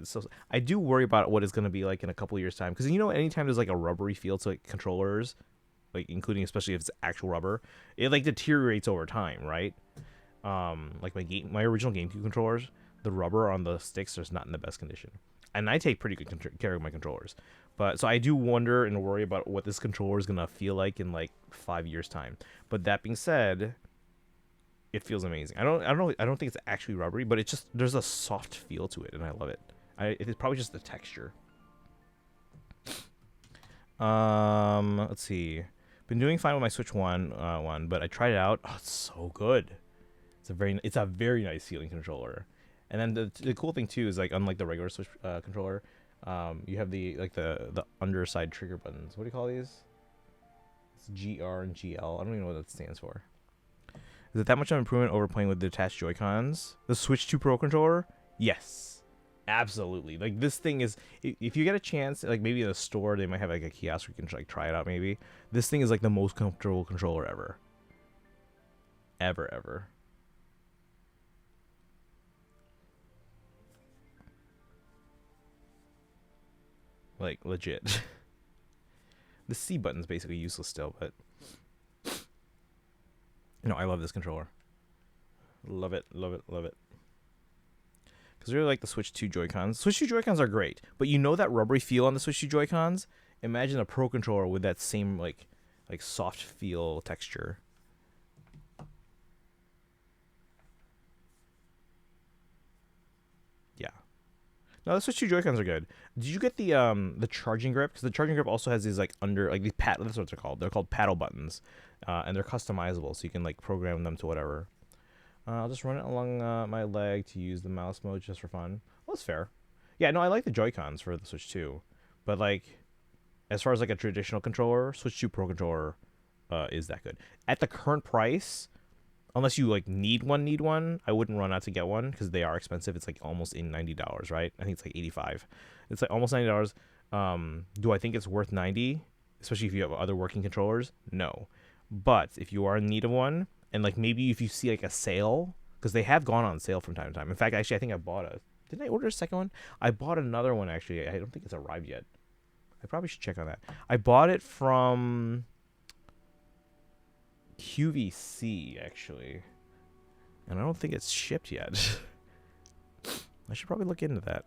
I do worry about what it's gonna be like in a couple of years' time, because anytime there's like a rubbery feel to like controllers, like including especially if it's actual rubber, it like deteriorates over time, right? Like my original GameCube controllers, the rubber on the sticks is not in the best condition, and I take pretty good care of my controllers. But so I do wonder and worry about what this controller is gonna feel like in like 5 years' time. But that being said, it feels amazing. I don't think it's actually rubbery, but it's just there's a soft feel to it, and I love it. It's probably just the texture. Let's see. Been doing fine with my Switch 1, but I tried it out. Oh, it's so good. It's a very nice feeling controller. And then the cool thing too is, like, unlike the regular Switch controller, you have the underside trigger buttons. What do you call these? It's GR and GL. I don't even know what that stands for. Is it that much of an improvement over playing with detached Joy-Cons? The Switch 2 Pro controller? Yes. Absolutely. Like, this thing is, if you get a chance, like maybe in a store they might have like a kiosk where you can like try it out. Maybe this thing is like the most comfortable controller ever. Like, legit. The C button's basically useless still, but I love this controller. Love it. Because I really like the Switch 2 Joy-Cons. Switch 2 Joy-Cons are great, but that rubbery feel on the Switch 2 Joy-Cons? Imagine a Pro controller with that same like soft feel texture. Yeah. No, the Switch 2 Joy-Cons are good. Did you get the charging grip? Because the charging grip also has these like that's what they're called. They're called paddle buttons. and they're customizable, so you can like program them to whatever. I'll just run it along my leg to use the mouse mode just for fun. Well, that's fair. Yeah, no, I like the Joy-Cons for the Switch 2, but like, as far as like a traditional controller, Switch 2 Pro controller is that good. At the current price, unless you like need one, I wouldn't run out to get one because they are expensive. It's like almost in $90, right? I think it's like 85. It's like almost $90. Do I think it's worth 90? Especially if you have other working controllers? No. But if you are in need of one, and like maybe if you see like a sale, because they have gone on sale from time to time. In fact, actually, I think I bought a. Didn't I order a second one? I bought another one actually. I don't think it's arrived yet. I probably should check on that. I bought it from QVC actually, and I don't think it's shipped yet. I should probably look into that.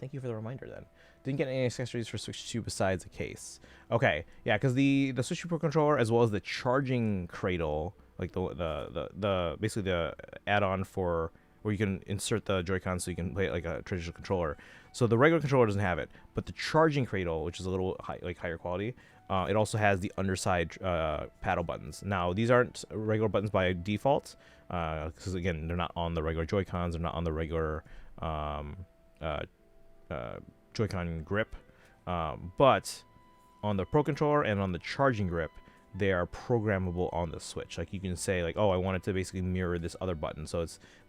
Thank you for the reminder then. Didn't get any accessories for Switch 2 besides a case. Okay, yeah, because the Switch 2 Pro controller as well as the charging cradle, like the basically the add-on for where you can insert the Joy-Con so you can play it like a traditional controller. So the regular controller doesn't have it, but the charging cradle, which is a little higher quality, it also has the underside paddle buttons. Now these aren't regular buttons by default, because again they're not on the regular Joy-Cons, they're not on the regular Joy-Con grip, but on the Pro controller and on the charging grip, they are programmable on the Switch. Like you can say like, oh, I want it to basically mirror this other button, so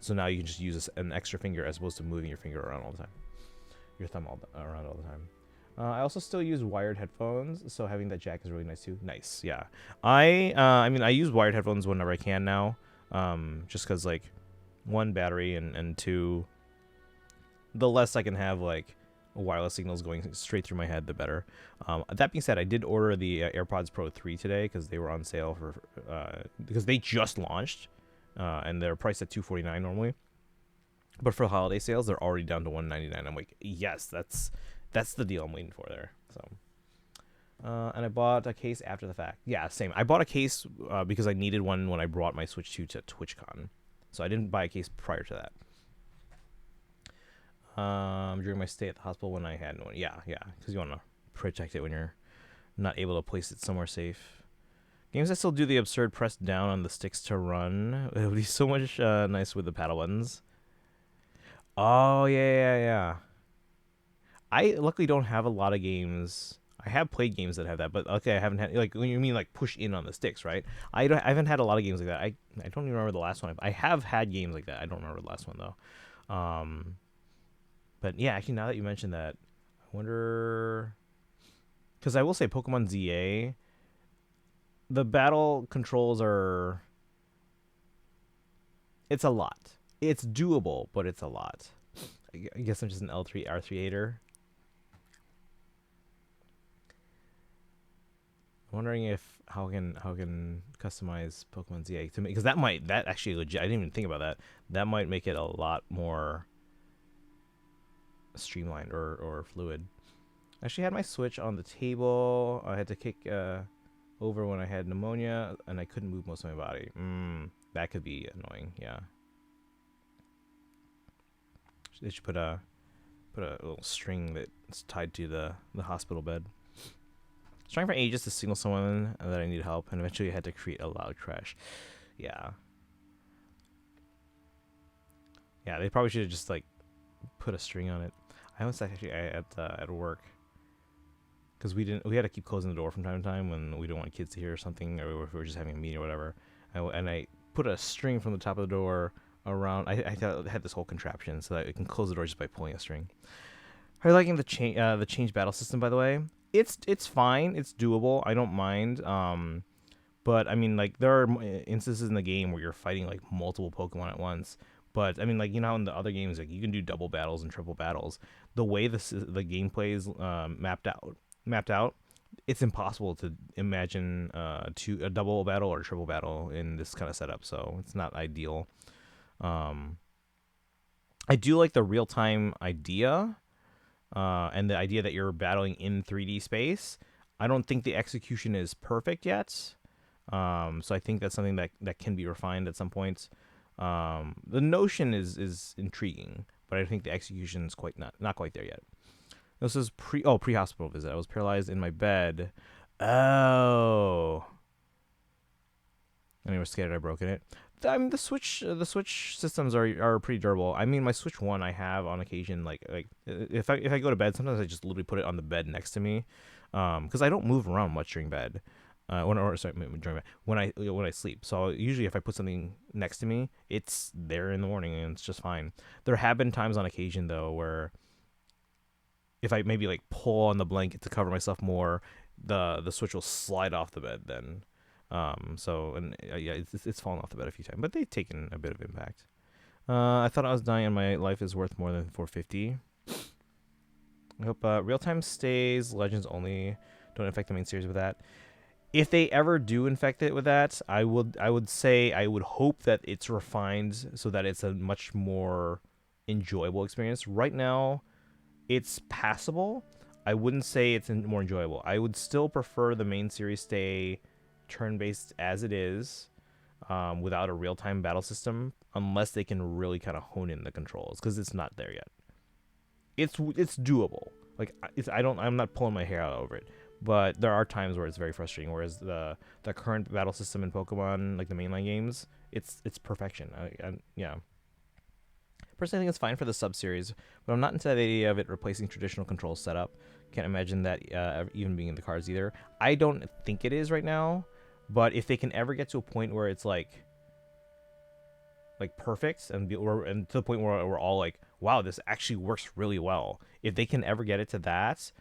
now you can just use an extra finger as opposed to moving your finger around all the time, your thumb around all the time. I also still use wired headphones, so having that jack is really nice too. Nice, yeah. I mean I use wired headphones whenever I can now, just because like one, battery, and two, the less I can have like wireless signals going straight through my head, the better. That being said, I did order the AirPods Pro 3 today because they were on sale for because they just launched, and they're priced at $249 normally. But for the holiday sales, they're already down to $199. I'm like, yes, that's the deal I'm waiting for there. So, and I bought a case after the fact. Yeah, same. I bought a case because I needed one when I brought my Switch 2 to TwitchCon, so I didn't buy a case prior to that. During my stay at the hospital when I had one. Yeah, because you want to protect it when you're not able to place it somewhere safe. Games that still do the absurd press down on the sticks to run. It would be so much nice with the paddle buttons. Oh, yeah. I luckily don't have a lot of games. I have played games that have that, but okay, I haven't had, like, when you mean like push in on the sticks, right? I haven't had a lot of games like that. I don't even remember the last one. I have had games like that. I don't remember the last one, though. But yeah, actually, now that you mentioned that, I wonder, because I will say Pokemon ZA, the battle controls are, it's a lot. It's doable, but it's a lot. I guess I'm just an L3 R3-ater. I'm wondering how can customize Pokemon ZA to me, because that actually legit. I didn't even think about that. That might make it a lot more streamlined or fluid. I actually had my Switch on the table. I had to kick over when I had pneumonia and I couldn't move most of my body. That could be annoying. Yeah. They should put a little string that's tied to the hospital bed. I was trying for ages to signal someone that I need help, and eventually I had to create a loud crash. Yeah. Yeah, they probably should have just like put a string on it. I was actually at work because we had to keep closing the door from time to time when we don't want kids to hear something, or if we were just having a meeting or whatever. And I put a string from the top of the door around. I had this whole contraption so that it can close the door just by pulling a string. Are you liking the change battle system, by the way? It's fine. It's doable. I don't mind. But I mean, like, there are instances in the game where you're fighting like multiple Pokemon at once. But I mean, like, you know, in the other games, like, you can do double battles and triple battles. The way the gameplay is mapped out, it's impossible to imagine a double battle or a triple battle in this kind of setup. So it's not ideal. I do like the real time idea, and the idea that you're battling in 3D space. I don't think the execution is perfect yet. So I think that's something that can be refined at some point. The notion is intriguing, but I think the execution is not quite there yet. This is pre-hospital visit. I was paralyzed in my bed. Oh. and they were scared I broken it. I mean, the Switch systems are pretty durable. I mean, my Switch 1 I have on occasion, like if I go to bed, sometimes I just literally put it on the bed next to me, because I don't move around much during bed. When I sleep. So usually if I put something next to me, it's there in the morning and it's just fine. There have been times on occasion though where if I maybe like pull on the blanket to cover myself more, the Switch will slide off the bed then. It's fallen off the bed a few times, but they've taken a bit of impact. I thought I was dying and my life is worth more than 450. I hope real-time stays, Legends only, don't affect the main series with that. If they ever do infect it with that, I would hope that it's refined so that it's a much more enjoyable experience. Right now, it's passable. I wouldn't say it's more enjoyable. I would still prefer the main series stay turn-based as it is, without a real-time battle system, unless they can really kind of hone in the controls, because it's not there yet. It's doable. Like I'm not pulling my hair out over it. But there are times where it's very frustrating. Whereas the current battle system in Pokemon, like the mainline games, it's perfection. Yeah. Personally, I think it's fine for the sub-series, but I'm not into the idea of it replacing traditional control setup. Can't imagine that even being in the cards either. I don't think it is right now, but if they can ever get to a point where it's like perfect and to the point where we're all like, wow, this actually works really well. If they can ever get it to that,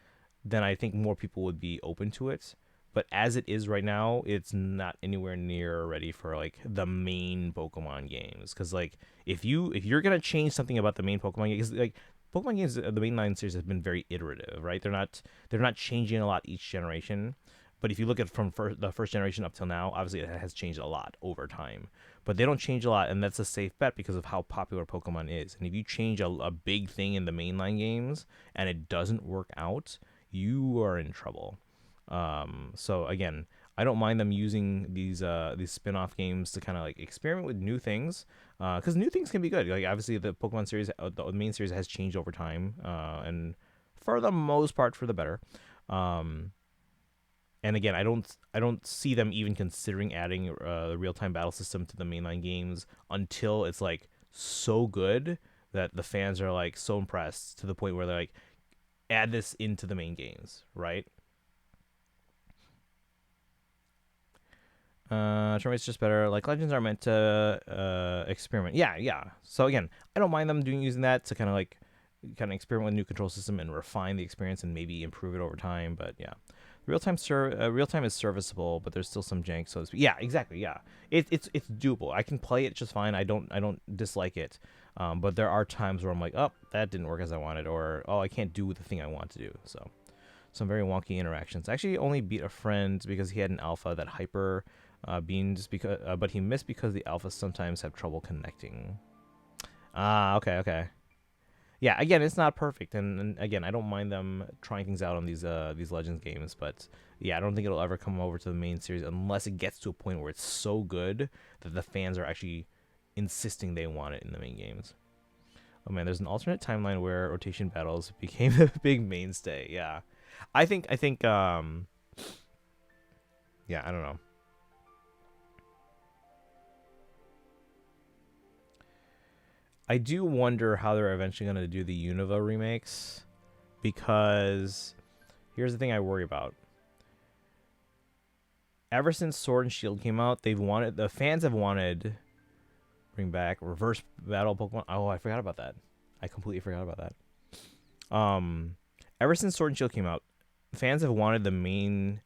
then I think more people would be open to it. But as it is right now, it's not anywhere near ready for like the main Pokemon games. Because like if you're gonna change something about the main Pokemon games, like Pokemon games, the mainline series has been very iterative, right? They're not changing a lot each generation. But if you look at from the first generation up till now, obviously it has changed a lot over time. But they don't change a lot, and that's a safe bet because of how popular Pokemon is. And if you change a big thing in the mainline games and it doesn't work out, you are in trouble. So again, I don't mind them using these spin-off games to kind of like experiment with new things, because new things can be good. Like obviously the Pokemon series, the main series has changed over time, and for the most part for the better. And again, I don't see them even considering adding the real-time battle system to the mainline games until it's like so good that the fans are like so impressed to the point where they're like, add this into the main games, right? Tournament's just better. Like Legends are meant to experiment. Yeah. So again, I don't mind them using that to kind of experiment with a new control system and refine the experience and maybe improve it over time. But yeah, real time is serviceable, but there's still some jank. So to speak. Yeah, exactly. Yeah, it's doable. I can play it just fine. I don't dislike it. But there are times where I'm like, oh, that didn't work as I wanted, or oh, I can't do the thing I want to do. So some very wonky interactions. I actually only beat a friend because he had an alpha that hyper beamed but he missed because the alphas sometimes have trouble connecting. Okay. Yeah, again, it's not perfect, and again, I don't mind them trying things out on these Legends games, but yeah, I don't think it'll ever come over to the main series unless it gets to a point where it's so good that the fans are actually insisting they want it in the main games. Oh man, there's an alternate timeline where rotation battles became a big mainstay. Yeah, I think yeah, I don't know. I do wonder how they're eventually going to do the Unova remakes, because here's the thing I worry about. Ever since Sword and Shield came out, the fans have wanted bring back reverse battle Pokemon. Oh, I forgot about that. I completely forgot about that. Ever since Sword and Shield came out, fans have wanted the main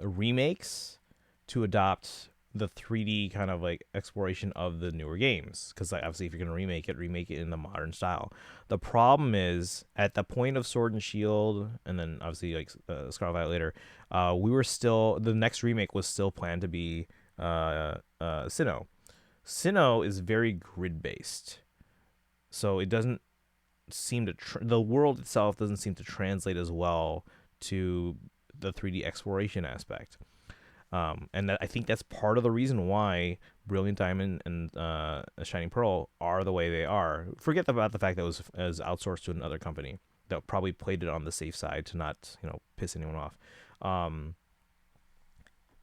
remakes to adopt the 3D kind of like exploration of the newer games, because like obviously if you're going to remake it in the modern style. The problem is at the point of Sword and Shield, and then obviously like Scarlet Violet later, the next remake was still planned to be Sinnoh. Sinnoh is very grid based, so it doesn't seem to the world itself doesn't seem to translate as well to the 3D exploration aspect. And I think that's part of the reason why Brilliant Diamond and Shining Pearl are the way they are. Forget about the fact that it was outsourced to another company that probably played it on the safe side to not, piss anyone off.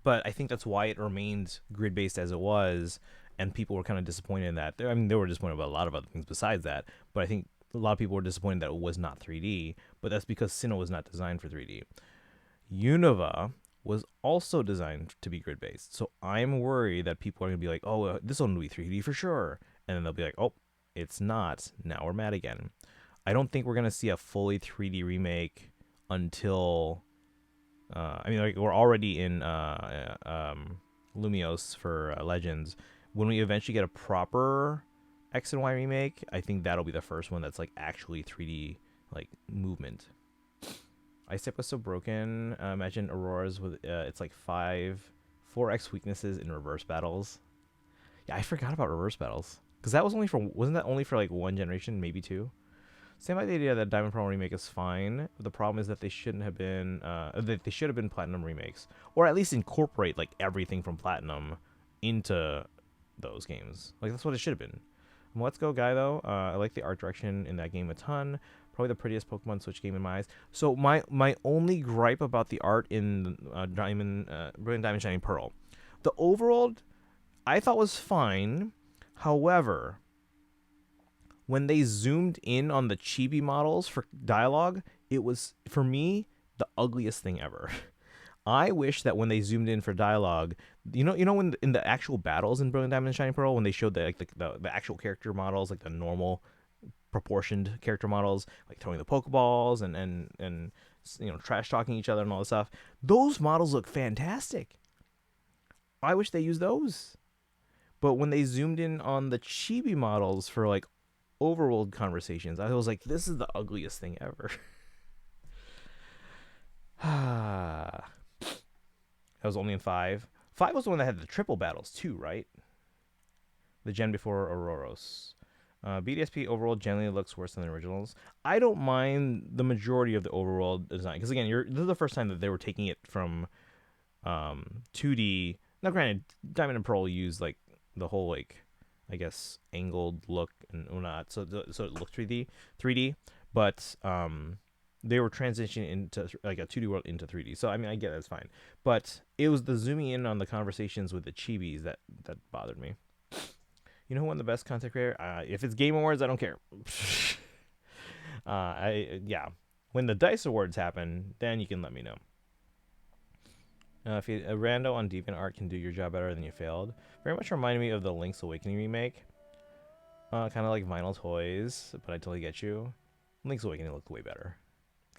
but I think that's why it remained grid-based as it was, and people were kind of disappointed in that. I mean, they were disappointed about a lot of other things besides that, but I think a lot of people were disappointed that it was not 3D, but that's because Sinnoh was not designed for 3D. Unova was also designed to be grid-based, so I'm worried that people are going to be like, oh, this one will be 3D for sure, and then they'll be like, oh, it's not. Now we're mad again. I don't think we're going to see a fully 3D remake until... I mean, like, we're already in Lumios for Legends. When we eventually get a proper X and Y remake, I think that'll be the first one that's like actually 3D like movement. Ice Type was so broken. Imagine Aurora's with it's like 4x weaknesses in reverse battles. Yeah, I forgot about reverse battles because that was only for wasn't that only for like one generation, maybe two. Same by the idea that Diamond Pearl remake is fine. But the problem is that they shouldn't have been. They should have been Platinum remakes, or at least incorporate like everything from Platinum into those games. Like that's what it should have been. Let's Go Guy though. I like the art direction in that game a ton. Probably the prettiest Pokemon Switch game in my eyes. So my only gripe about the art in Brilliant Diamond Shining Pearl, the overall, I thought was fine. However, when they zoomed in on the chibi models for dialogue, it was, for me, the ugliest thing ever. I wish that when they zoomed in for dialogue, you know, when in the actual battles in Brilliant Diamond and Shining Pearl, when they showed the actual character models, like the normal proportioned character models, like throwing the Pokeballs and you know, trash talking each other and all this stuff, those models look fantastic. I wish they used those. But when they zoomed in on the chibi models for like overworld conversations, I was like, this is the ugliest thing ever. That was only in 5. 5 was the one that had the triple battles too, right? The gen before Auroros. BDSP overworld generally looks worse than the originals. I don't mind the majority of the overworld design because again, this is the first time that they were taking it from 2D. Now, granted, Diamond and Pearl used like the whole like, I guess, angled look and whatnot, so it looked 3D, but they were transitioning into like a 2D world into 3D. So I mean, I get that's fine, but it was the zooming in on the conversations with the chibis that bothered me. You know who won the best content creator? If it's Game Awards, I don't care. Yeah, when the Dice Awards happen, then you can let me know. If a rando on DeviantArt can do your job better than you failed. Very much reminded me of the Link's Awakening remake. Kind of like Vinyl Toys, but I totally get you. Link's Awakening looked way better.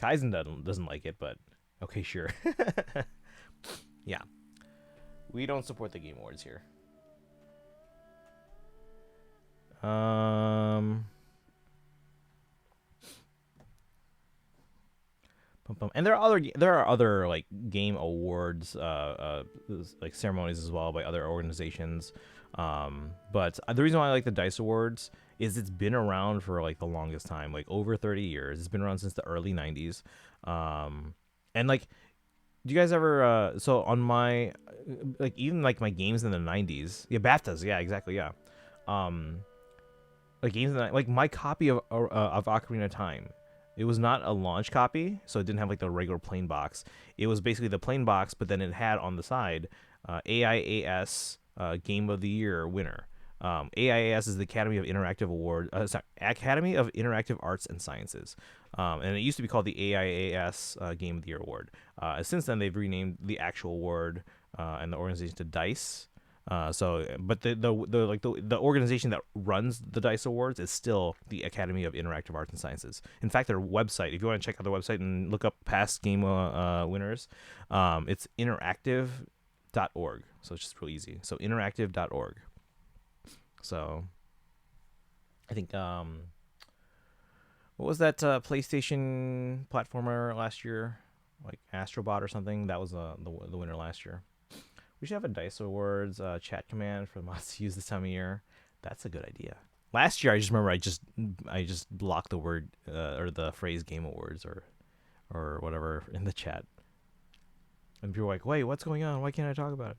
Kaizen doesn't like it, but okay, sure. Yeah. We don't support the Game Awards here. And there are other like game awards, like ceremonies as well by other organizations. But the reason why I like the Dice Awards is it's been around for like the longest time, like over 30 years. It's been around since the early 90s. And like, do you guys ever? So on my, like even like my games in the 90s, yeah, BAFTAs, yeah, exactly, yeah. Like games in the, like my copy of Ocarina of Time. It was not a launch copy, so it didn't have like the regular plain box. It was basically the plain box, but then it had on the side AIAS Game of the Year winner. AIAS is the Academy of Academy of Interactive Arts and Sciences, and it used to be called the AIAS Game of the Year Award. Since then, they've renamed the actual award and the organization to DICE. But the organization that runs the DICE Awards is still the Academy of Interactive Arts and Sciences. In fact, their website, if you want to check out their website and look up past game winners, it's interactive.org. So it's just real easy. So interactive.org. So I think what was that PlayStation platformer last year? Like Astrobot or something? That was the winner last year. We should have a DICE Awards chat command for mods to use this time of year. That's a good idea. Last year, I just remember I just blocked the word or the phrase Game Awards or whatever in the chat, and people were like, "Wait, what's going on? Why can't I talk about it?"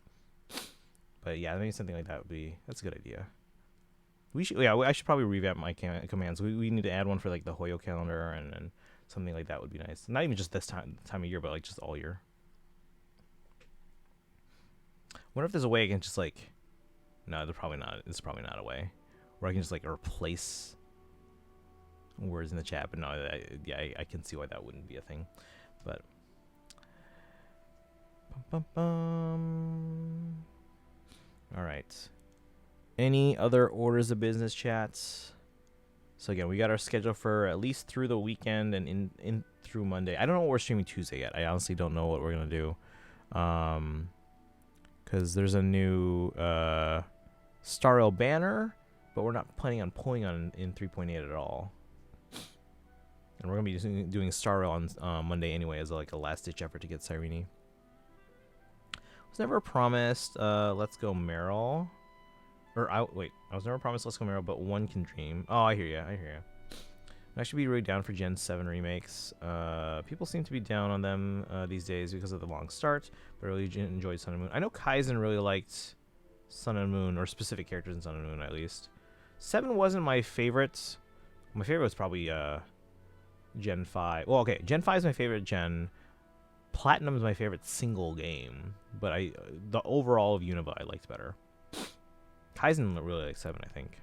But yeah, maybe something like that's a good idea. I should probably revamp my commands. We need to add one for like the Hoyo calendar and something like that would be nice. Not even just this time of year, but like just all year. Wonder if there's a way I can just like, no, there's probably not. It's probably not a way where I can just like replace words in the chat. But no, I can see why that wouldn't be a thing. But all right. Any other orders of business, chats? So again, we got our schedule for at least through the weekend and in through Monday. I don't know what we're streaming Tuesday yet. I honestly don't know what we're gonna do, because there's a new Star Rail banner, but we're not planning on pulling on in 3.8 at all. And we're gonna be doing Star Rail on Monday anyway as like a last ditch effort to get Cyrene. Was never promised. Let's go Meryl. Wait, I was never promised Let's Go Meryl, but one can dream. Oh, I hear you. I should be really down for Gen 7 remakes. People seem to be down on them these days because of the long start, but I really enjoyed Sun and Moon. I know Kaizen really liked Sun and Moon, or specific characters in Sun and Moon at least. 7 wasn't my favorite. My favorite was probably Gen 5. Well, okay, Gen 5 is my favorite gen. Platinum is my favorite single game, but the overall of Unova I liked better. Kaizen really like 7, I think.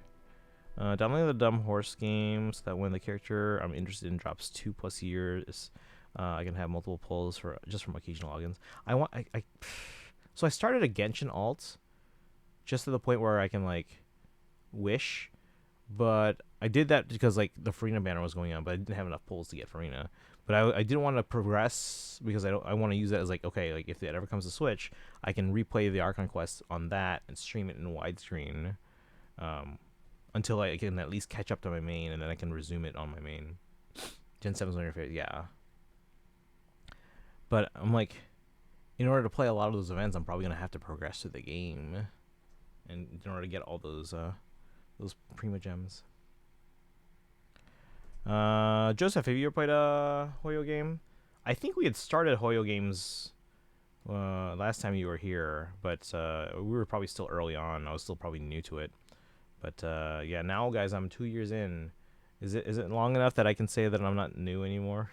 Downloading the Dumb Horse game so that when the character I'm interested in drops 2+ years, I can have multiple pulls just from occasional logins. So I started a Genshin alt, just to the point where I can like wish, but I did that because like the Farina banner was going on, but I didn't have enough pulls to get Farina. But I didn't want to progress because I want to use it as like, okay, like if it ever comes to Switch, I can replay the Archon quest on that and stream it in widescreen until I can at least catch up to my main, and then I can resume it on my main. Gen 7 is one of your favorite, yeah. But I'm like, in order to play a lot of those events, I'm probably gonna have to progress through the game, and in order to get all those Prima gems. Joseph, have you ever played a Hoyo game? I think we had started Hoyo games last time you were here, but we were probably still early on. I was still probably new to it. But yeah, now guys, I'm 2 years in. Is it long enough that I can say that I'm not new anymore?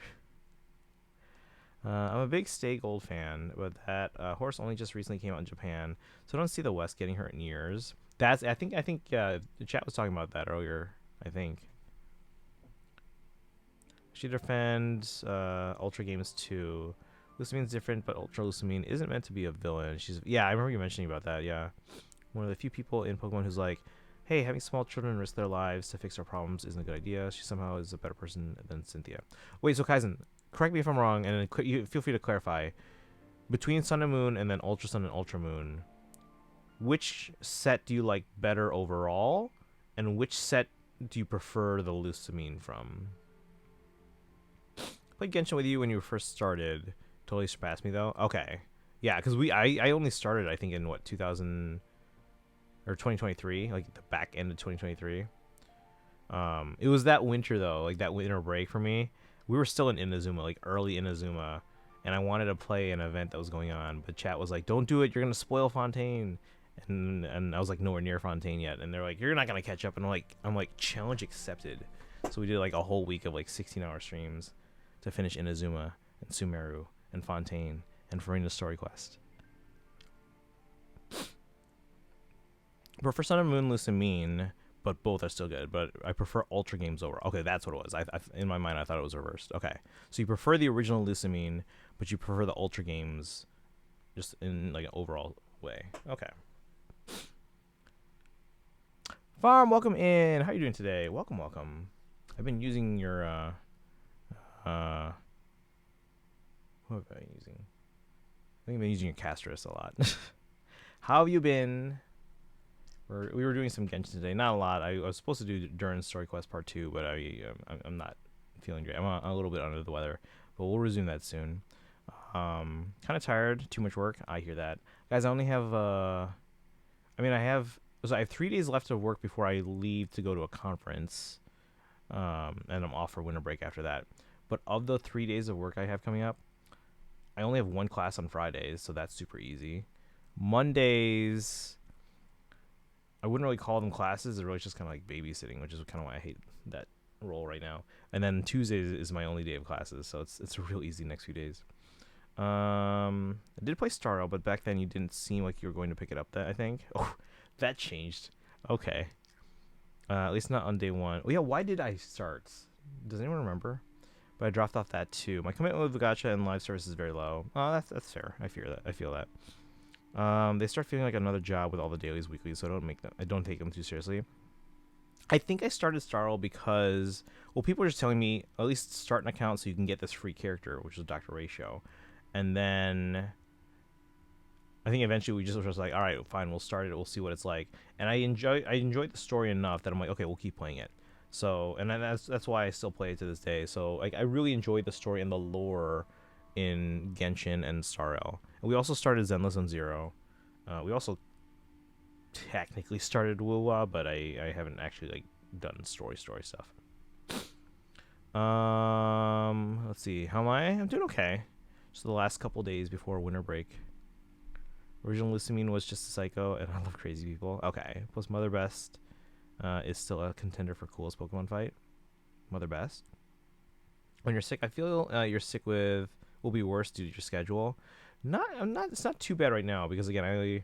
I'm a big Stay Gold fan, but that horse only just recently came out in Japan, so I don't see the West getting hurt in years. I think the chat was talking about that earlier. I think. She defends Ultra Games 2. Lucamine's different, but Ultra Lucamine isn't meant to be a villain. I remember you mentioning about that, yeah. One of the few people in Pokemon who's like, hey, having small children risk their lives to fix our problems isn't a good idea. She somehow is a better person than Cynthia. Wait, so Kaizen, correct me if I'm wrong, and you feel free to clarify. Between Sun and Moon and then Ultra Sun and Ultra Moon, which set do you like better overall, and which set do you prefer the Lucamine from? Played Genshin with you when you first started. Totally surpassed me though. Okay, yeah, because I only started I think in what 2000 or 2023, like the back end of 2023. It was that winter though, like that winter break for me. We were still in Inazuma, like early Inazuma, and I wanted to play an event that was going on, but chat was like, "Don't do it. You're gonna spoil Fontaine." And I was like nowhere near Fontaine yet, and they're like, "You're not gonna catch up." And I'm like, challenge accepted. So we did like a whole week of like 16-hour streams to finish Inazuma and Sumeru and Fontaine and Farina's Story Quest. But for Sun and Moon, Lucamine, but both are still good. But I prefer Ultra games over. Okay, that's what it was. In my mind, I thought it was reversed. Okay, so you prefer the original Lucamine, but you prefer the Ultra games, just in like an overall way. Okay. Farm, welcome in. How are you doing today? Welcome, welcome. I've been using your what have I been using? I think I've been using your Castris a lot. How have you been? We were doing some Genshin today. Not a lot. I was supposed to do Durin's Story Quest Part 2, but I'm not feeling great. I'm a little bit under the weather, but we'll resume that soon. Kind of tired. Too much work. I hear that. Guys, I only have I have 3 days left of work before I leave to go to a conference. And I'm off for winter break after that. But of the 3 days of work I have coming up, I only have one class on Fridays, so that's super easy. Mondays, I wouldn't really call them classes. They're really just kind of like babysitting, which is kind of why I hate that role right now. And then Tuesdays is my only day of classes, so it's real easy next few days. I did play Star Rail, but back then you didn't seem like you were going to pick it up. That I think. Oh, that changed. Okay. At least not on day one. Oh yeah, why did I start? Does anyone remember? But I dropped off that too. My commitment with gacha and live service is very low. Oh, that's fair. I fear that. I feel that. They start feeling like another job with all the dailies weekly, so I don't take them too seriously. I think I started Star Rail because, well, people were just telling me at least start an account so you can get this free character, which is Dr. Ratio, and then I think eventually we just was like, all right, fine, we'll start it, we'll see what it's like, and I enjoyed the story enough that I'm like, okay, we'll keep playing it. So, and then that's why I still play it to this day. So, like, I really enjoyed the story and the lore in Genshin and Star Rail. And we also started Zenless Zone Zero. We also technically started Wuwa, but I haven't actually like done story stuff. Let's see. How am I? I'm doing okay. Just the last couple days before winter break. Original Lusamine was just a psycho, and I love crazy people. Okay. Plus Mother Best is still a contender for coolest Pokemon fight. Mother Best. When you're sick, I feel you're sick with will be worse due to your schedule. It's not too bad right now because again I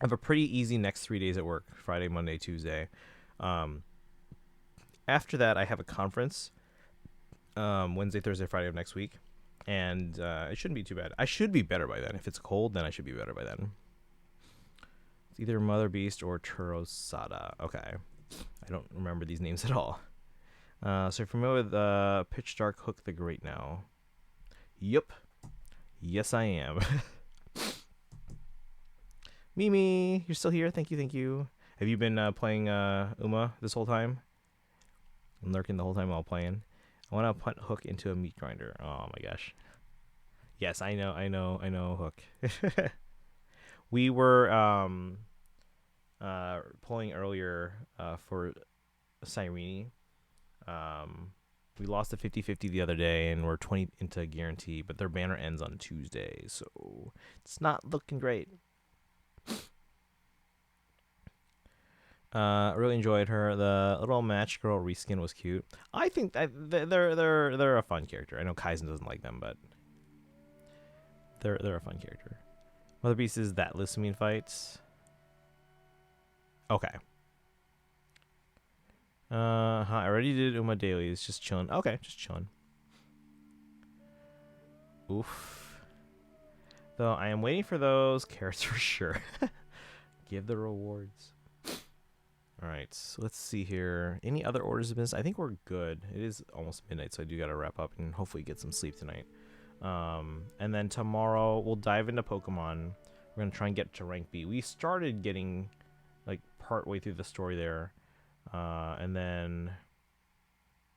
have a pretty easy next 3 days at work: Friday, Monday, Tuesday. After that, I have a conference Wednesday, Thursday, Friday of next week, and it shouldn't be too bad. I should be better by then. If it's cold, then I should be better by then. It's either Mother Beast or Turosada. Okay, I don't remember these names at all. So you're familiar with Pitch Dark Hook the Great now? Yup. Yes, I am. Mimi, you're still here. Thank you. Have you been playing Uma this whole time? I'm lurking the whole time while playing. I want to punt Hook into a meat grinder. Oh my gosh. Yes, I know Hook. We were pulling earlier for Cyrene. We lost a 50-50 the other day, and we're 20 into guarantee, but their banner ends on Tuesday, so it's not looking great. Really enjoyed her. The little match girl reskin was cute. I think they're a fun character. I know Kaizen doesn't like them, but they're a fun character. Mother Beast is that Lissamine fights. Okay. I already did Uma Dailies. Just chilling. Okay, just chilling. Oof. Though I am waiting for those carrots for sure. Give the rewards. Alright, so let's see here. Any other orders of business? I think we're good. It is almost midnight, so I do gotta wrap up and hopefully get some sleep tonight. And then tomorrow we'll dive into Pokemon. We're gonna try and get to rank B. We started getting like part way through the story there. And then,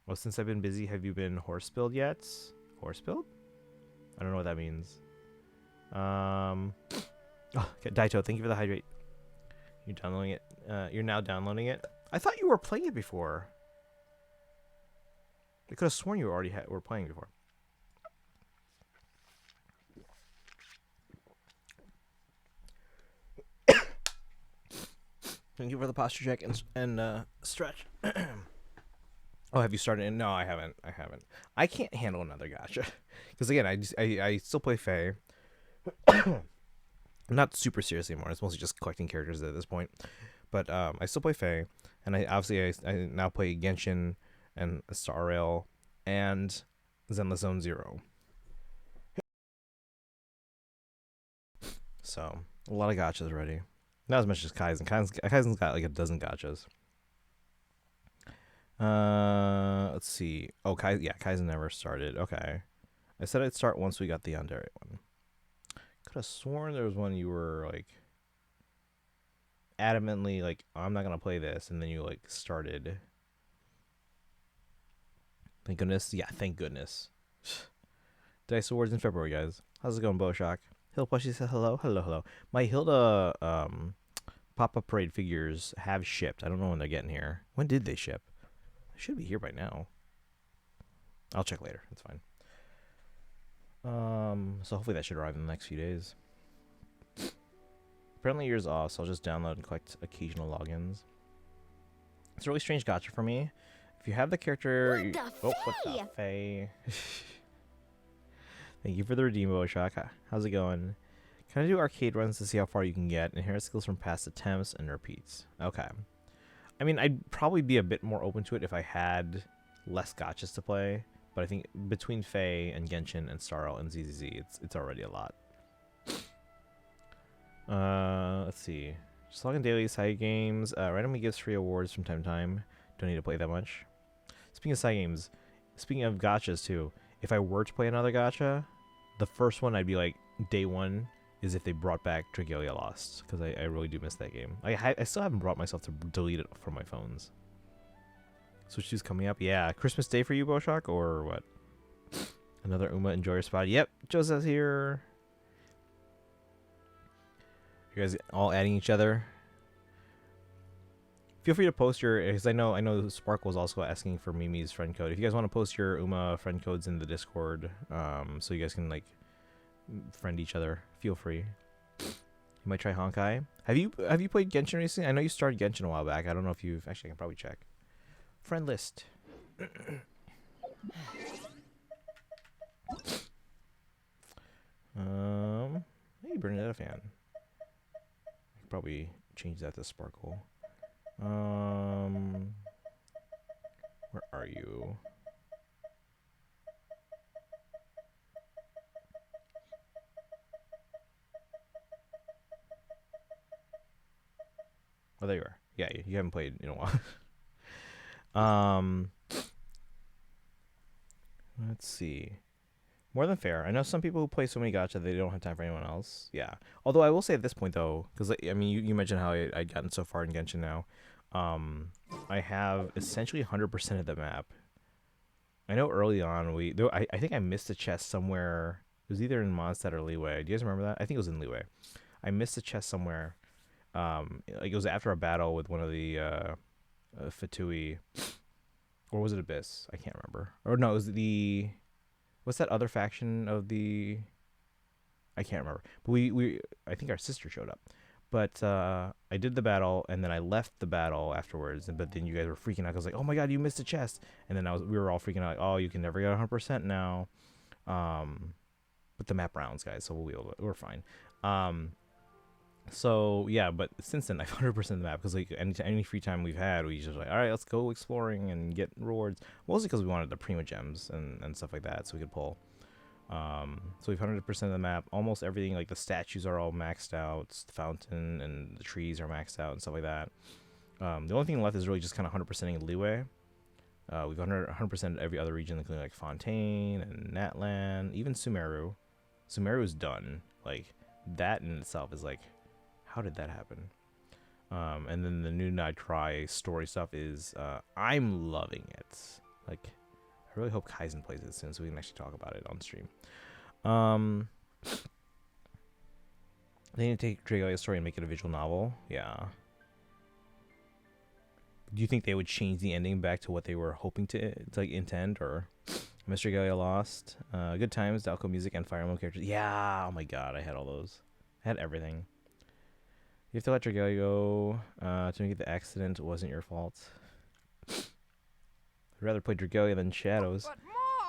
well, since I've been busy, have you been horse build yet? Horse build? I don't know what that means. Oh, okay, Daito, thank you for the hydrate. You're downloading it. You're now downloading it. I thought you were playing it before. I could have sworn you already were playing before. Thank you for the posture check and stretch. Oh, have you started? No, I haven't. I can't handle another gacha because again, I still play Fae. I'm not super serious anymore. It's mostly just collecting characters at this point. But I still play Fae, and I now play Genshin and Star Rail and Zenless Zone Zero. So a lot of gachas already. Not as much as Kaizen. Kaizen's got like a dozen gachas. Let's see. Oh, Kaizen never started. Okay. I said I'd start once we got the Yandere one. Could have sworn there was one you were like adamantly like, I'm not gonna play this, and then you like started. Thank goodness. Yeah, thank goodness. Dice Awards in February, guys. How's it going, Bowshock? Hill Plushie said hello. Hello. My Hilda pop-up parade figures have shipped. I don't know when they're getting here. When did they ship? They should be here by now. I'll check later. It's fine. So hopefully that should arrive in the next few days. Apparently yours off, so I'll just download and collect occasional logins. It's a really strange gacha for me. If you have the character... What the Fae? Thank you for the redeem, Boshak. How's it going? Can I do arcade runs to see how far you can get? Inherit skills from past attempts and repeats. Okay. I mean, I'd probably be a bit more open to it if I had less gotchas to play. But I think between Faye and Genshin and Starl and ZZZ, it's already a lot. Let's see. Just log in daily side games. Randomly gives free awards from time to time. Don't need to play that much. Speaking of side games, speaking of gotchas too, if I were to play another gacha, the first one I'd be like, day one is if they brought back Dragalia Lost, because I really do miss that game. I still haven't brought myself to delete it from my phones. Switch 2's coming up. Yeah, Christmas Day for you, Boshak, or what? Another Uma enjoy your spot. Yep, Joseph's here. You guys all adding each other. Feel free to post your, because I know Sparkle was also asking for Mimi's friend code. If you guys want to post your Uma friend codes in the Discord, so you guys can like friend each other, feel free. You might try Honkai. Have you played Genshin recently? I know you started Genshin a while back. I don't know if you've actually. I can probably check. Friend list. Hey, Bernadette fan. I could probably change that to Sparkle. Where are you? Oh, there you are. Yeah, you haven't played in a while. Let's see. More than fair. I know some people who play so many gacha they don't have time for anyone else. Yeah. Although I will say at this point though, because I mean you mentioned how I'd gotten so far in Genshin now. I have essentially 100% of the map. I know early on I think I missed a chest somewhere. It was either in Mondstadt or Liyue. Do you guys remember that? I think it was in Liyue. I missed a chest somewhere. Like it was after a battle with one of the Fatui, or was it Abyss? I can't remember. Or no, it was the what's that other faction of the? I can't remember. But we I think our sister showed up. But I did the battle and then I left the battle afterwards. But then you guys were freaking out. I was like, oh my god, you missed a chest. And then we were all freaking out. Like, oh, you can never get 100% now. But the map rounds, guys, so we're fine. So yeah, but since then I've 100% the map because like any free time we've had, we just like, all right, let's go exploring and get rewards. Mostly because we wanted the Prima gems and stuff like that, so we could pull. So we've 100% of the map. Almost everything, like the statues are all maxed out. The fountain and the trees are maxed out and stuff like that. The only thing left is really just kind of 100%ing Liyue. We've 100% every other region, including like Fontaine and Natlan, even Sumeru. Sumeru's done. Like that in itself is like, how did that happen? And then the new Night Cry story stuff is, I'm loving it. Like, I really hope Kaizen plays it soon so we can actually talk about it on stream. They need to take Dragalia's story and make it a visual novel. Yeah. Do you think they would change the ending back to what they were hoping to like intend, or Mr. Dragalia Lost? Good Times, Dalco music, and Fire Emblem characters. Yeah. Oh my god, I had all those. I had everything. You have to let Dragalia go to make it the accident. It wasn't your fault. I'd rather play Dragalia than Shadows.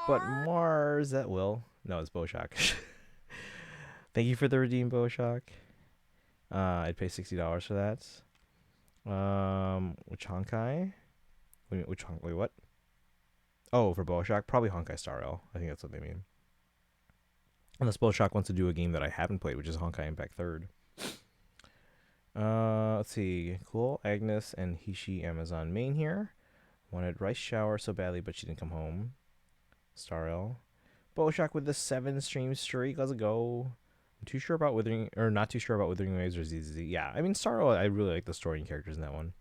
But Mars, that will. No, it's Boshak. Thank you for the redeem, Boshak. I'd pay $60 for that. Which Honkai? Wait, what? Oh, for Boshak? Probably Honkai Star Rail. I think that's what they mean. Unless Boshak wants to do a game that I haven't played, which is Honkai Impact 3rd. Let's see. Cool. Agnes and Hishi Amazon main here. Wanted Rice Shower so badly, but she didn't come home. Starl. Boshak with the 7 stream streak. Let's go. I'm too sure about Withering, or not too sure about Withering Waves or ZZZ. Yeah, I mean, Starl, I really like the story and characters in that one.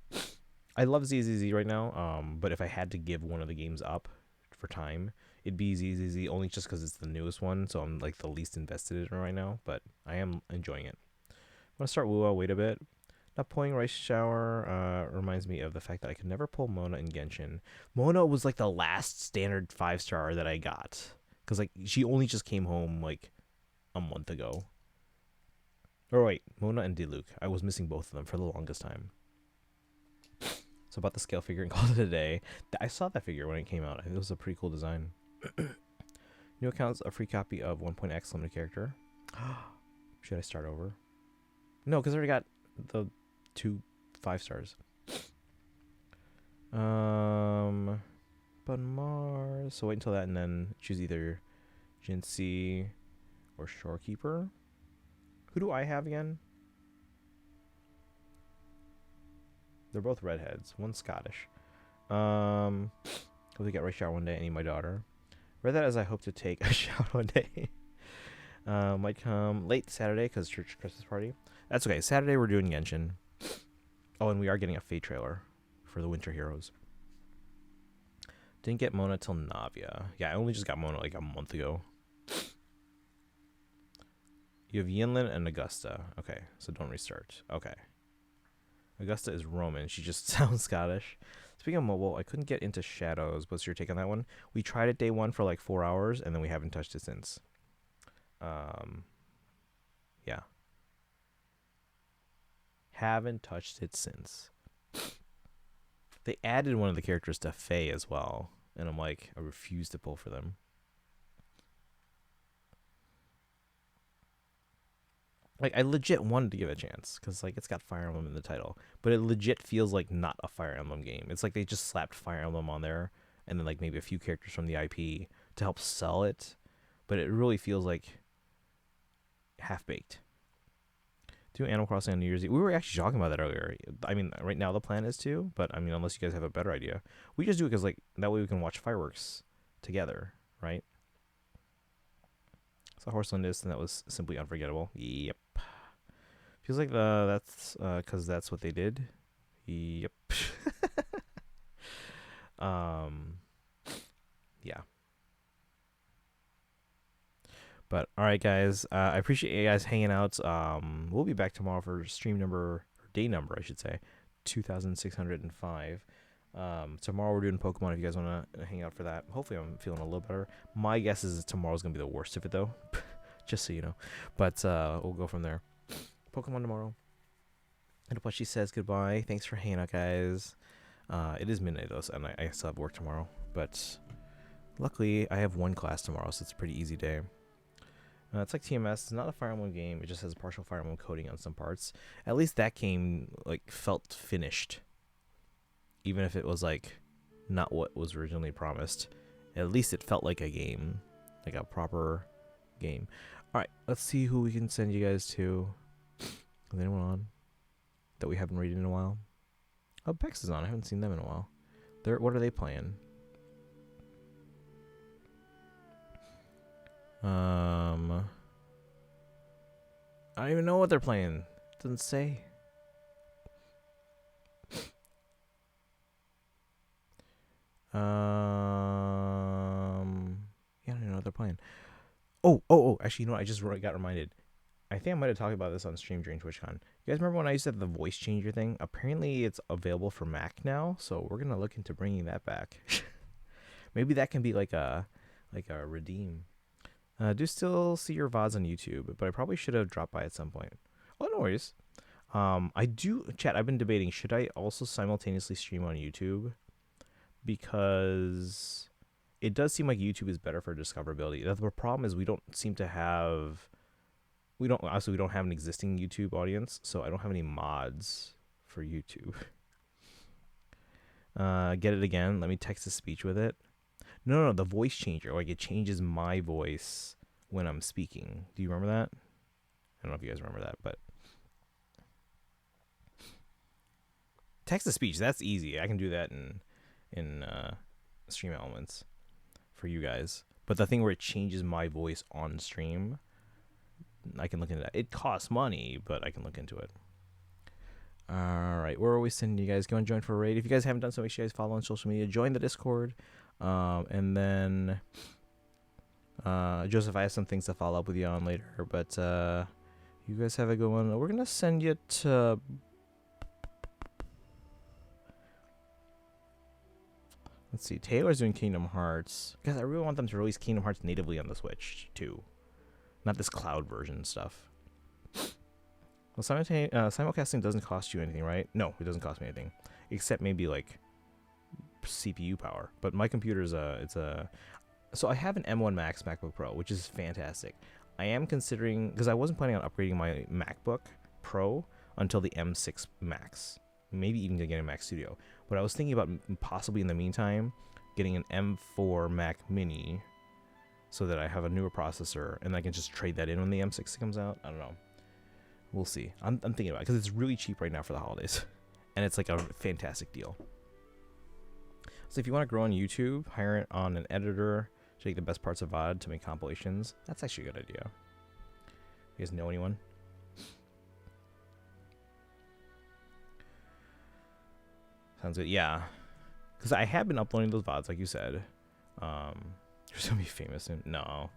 I love ZZZ right now, but if I had to give one of the games up for time, it'd be ZZZ, only just because it's the newest one, so I'm like the least invested in it right now, but I am enjoying it. I'm going to start Wuwa, wait a bit. Not pulling Rice Shower reminds me of the fact that I could never pull Mona in Genshin. Mona was like the last standard 5-star that I got. Because like she only just came home like a month ago. Or wait, Mona and Diluc. I was missing both of them for the longest time. So about the scale figure and call it a day. I saw that figure when it came out. I think it was a pretty cool design. New accounts, a free copy of 1.x limited character. Should I start over? No, because I already got the 2 5-stars. But Mars. So wait until that and then choose either Jinxie or Shorekeeper. Who do I have again? They're both redheads. One's Scottish. Hope to get right shower one day. I need my daughter. Read that as I hope to take a shower one day. Might come late Saturday because church Christmas party. That's okay. Saturday we're doing Genshin. Oh, and we are getting a Fate trailer for the Winter Heroes. Didn't get Mona till Navia. Yeah, I only just got Mona like a month ago. You have Yinlin and Augusta. Okay, so don't restart. Okay. Augusta is Roman. She just sounds Scottish. Speaking of mobile, I couldn't get into Shadows. What's your take on that one? We tried it day 1 for like 4 hours, and then we haven't touched it since. Yeah. Haven't touched it since. They added one of the characters to Faye as well, and I'm like, I refuse to pull for them. Like, I legit wanted to give it a chance, because, like, it's got Fire Emblem in the title. But it legit feels like not a Fire Emblem game. It's like they just slapped Fire Emblem on there, and then, like, maybe a few characters from the IP to help sell it. But it really feels like half-baked. Do Animal Crossing on New Year's Eve. We were actually talking about that earlier. I mean, right now the plan is to, but, I mean, unless you guys have a better idea. We just do it because, like, that way we can watch fireworks together, right? So Horseland is, and that was simply unforgettable. Yep. Feels like that's because that's what they did. Yep. Yeah. But all right, guys. I appreciate you guys hanging out. We'll be back tomorrow for stream number, or day number, I should say, 2605. Tomorrow we're doing Pokemon. If you guys want to hang out for that, hopefully I'm feeling a little better. My guess is tomorrow's gonna be the worst of it, though. Just so you know. But we'll go from there. Pokemon tomorrow. And what she says goodbye. Thanks for hanging out, guys. It is midnight though, and I still have work tomorrow. But luckily, I have 1 class tomorrow, so it's a pretty easy day. It's like TMS. It's not a Fire Emblem game. It just has a partial Fire Emblem coding on some parts. At least that game like felt finished, even if it was like not what was originally promised. At least it felt like a game, like a proper game. All right, let's see who we can send you guys to. Is anyone on that we haven't rated in a while? Oh, Bex is on. I haven't seen them in a while. What are they playing? I don't even know what they're playing. It doesn't say. Yeah, I don't even know what they're playing. Oh, actually, you know what? I just got reminded. I think I might have talked about this on stream during TwitchCon. You guys remember when I used to have the voice changer thing? Apparently, it's available for Mac now, so we're gonna look into bringing that back. Maybe that can be like a redeem. Do still see your VODs on YouTube, but I probably should have dropped by at some point. Oh, no worries. I do, chat, I've been debating, should I also simultaneously stream on YouTube? Because it does seem like YouTube is better for discoverability. The problem is we don't have an existing YouTube audience, so I don't have any mods for YouTube. Get it again? Let me text to speech with it. No, the voice changer. Like, it changes my voice when I'm speaking. Do you remember that? I don't know if you guys remember that, but text to speech, that's easy. I can do that in Stream Elements for you guys. But the thing where it changes my voice on stream, I can look into that. It costs money, but I can look into it. All right, where are we sending you guys? Go and join for a raid. If you guys haven't done so, make sure you guys follow on social media. Join the Discord. And then Joseph, I have some things to follow up with you on later, but you guys have a good one. We're gonna send you to let's see, Taylor's doing Kingdom Hearts. Guys, I really want them to release Kingdom Hearts natively on the Switch too, not this cloud version stuff. Well, simulcasting doesn't cost you anything, right? No, it doesn't cost me anything, except maybe like CPU power. But my computer's So I have an M1 Max MacBook Pro, which is fantastic. I am considering, because I wasn't planning on upgrading my MacBook Pro until the M6 Max, maybe even getting a Mac Studio. But I was thinking about possibly in the meantime getting an M4 Mac Mini, so that I have a newer processor and I can just trade that in when the M6 comes out. I don't know. We'll see. I'm thinking about it because it's really cheap right now for the holidays, and it's like a fantastic deal. So if you want to grow on YouTube, hire it on an editor to take the best parts of VOD to make compilations. That's actually a good idea. You guys know anyone? Sounds good. Yeah, because I have been uploading those VODs, like you said. You're gonna be famous soon. No.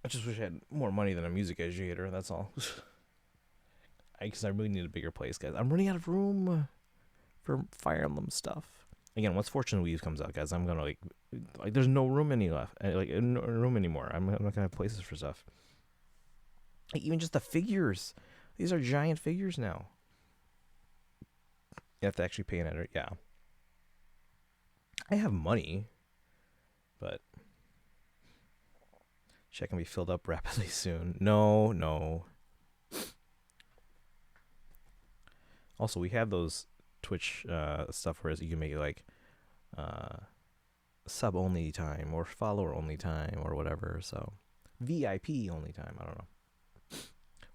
I just wish I had more money than a music educator. That's all. Because I really need a bigger place, guys. I'm running out of room for Fire Emblem stuff. Again, once Fortune Weave comes out, guys, I'm gonna like there's no room no room anymore. I'm not gonna have places for stuff. Like, even just the figures. These are giant figures now. You have to actually pay an editor. Yeah. I have money, but check can be filled up rapidly soon. No. Also, we have those Twitch stuff where you can make it like sub only time or follower only time or whatever. So VIP only time. I don't know.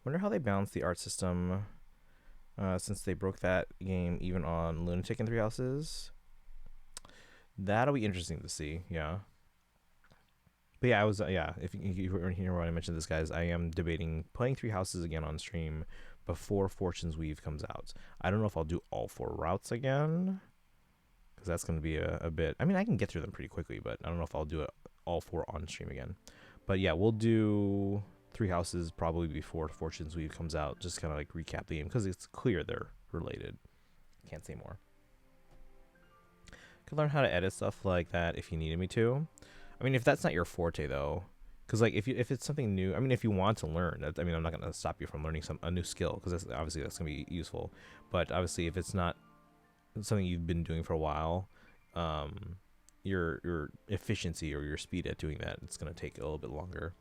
Wonder how they balance the art system. Since they broke that game even on Lunatic and Three Houses. That'll be interesting to see, yeah. But yeah, I was, if you were here when I mentioned this, guys, I am debating playing Three Houses again on stream before Fortune's Weave comes out. I don't know if I'll do all 4 routes again, because that's going to be a bit, I mean, I can get through them pretty quickly, but I don't know if I'll do it all 4 on stream again. But yeah, we'll do Three Houses probably before Fortune's Weave comes out, just kind of like recap the game, because it's clear they're related. Can't say more. Could learn how to edit stuff like that if you needed me to. I mean, if that's not your forte though, because like if it's something new, I mean, if you want to learn, I mean, I'm not gonna stop you from learning a new skill, because that's gonna be useful. But obviously, if it's not something you've been doing for a while, your efficiency or your speed at doing that, it's gonna take a little bit longer.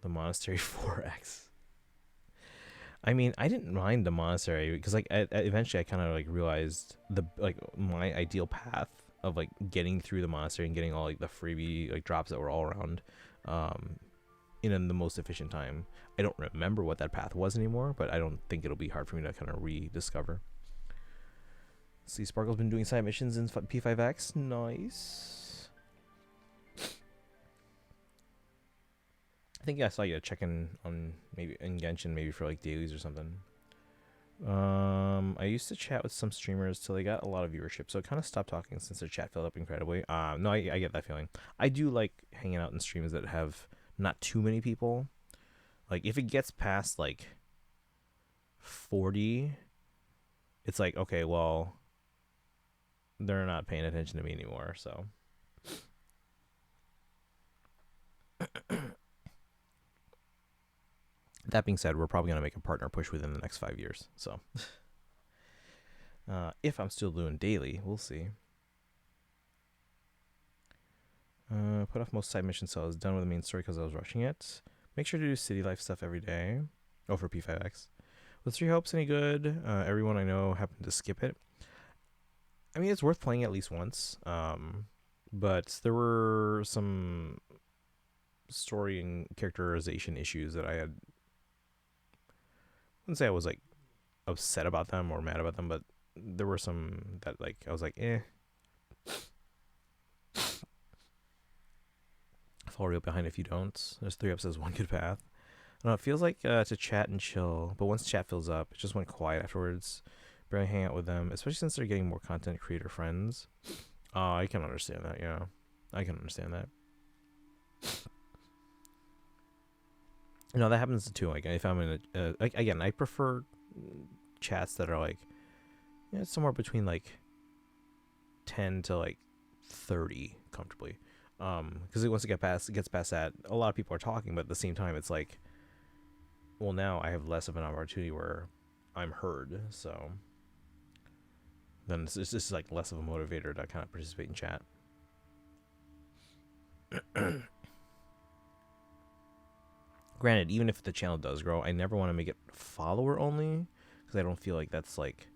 The Monastery 4X. I mean, I didn't mind the Monastery because like eventually I kind of like realized my ideal path of like getting through the Monastery and getting all like the freebie like drops that were all around in the most efficient time. I don't remember what that path was anymore, but I don't think it'll be hard for me to kind of rediscover. See, Sparkle's been doing side missions in P5X. Nice. I think I saw you check in on maybe in Genshin, maybe for like dailies or something. I used to chat with some streamers till they got a lot of viewership, so I kind of stopped talking since their chat filled up incredibly. No, I get that feeling. I do like hanging out in streams that have not too many people. Like if it gets past like 40, it's like, okay, well, they're not paying attention to me anymore, so. That being said, we're probably going to make a partner push within the next 5 years. So, if I'm still doing daily, we'll see. Put off most side missions so I was done with the main story because I was rushing it. Make sure to do city life stuff every day. Oh, for P5X. Was Three Hopes any good? Everyone I know happened to skip it. I mean, it's worth playing at least once. But there were some story and characterization issues that I had. I wouldn't say I was like upset about them or mad about them, but there were some that like I was like, eh. Fall real behind if you don't. There's 3 episodes, 1 good path. I don't know, it feels like to chat and chill, but once chat fills up, it just went quiet afterwards. Barely hang out with them, especially since they're getting more content creator friends. I can understand that, yeah. I can understand that. No, that happens too. Like if I'm in a like again, I prefer chats that are like, yeah, somewhere between like 10 to like 30 comfortably. Because once it gets past that, a lot of people are talking, but at the same time, it's like, well, now I have less of an opportunity where I'm heard. So then it's just like less of a motivator to kind of participate in chat. Granted, even if the channel does grow, I never want to make it follower only, because I don't feel like that's like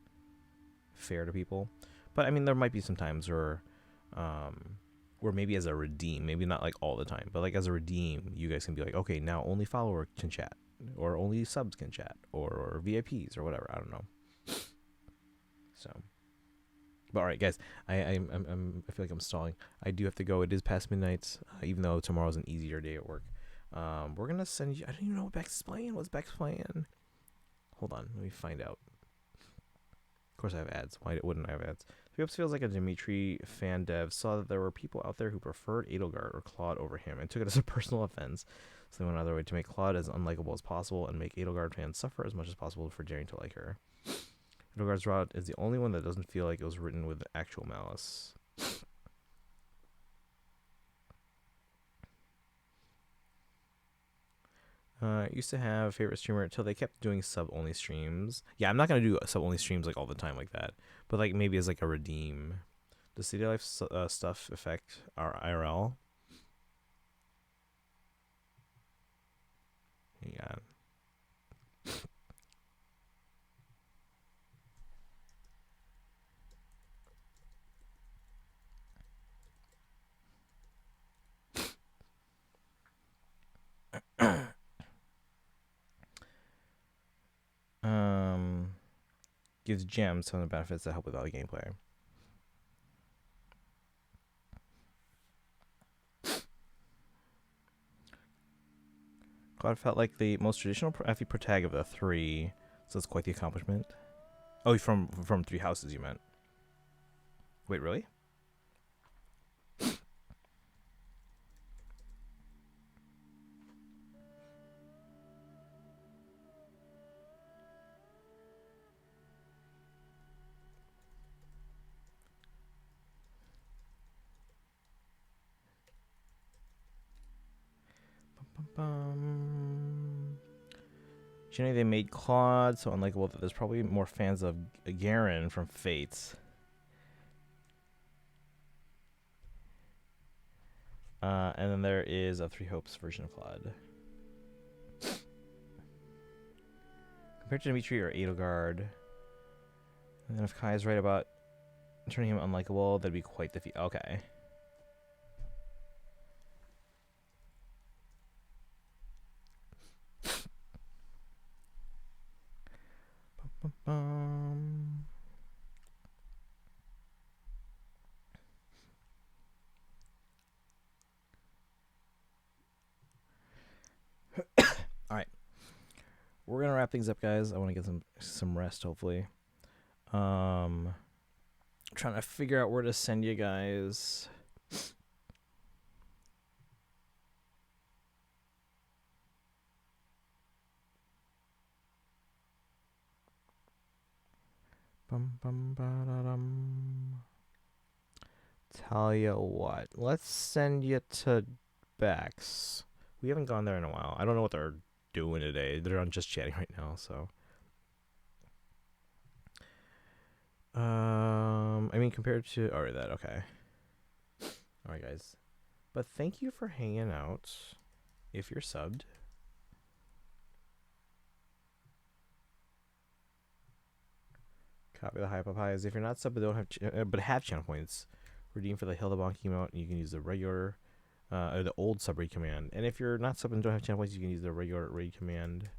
fair to people. But I mean, there might be some times where maybe as a redeem, maybe not like all the time, but like as a redeem, you guys can be like, okay, now only follower can chat, or only subs can chat, or VIPs or whatever. I don't know. So, but all right, guys, I feel like I'm stalling. I do have to go. It is past midnight, even though tomorrow's an easier day at work. We're gonna send you. I don't even know what Bex is playing. What's Bex playing? Hold on, let me find out. Of course, I have ads. Why wouldn't I have ads? Perhaps feels like a Dimitri fan dev saw that there were people out there who preferred Edelgard or Claude over him and took it as a personal offense. So they went out of their way to make Claude as unlikable as possible and make Edelgard fans suffer as much as possible for daring to like her. Edelgard's route is the only one that doesn't feel like it was written with actual malice. I used to have a favorite streamer until they kept doing sub-only streams. Yeah, I'm not going to do sub-only streams like all the time like that. But like maybe as like a redeem. Does City Life stuff affect our IRL? Yeah. Gives gems some of the benefits that help with all the gameplay. Claude felt like the most traditional FE protag of the three, so that's quite the accomplishment. Oh, from Three Houses, you meant? Wait, really? Generally, they made Claude so unlikable that there's probably more fans of Garen from Fates. And then there is a Three Hopes version of Claude. Compared to Dimitri or Edelgard. And then if Kai is right about turning him unlikable, that'd be quite the feat. Okay. All right, we're gonna wrap things up, guys. I want to get some rest, hopefully. Trying to figure out where to send you guys. Tell you what, let's send you to Bex. We haven't gone there in a while. I don't know what they're doing today. They're on just chatting right now, so. I mean, compared to alright, that okay. All right, guys. But thank you for hanging out. If you're subbed. Copy the hype up highs. If you're not subbed but don't have have channel points, redeem for the Hildebonk emote, and you can use the regular or the old sub raid command. And if you're not subbed and don't have channel points, you can use the regular raid command.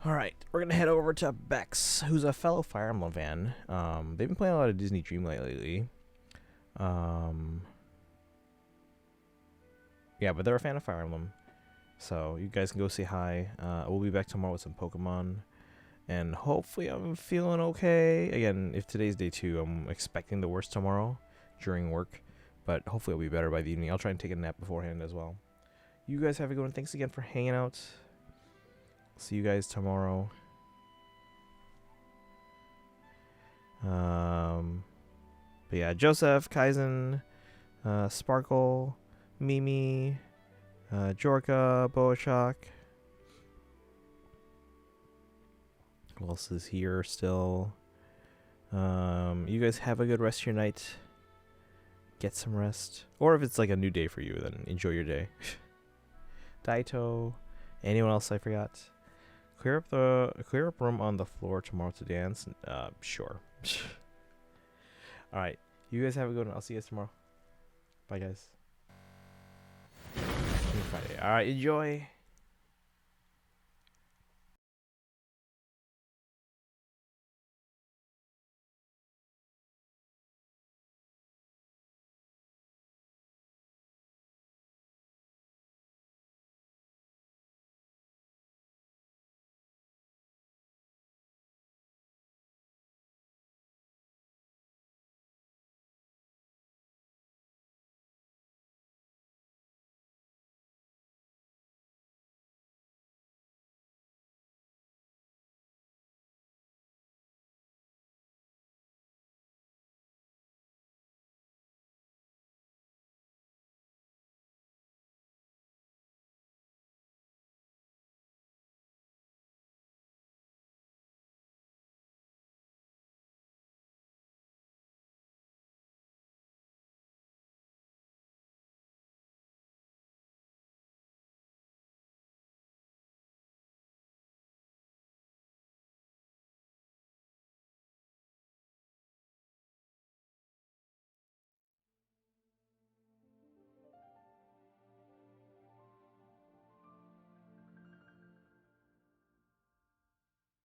All right, we're gonna head over to Bex, who's a fellow Fire Emblem fan. They've been playing a lot of Disney Dreamlight lately. Yeah, but they're a fan of Fire Emblem, so you guys can go say hi. We'll be back tomorrow with some Pokemon, and hopefully I'm feeling okay. Again, if today's day 2, I'm expecting the worst tomorrow during work, but hopefully I'll be better by the evening. I'll try and take a nap beforehand as well. You guys have a good one. Thanks again for hanging out. See you guys tomorrow. But yeah, Joseph, Kaizen, Sparkle, Mimi, Jorka, Boachok. Who else is here still? You guys have a good rest of your night. Get some rest. Or if it's like a new day for you, then enjoy your day. Daito. Anyone else I forgot? Clear up room on the floor tomorrow to dance. Sure. Alright. You guys have a good one. I'll see you guys tomorrow. Bye guys. Friday. Alright, enjoy.